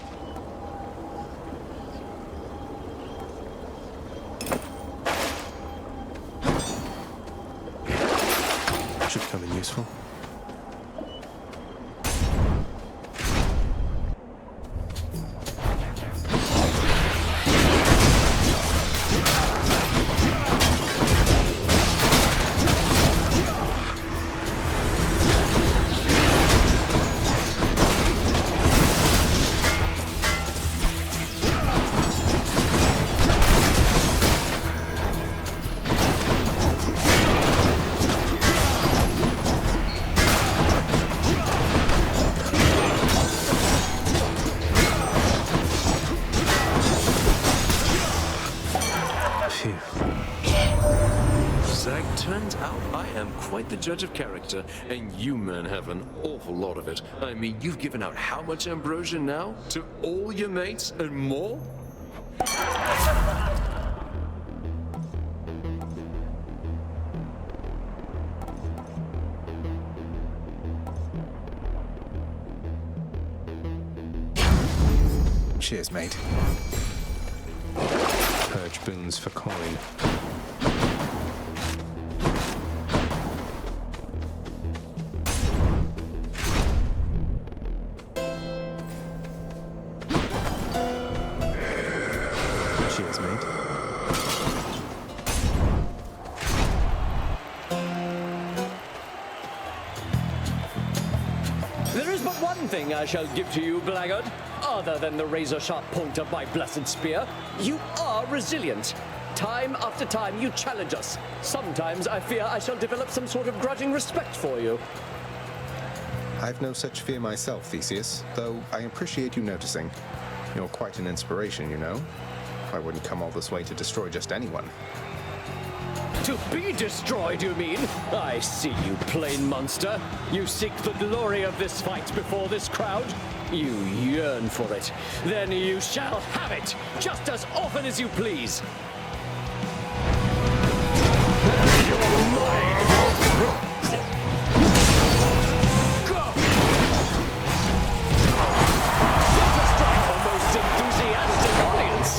Should come in useful. Turns out I am quite the judge of character, and you men have an awful lot of it. I mean, you've given out how much ambrosia now? To all your mates and more? Cheers, mate. Purge boons for coin. Cheers, mate. There is but one thing I shall give to you, blackguard. Other than the razor-sharp point of my blessed spear, you are resilient. Time after time, you challenge us. Sometimes I fear I shall develop some sort of grudging respect for you. I've no such fear myself, Theseus, though I appreciate you noticing. You're quite an inspiration, you know. I wouldn't come all this way to destroy just anyone. To be destroyed, you mean? I see you, plain monster. You seek the glory of this fight before this crowd. You yearn for it. Then you shall have it, just as often as you please. You're mine! Go! Let us try our most enthusiastic audience.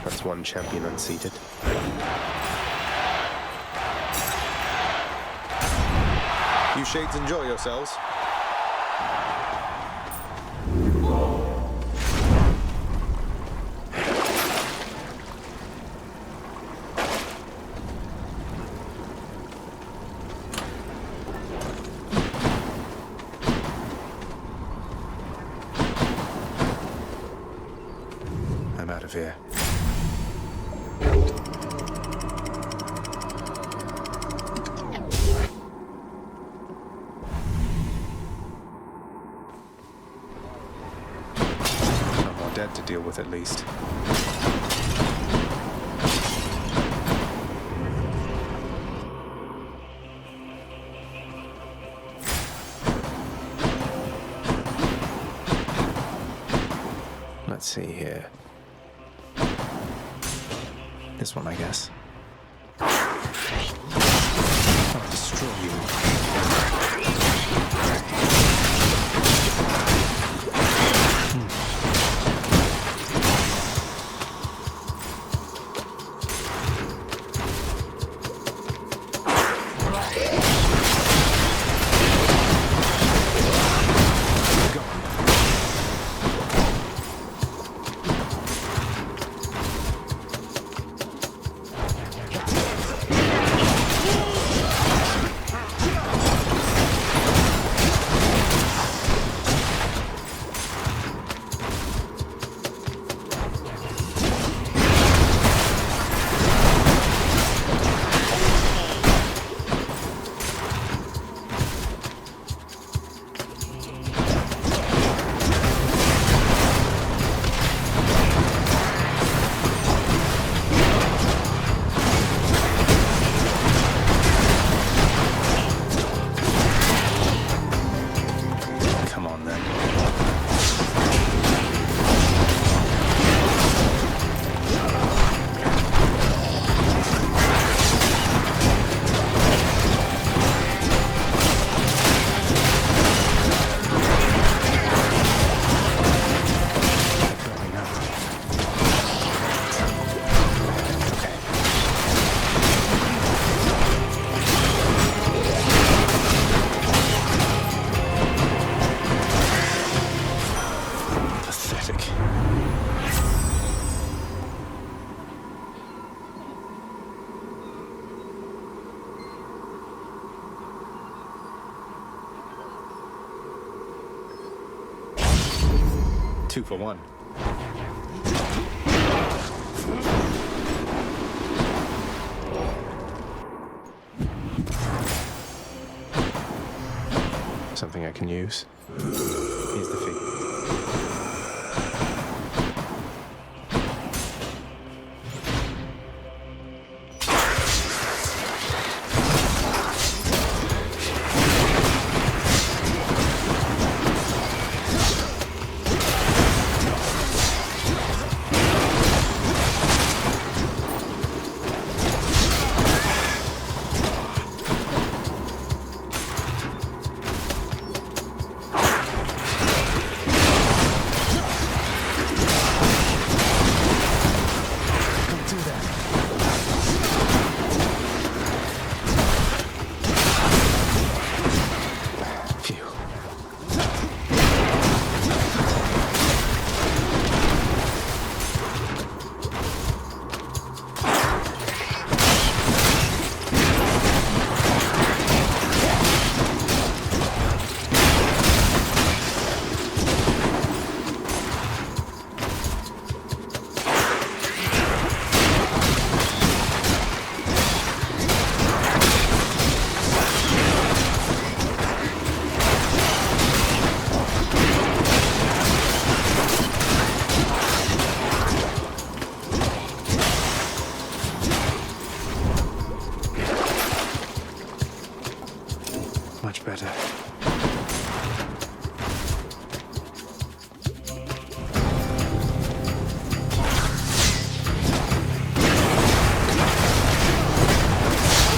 That's one champion unseated. You shades enjoy yourselves. I'm out of here. No more dead to deal with, at least. Let's see here. This one, I guess. I'll destroy you. Two for one. Something I can use. Here's the fee. Much better.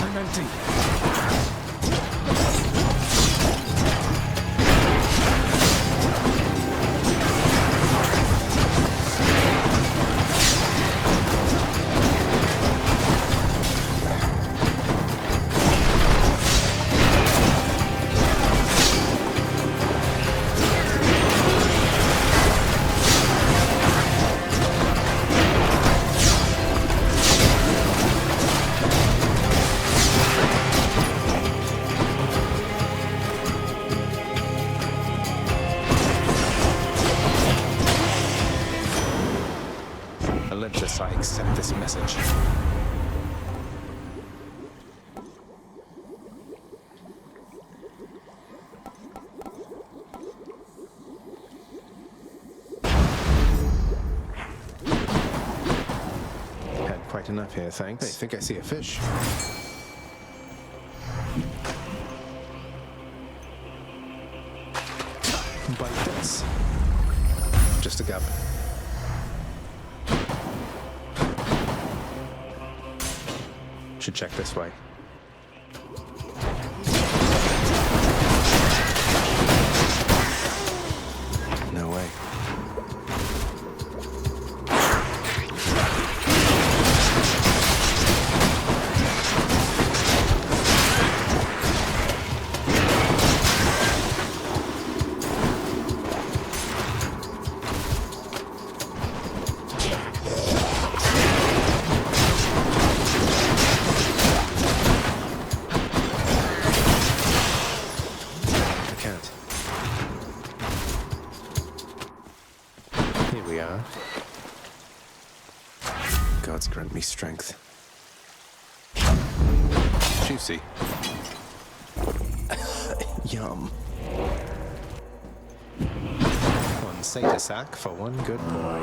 I'm empty. Olympus, I accept this message. Had quite enough here, thanks. Hey, think I see a fish. Bite this. Just a gub. Should check this way. No way. Gods grant me strength. Juicy. Yum. One satyr sack for one good boy.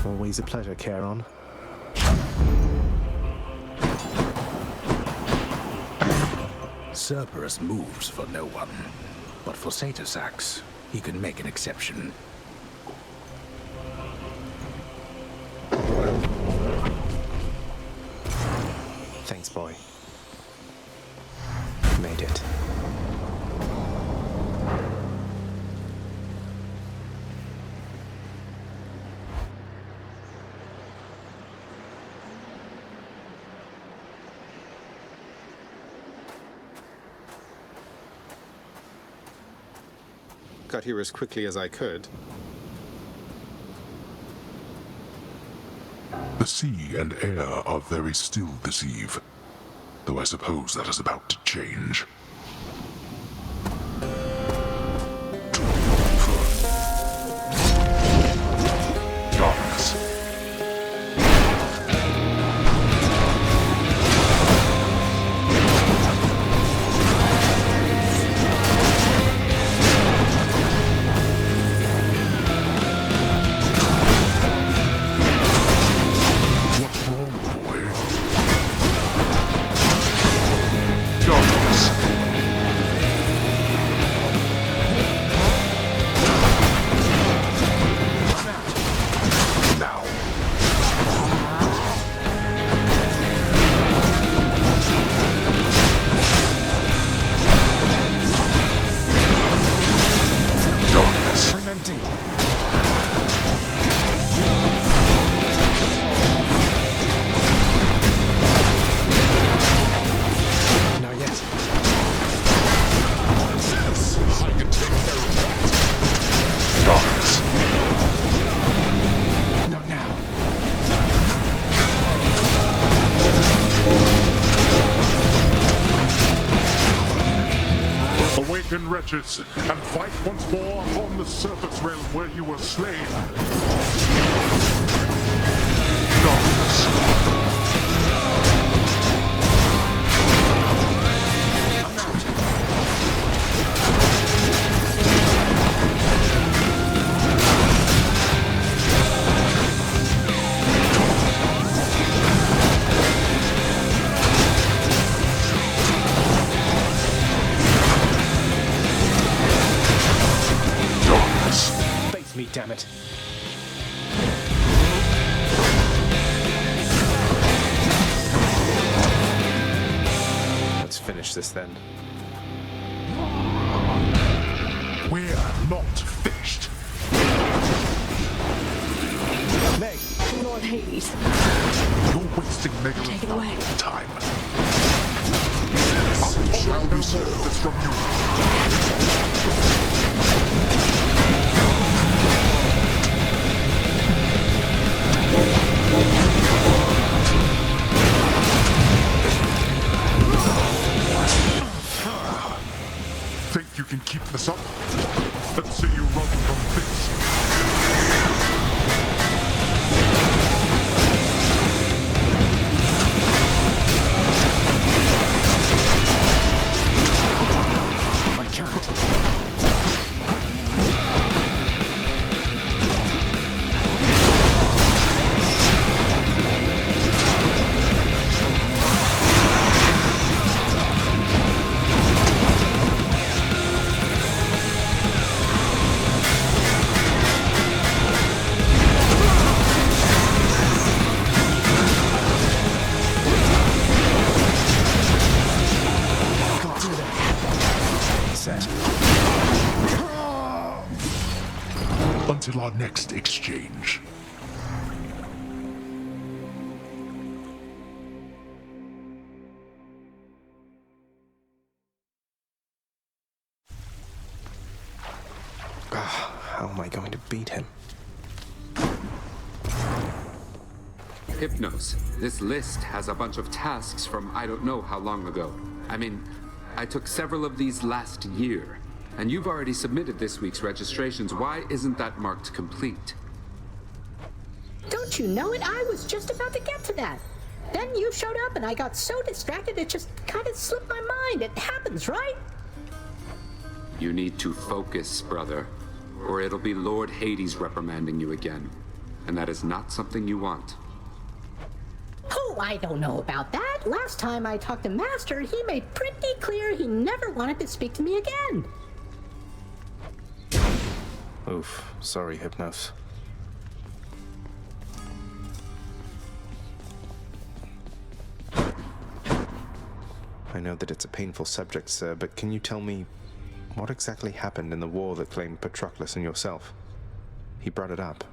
Always a pleasure, Charon. Cerberus moves for no one, but for satyr sacks, he can make an exception. Thanks, boy. Made it. Got here as quickly as I could. The sea and air are very still this eve, though I suppose that is about to change. Darkness. Wretches, and fight once more upon the surface realm where you were slain. Me, damn it. Let's finish this then. We're not finished. Meg! Lord Hades. You're wasting Take it away. time. I shall be served this from Think you can keep this up? Let's see you run from this. I can't. until our next exchange. How am I going to beat him? Hypnos, this list has a bunch of tasks from I don't know how long ago. I mean, I took several of these last year, and you've already submitted this week's registrations. Why isn't that marked complete? Don't you know it? I was just about to get to that. Then you showed up and I got so distracted it just kind of slipped my mind. It happens, right? You need to focus, brother, or it'll be Lord Hades reprimanding you again. And that is not something you want. Oh, I don't know about that. Last time I talked to Master, he made pretty clear he never wanted to speak to me again. Oof. Sorry, Hypnos. I know that it's a painful subject, sir, but can you tell me what exactly happened in the war that claimed Patroclus and yourself? He brought it up.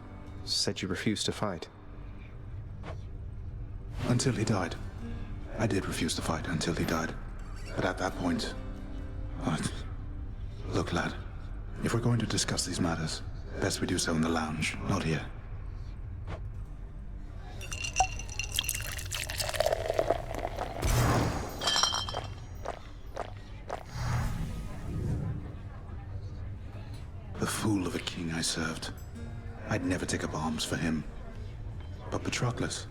Said you refused to fight. Until he died. I did refuse to fight until he died. But at that point... Look, lad. If we're going to discuss these matters, best we do so in the lounge, not here. The fool of a king I served. I'd never take up arms for him. But Patroclus,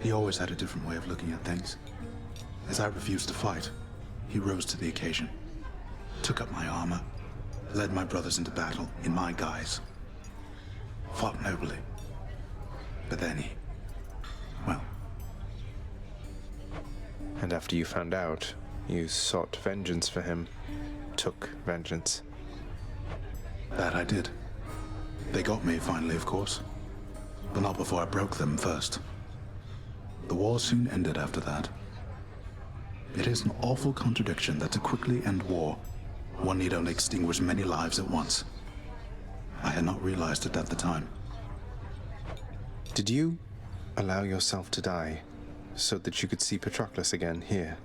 he always had a different way of looking at things. As I refused to fight, he rose to the occasion, took up my armor, led my brothers into battle in my guise, fought nobly. But then he... well... And after you found out, you sought vengeance for him, took vengeance. That I did. They got me finally, of course. But not before I broke them first. The war soon ended after that. It is an awful contradiction that to quickly end war, one need only extinguish many lives at once. I had not realized it at the time. Did you allow yourself to die so that you could see Patroclus again here?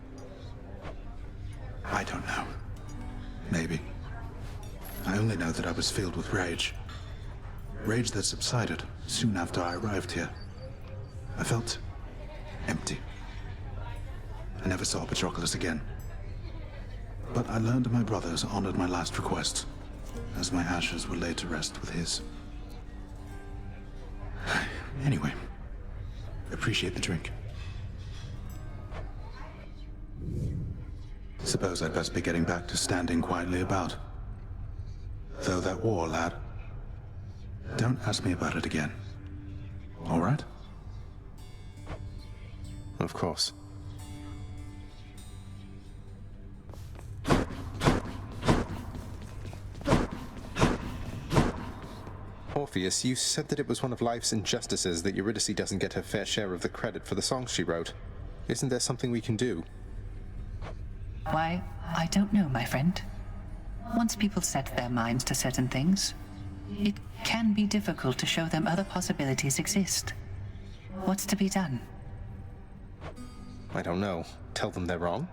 I don't know. Maybe. I only know that I was filled with rage. Rage that subsided soon after I arrived here. I felt empty. I never saw Patroclus again. But I learned my brothers honored my last request, as my ashes were laid to rest with his. Anyway, appreciate the drink. Suppose I'd best be getting back to standing quietly about. Though that war, lad, don't ask me about it again. All right? Of course. Orpheus, you said that it was one of life's injustices that Eurydice doesn't get her fair share of the credit for the songs she wrote. Isn't there something we can do? Why, I don't know, my friend. Once people set their minds to certain things, it can be difficult to show them other possibilities exist. What's to be done? I don't know. Tell them they're wrong?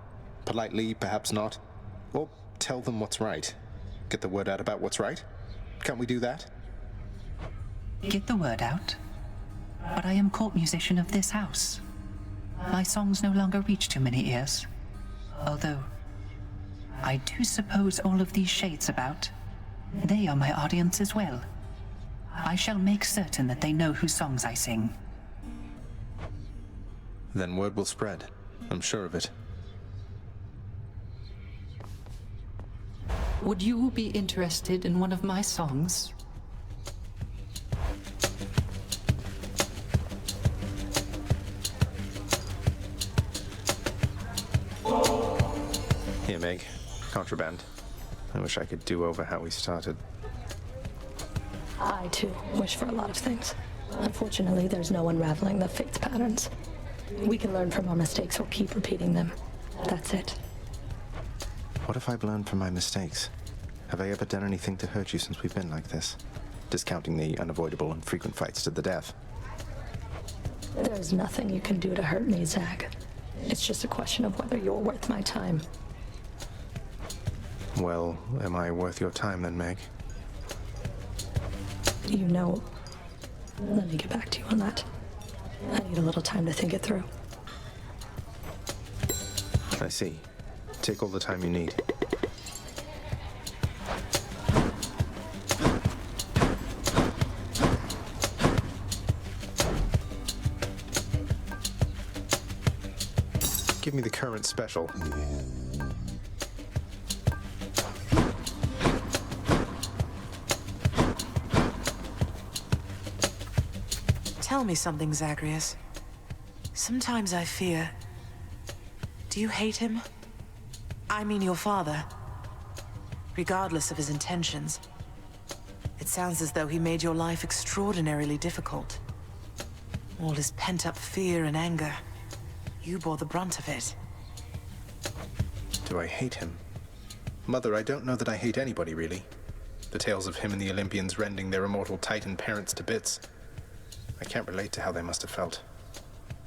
Politely, perhaps not. Or tell them what's right. Get the word out about what's right? Can't we do that? Get the word out? But I am court musician of this house. My songs no longer reach too many ears. Although, I do suppose all of these shades about, they are my audience as well. I shall make certain that they know whose songs I sing. Then word will spread. I'm sure of it. Would you be interested in one of my songs? Here, Meg. Contraband. I wish I could do over how we started. I, too, wish for a lot of things. Unfortunately, there's no unraveling the fate's patterns. We can learn from our mistakes or keep repeating them. That's it. What if I've learned from my mistakes? Have I ever done anything to hurt you since we've been like this? discounting the unavoidable and frequent fights to the death. There's nothing you can do to hurt me, Zag. It's just a question of whether you're worth my time. Well, am I worth your time then, Meg? You know, let me get back to you on that. I need a little time to think it through. I see. Take all the time you need. Give me the current special. Tell me something, Zagreus. Sometimes I fear... Do you hate him? I mean your father. Regardless of his intentions. It sounds as though he made your life extraordinarily difficult. All his pent-up fear and anger. You bore the brunt of it. Do I hate him? Mother, I don't know that I hate anybody, really. The tales of him and the Olympians rending their immortal Titan parents to bits. I can't relate to how they must have felt.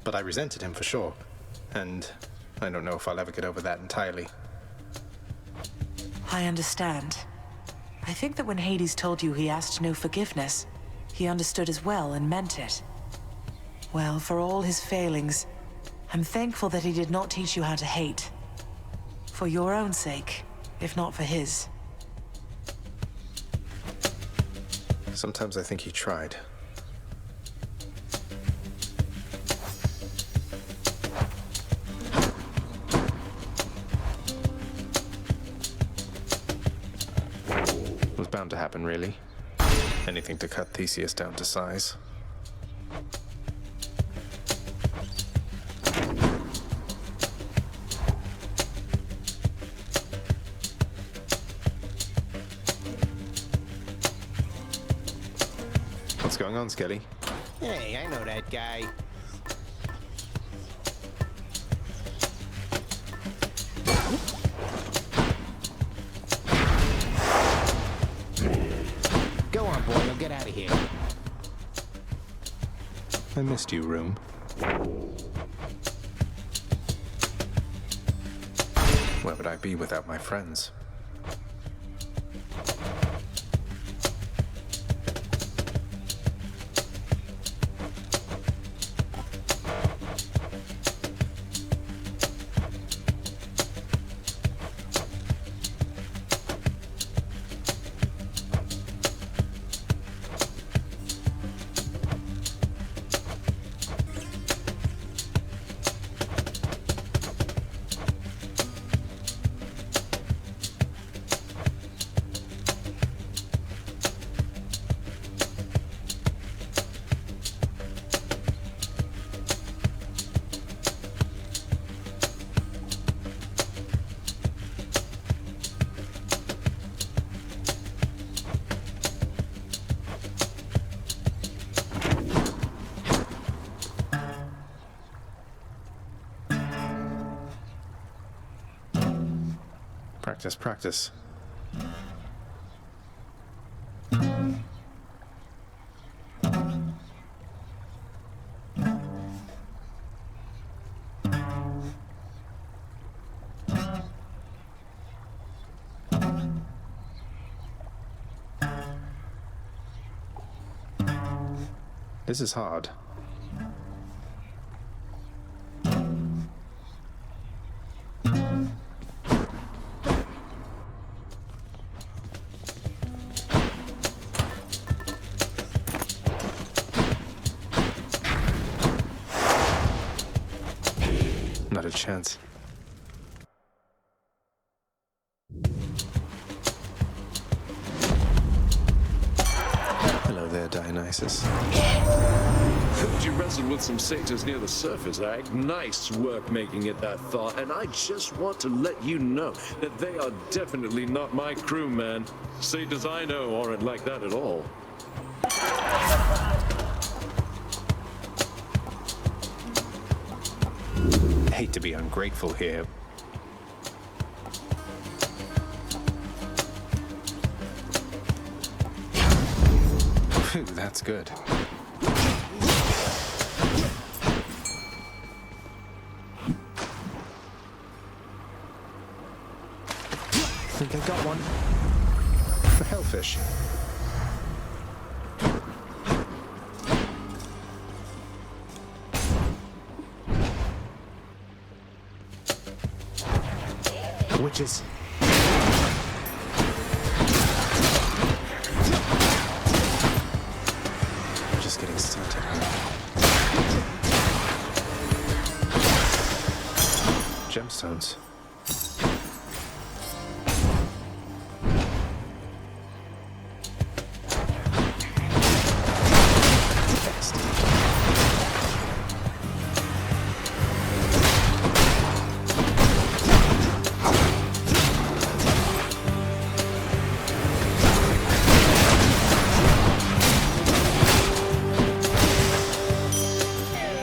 But I resented him for sure. And I don't know if I'll ever get over that entirely. I understand. I think that when Hades told you he asked no forgiveness, he understood as well and meant it. Well, for all his failings, I'm thankful that he did not teach you how to hate. For your own sake, if not for his. Sometimes I think he tried. It was bound to happen, really. Anything to cut Theseus down to size. What's going on, Skelly? Hey, I know that guy. Go on, boy, you'll get out of here. I missed you, Room. Where would I be without my friends? Practice, practice. This is hard. Not a chance. Hello there, Dionysus. Heard you wrestled with some satyrs near the surface, Ag. Nice work making it that far, and I just want to let you know that they are definitely not my crew, man. Satyrs I know aren't like that at all. Hate to be ungrateful here. Ooh, that's good. I think I got one. The hellfish. Witches. I'm just getting started. Gemstones.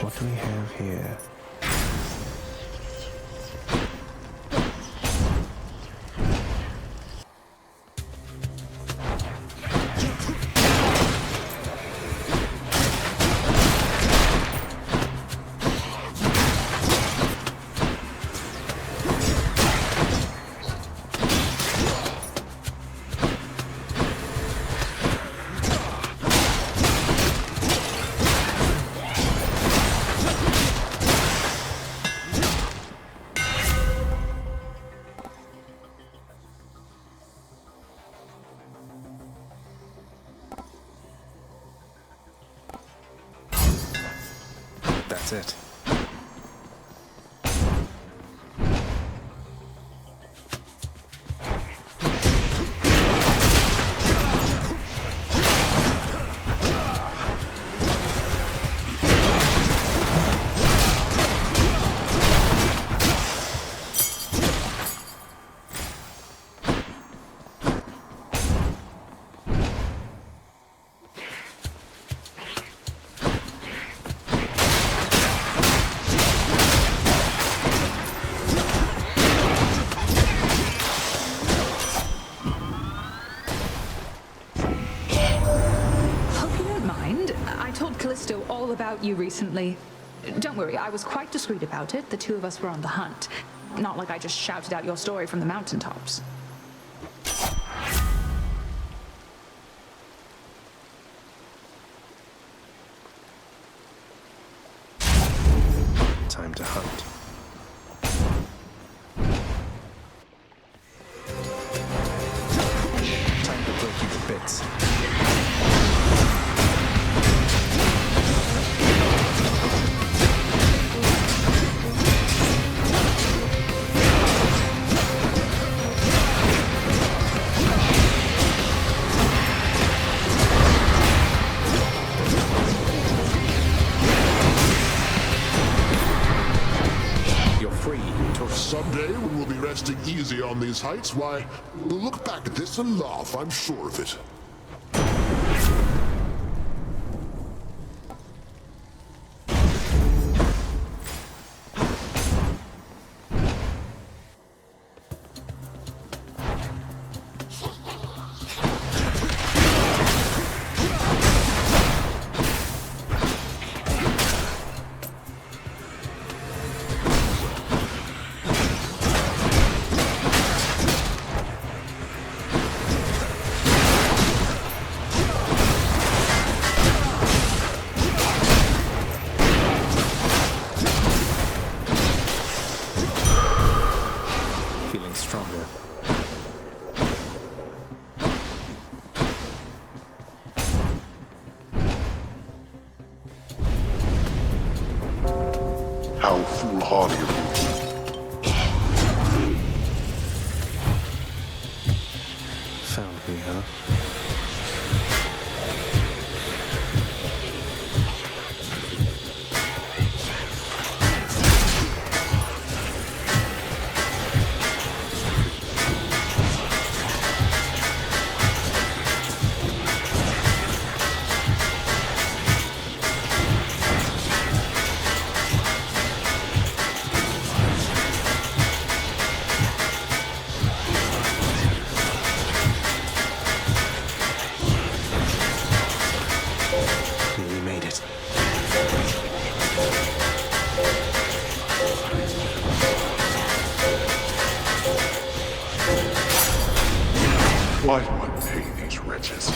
What do we have here? That's it. All about you recently. Don't worry, I was quite discreet about it. The two of us were on the hunt. Not like I just shouted out your story from the mountaintops. Time to hunt. Time to break you to bits. Someday, when we'll be resting easy on these heights, why, we'll look back at this and laugh, I'm sure of it. How foolhardy of you. Found me, huh? Why do I pay these wretches?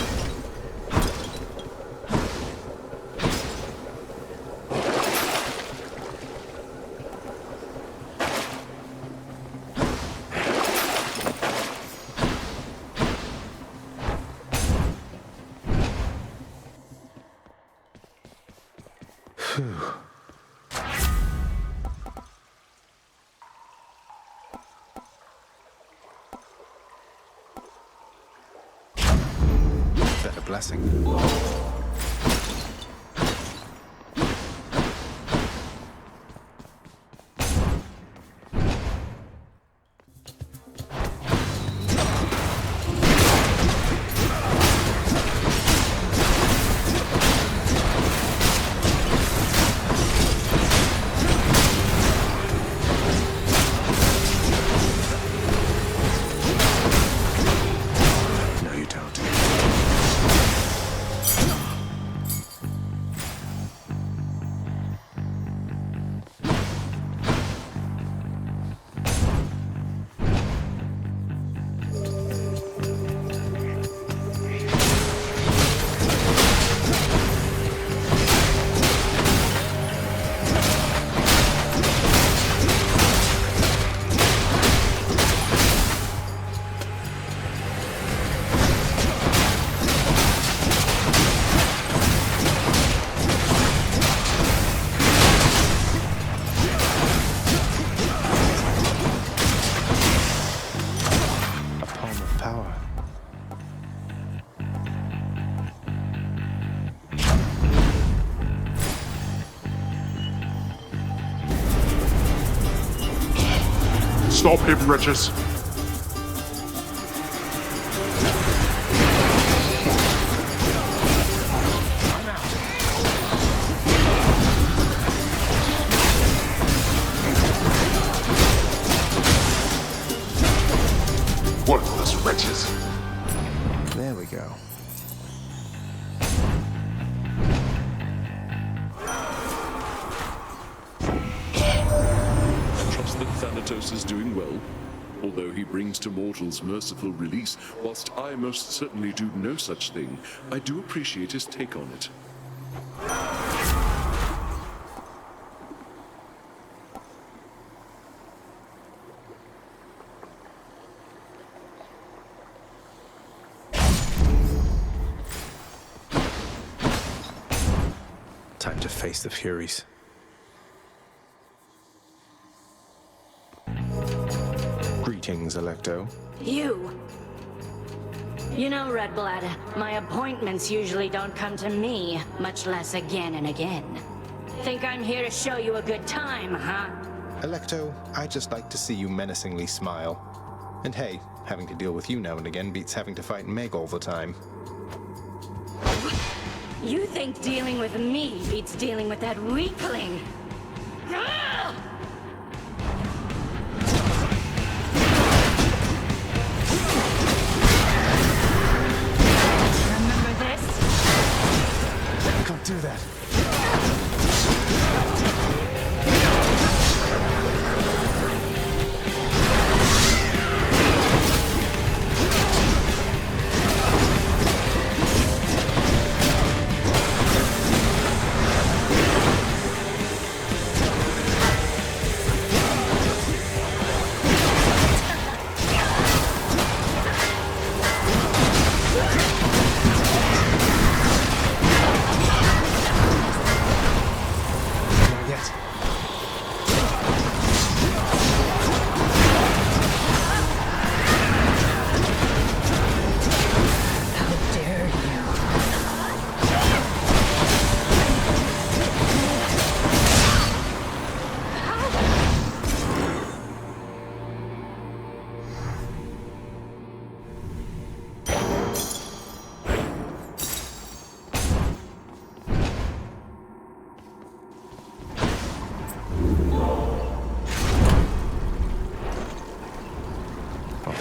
Is that a blessing? No, you don't. A palm of power. Stop him, wretches! Worthless wretches! There we go. Trust that Thanatos is doing well, although he brings to mortals merciful release. Whilst I most certainly do no such thing, I do appreciate his take on it. Time to face the Furies. Greetings, Electo. You! You know, Redblood, my appointments usually don't come to me, much less again and again. Think I'm here to show you a good time, huh? Electo, I just like to see you menacingly smile. And hey, having to deal with you now and again beats having to fight Meg all the time. You think dealing with me beats dealing with that weakling? Ah! Remember this? Don't do that.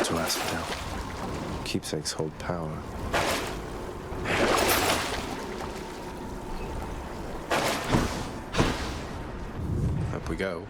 To Asphodel. Keepsakes hold power. Up we go.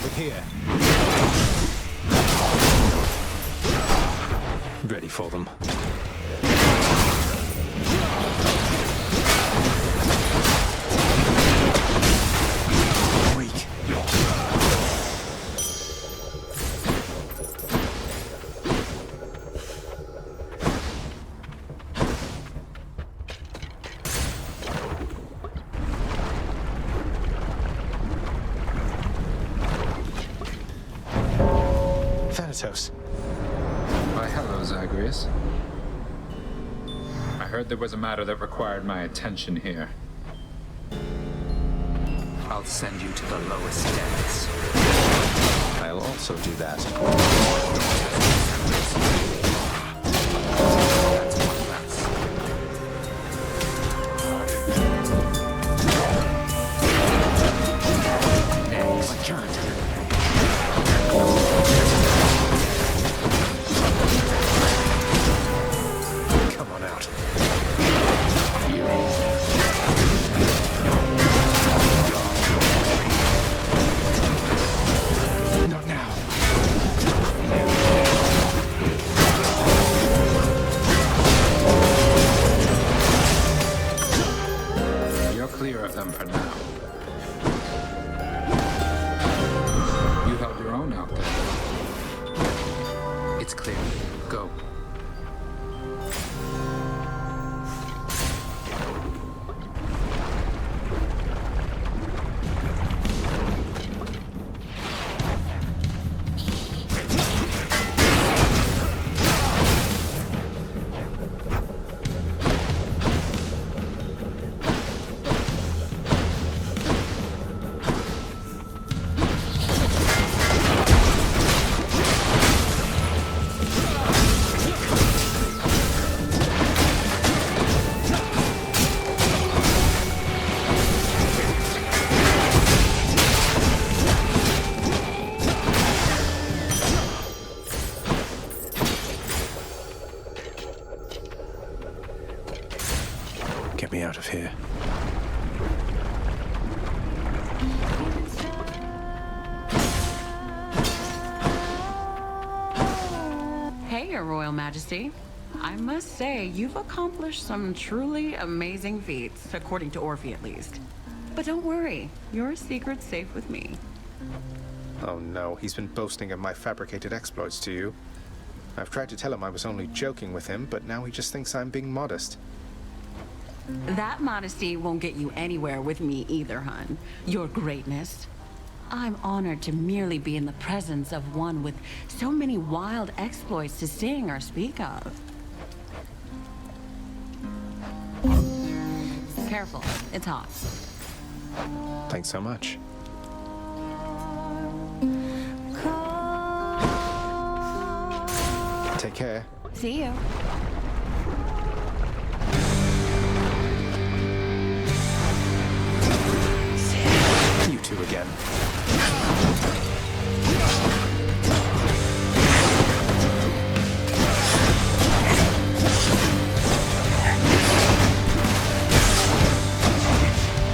Over here. Ready for them. Weak. Thanatos. Why, hello, Zagreus. I heard there was a matter that required my attention here. I'll send you to the lowest depths. I'll also do that. I can't. Come on out. Not now. You're clear of them for now. You held your own out there. It's clear. Go. Get me out of here. Hey, Your Royal Majesty. I must say, you've accomplished some truly amazing feats, according to Orphe at least. But don't worry, your secret's safe with me. Oh no, he's been boasting of my fabricated exploits to you. I've tried to tell him I was only joking with him, but now he just thinks I'm being modest. That modesty won't get you anywhere with me either, hun. Your greatness. I'm honored to merely be in the presence of one with so many wild exploits to sing or speak of. Careful, it's hot. Thanks so much. Take care. See you. You two again.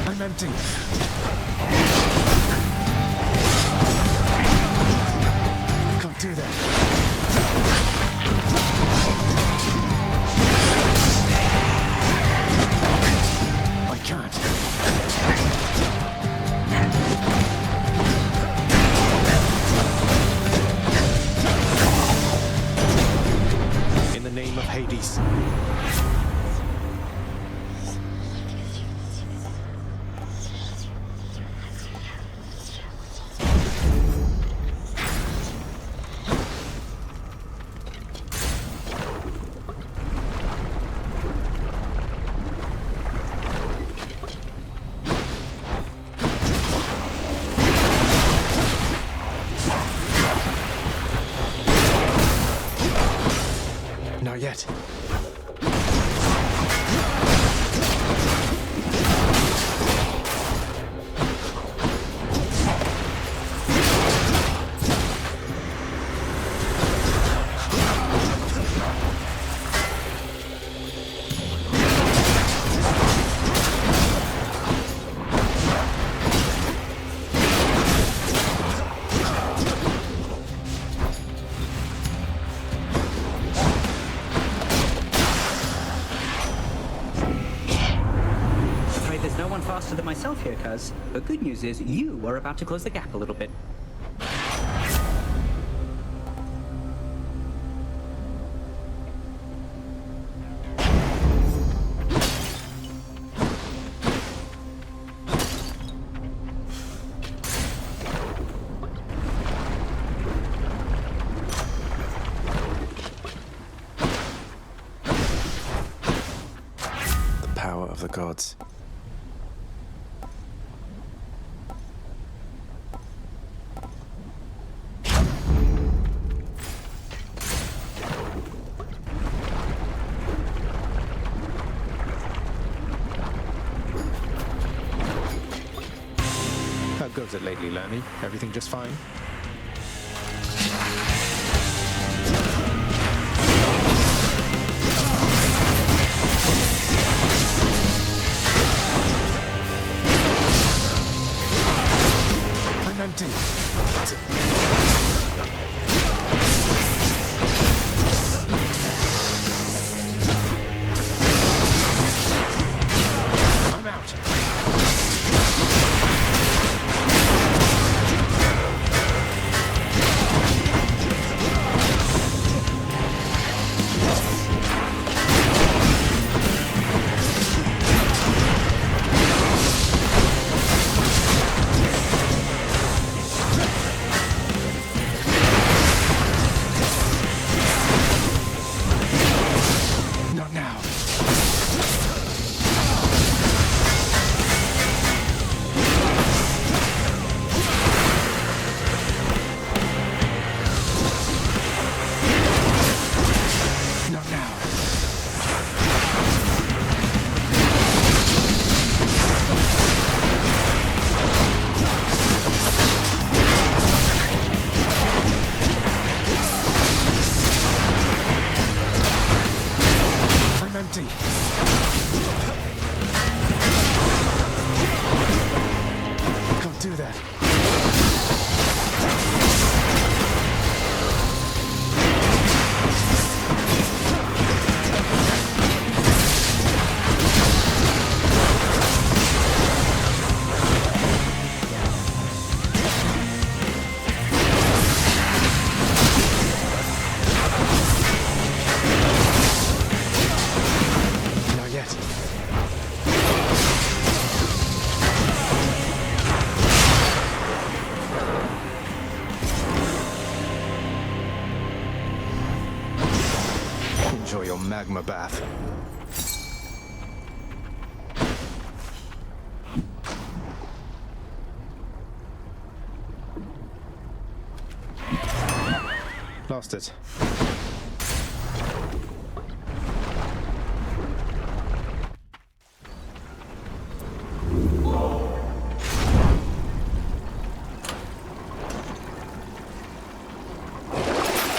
I'm empty. Can't do that. I can't. In the name of Hades. Not yet. yourself here, cuz. The good news is you are about to close the gap a little bit. Of the gods. How goes it lately, Lanny? Everything just fine? Empty. I'm out. Enjoy your magma bath. Lost it.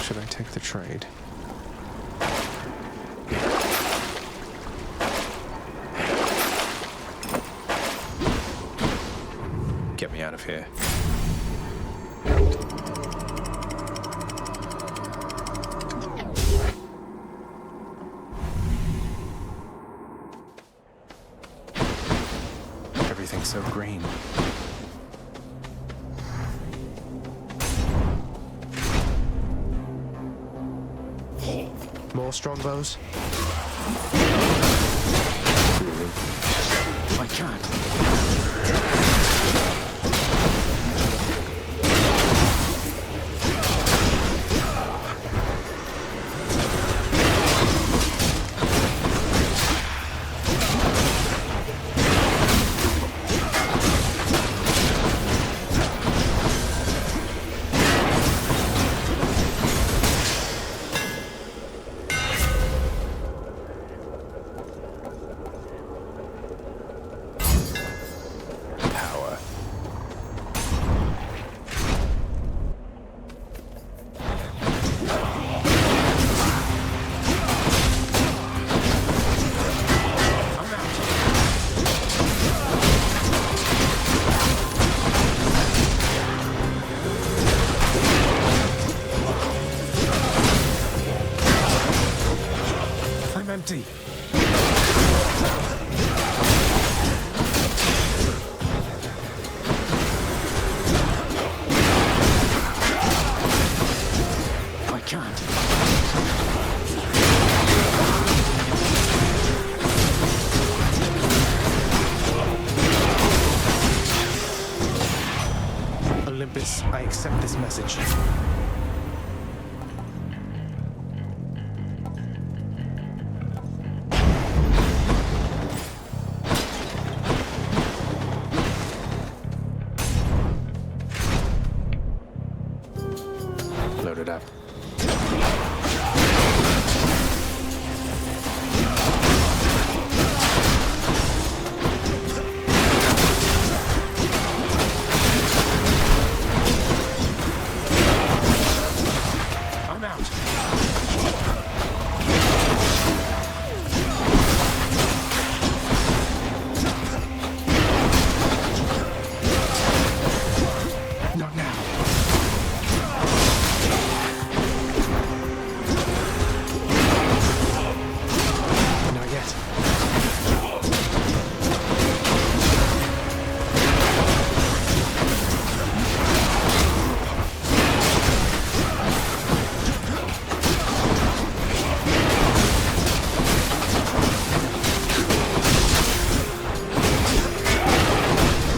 Should I take the trade? Get me out of here. Everything's so green. More strongbows? I can't. Empty. Olympus, I accept this message. Load it up. I'm out. Not now. Not yet.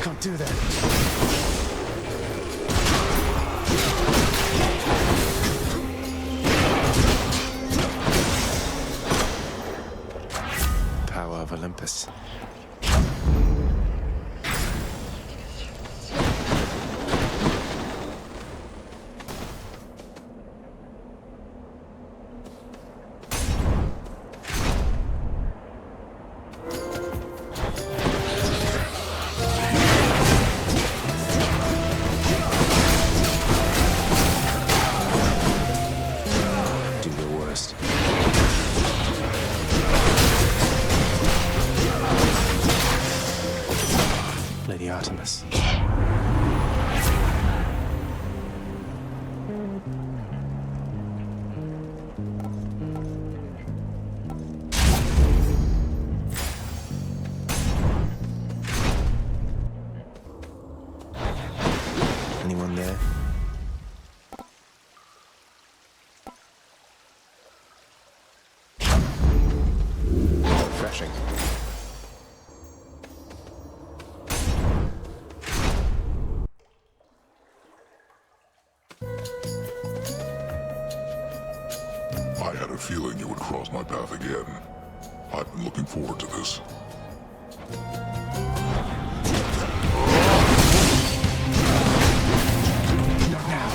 Can't do that. Power of Olympus. Do your worst. Lady Artemis. Anyone there? Refreshing. I had a feeling you would cross my path again. I've been looking forward to this. Not now.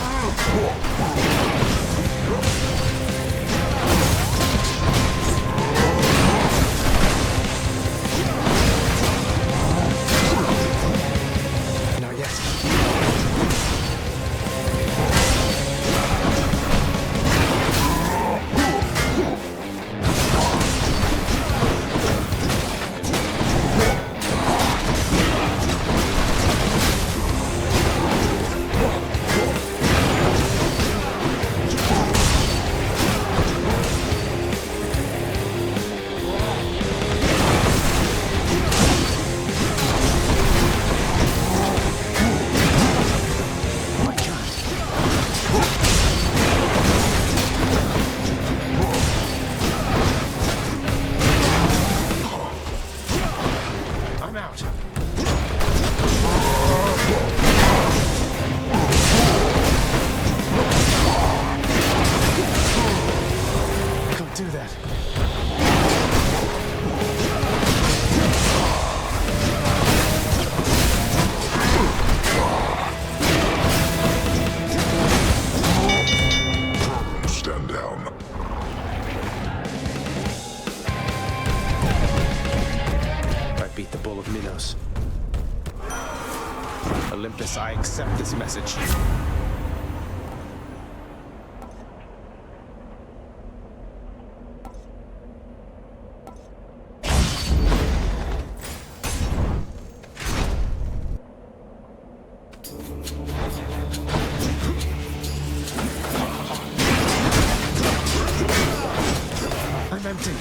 Not yet. I'm out. Can't do that. Stand down. I beat the Bull of Minos. Olympus, I accept this message. I'm empty.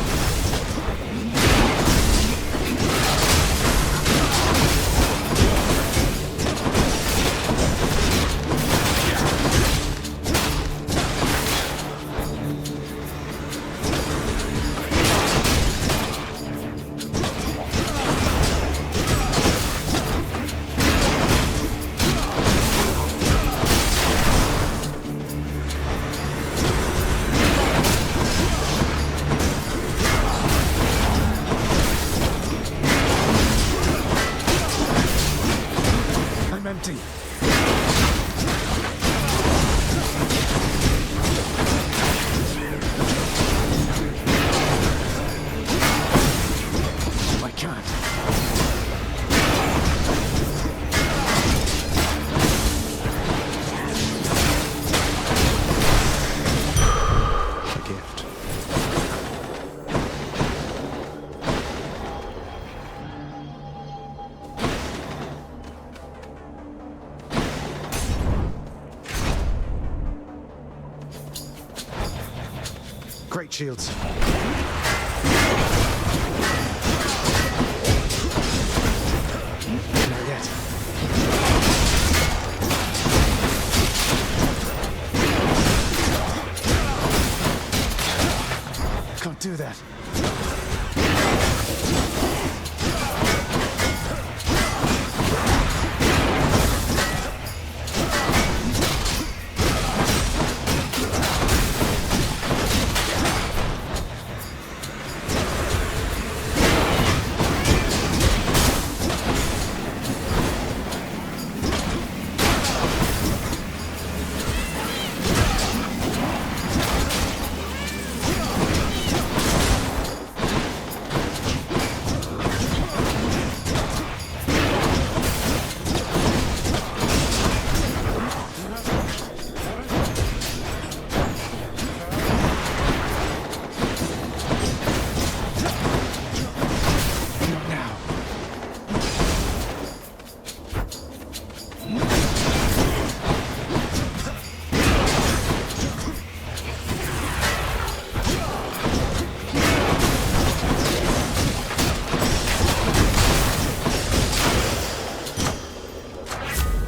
I can't. A gift. Great shields. Not yet. Can't do that.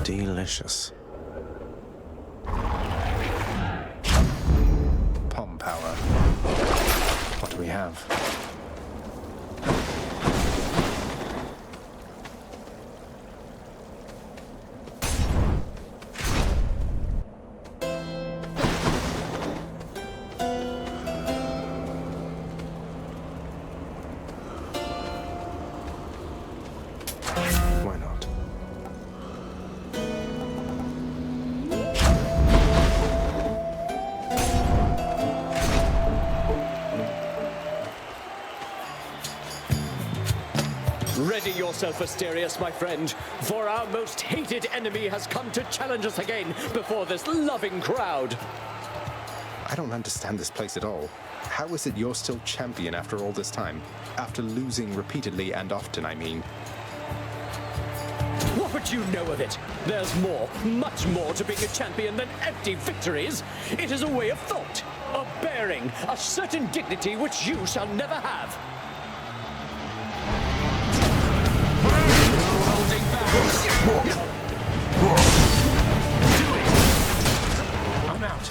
Delicious. Palm power. What do we have? Why not? Ready yourself, Asterius, my friend, for our most hated enemy has come to challenge us again before this loving crowd. I don't understand this place at all. How is it you're still champion after all this time? After losing repeatedly and often, I mean. What would you know of it? There's more, much more to being a champion than empty victories. It is a way of thought, a bearing, a certain dignity which you shall never have. Holding back. I'm out.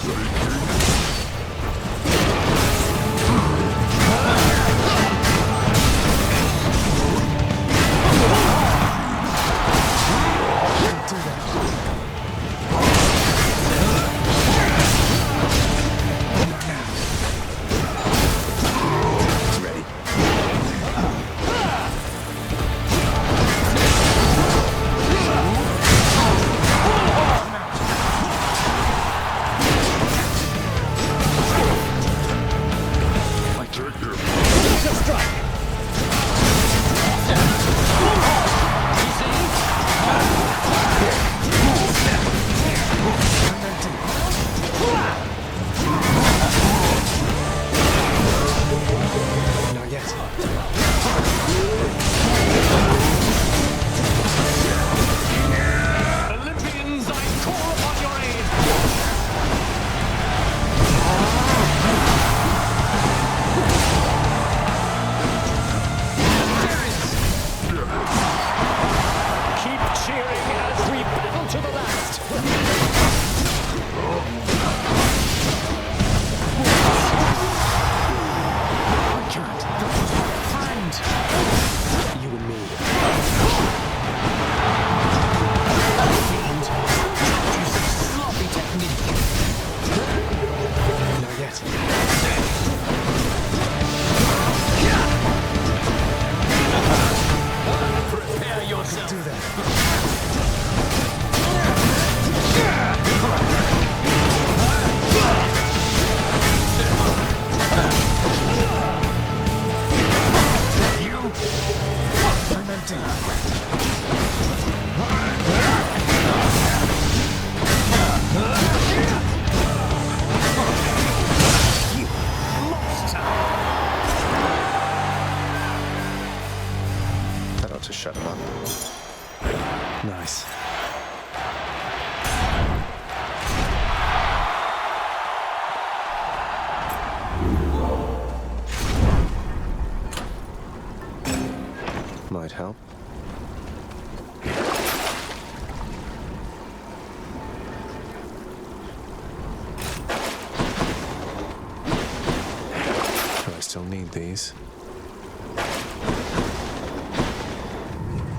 Prepare yourself. Do that. still need these.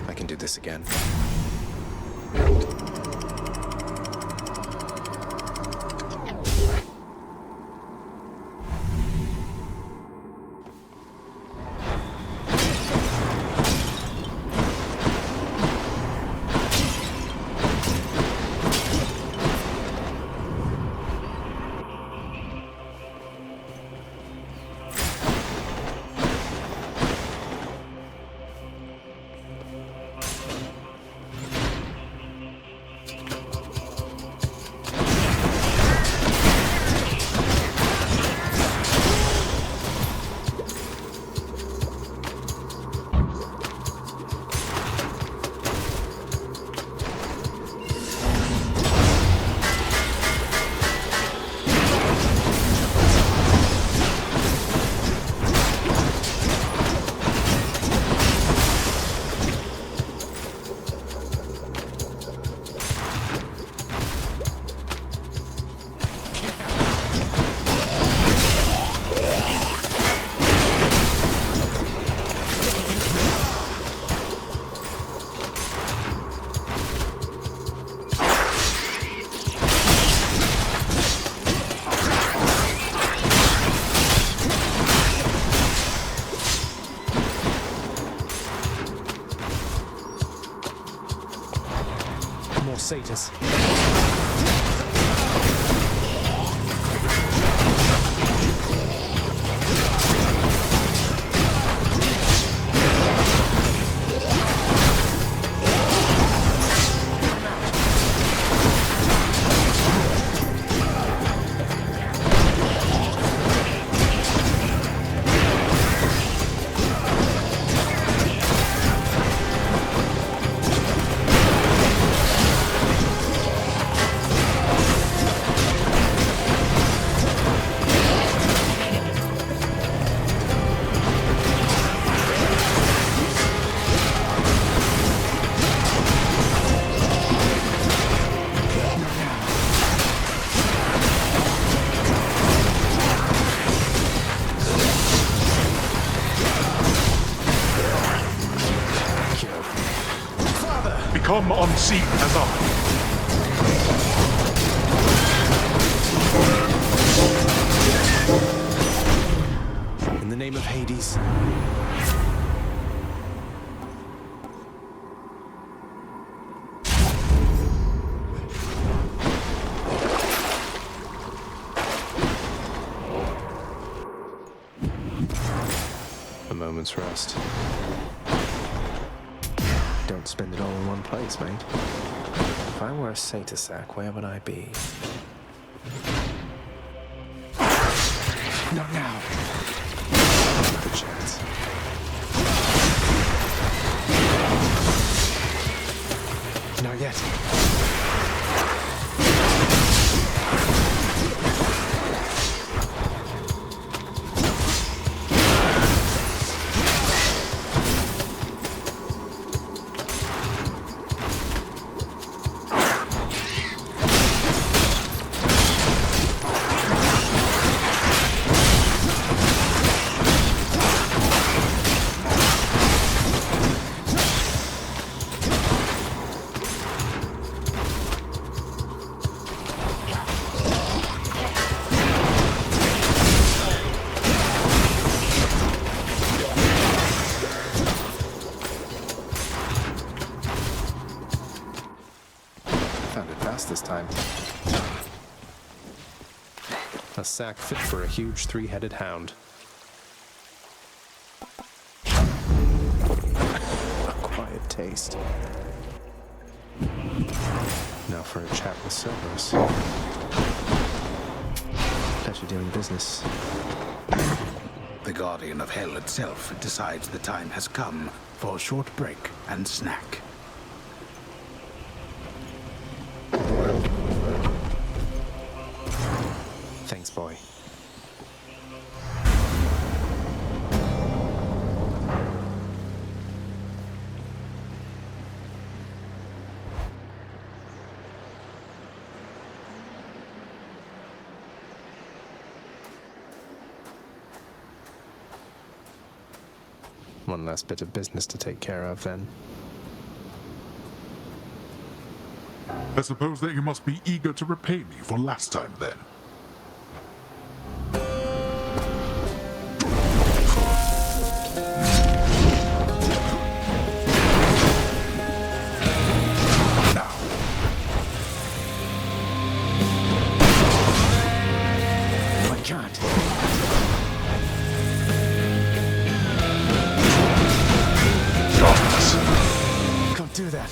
I can do this again. Satyrs. Come on seat as I. In the name of Hades. A moment's rest. Don't spend it all in one place, mate. If I were a satyr sack, where would I be? Not now. Another chance. Not yet. This time. A sack fit for a huge three-headed hound. A quiet taste. Now for a chat with Cerberus. Pleasure doing business. The Guardian of Hell itself decides the time has come for a short break and snack. Thanks, boy. one last bit of business to take care of, then. I suppose that you must be eager to repay me for last time, then. I can't. Can't do that.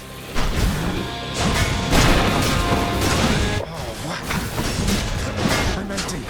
I'm empty.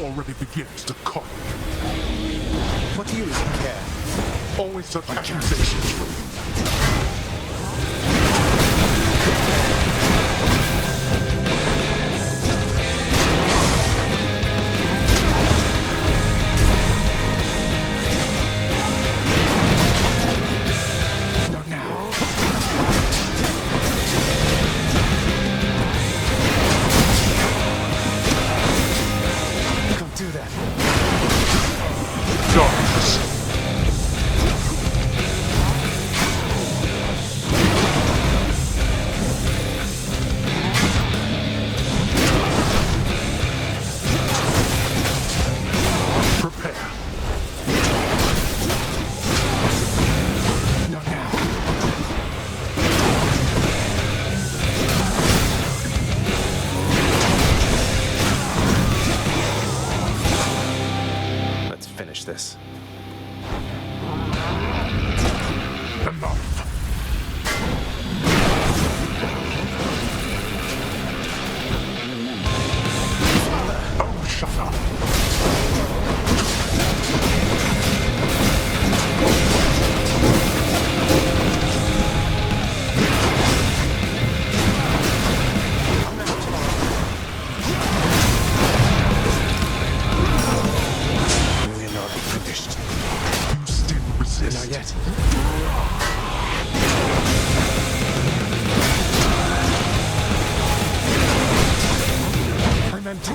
Already begins to call. What do you even care? Always such accusations from you. Not now. Can't do that. Darkness. This. Enough. Oh, shut up. Not yet. I'm empty.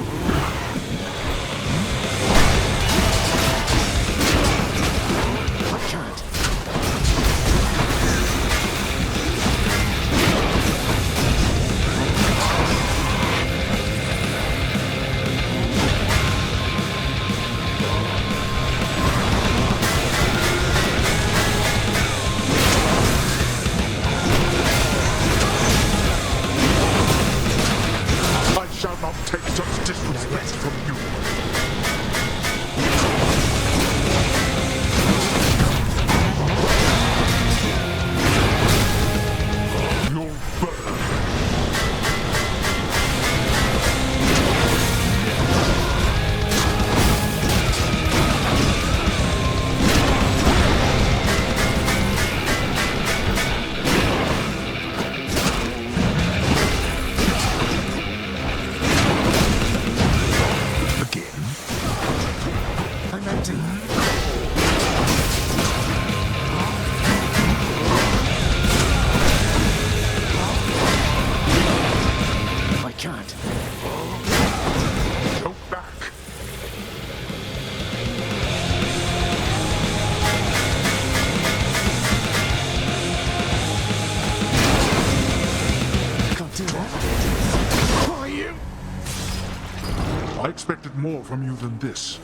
Are you? I expected more from you than this.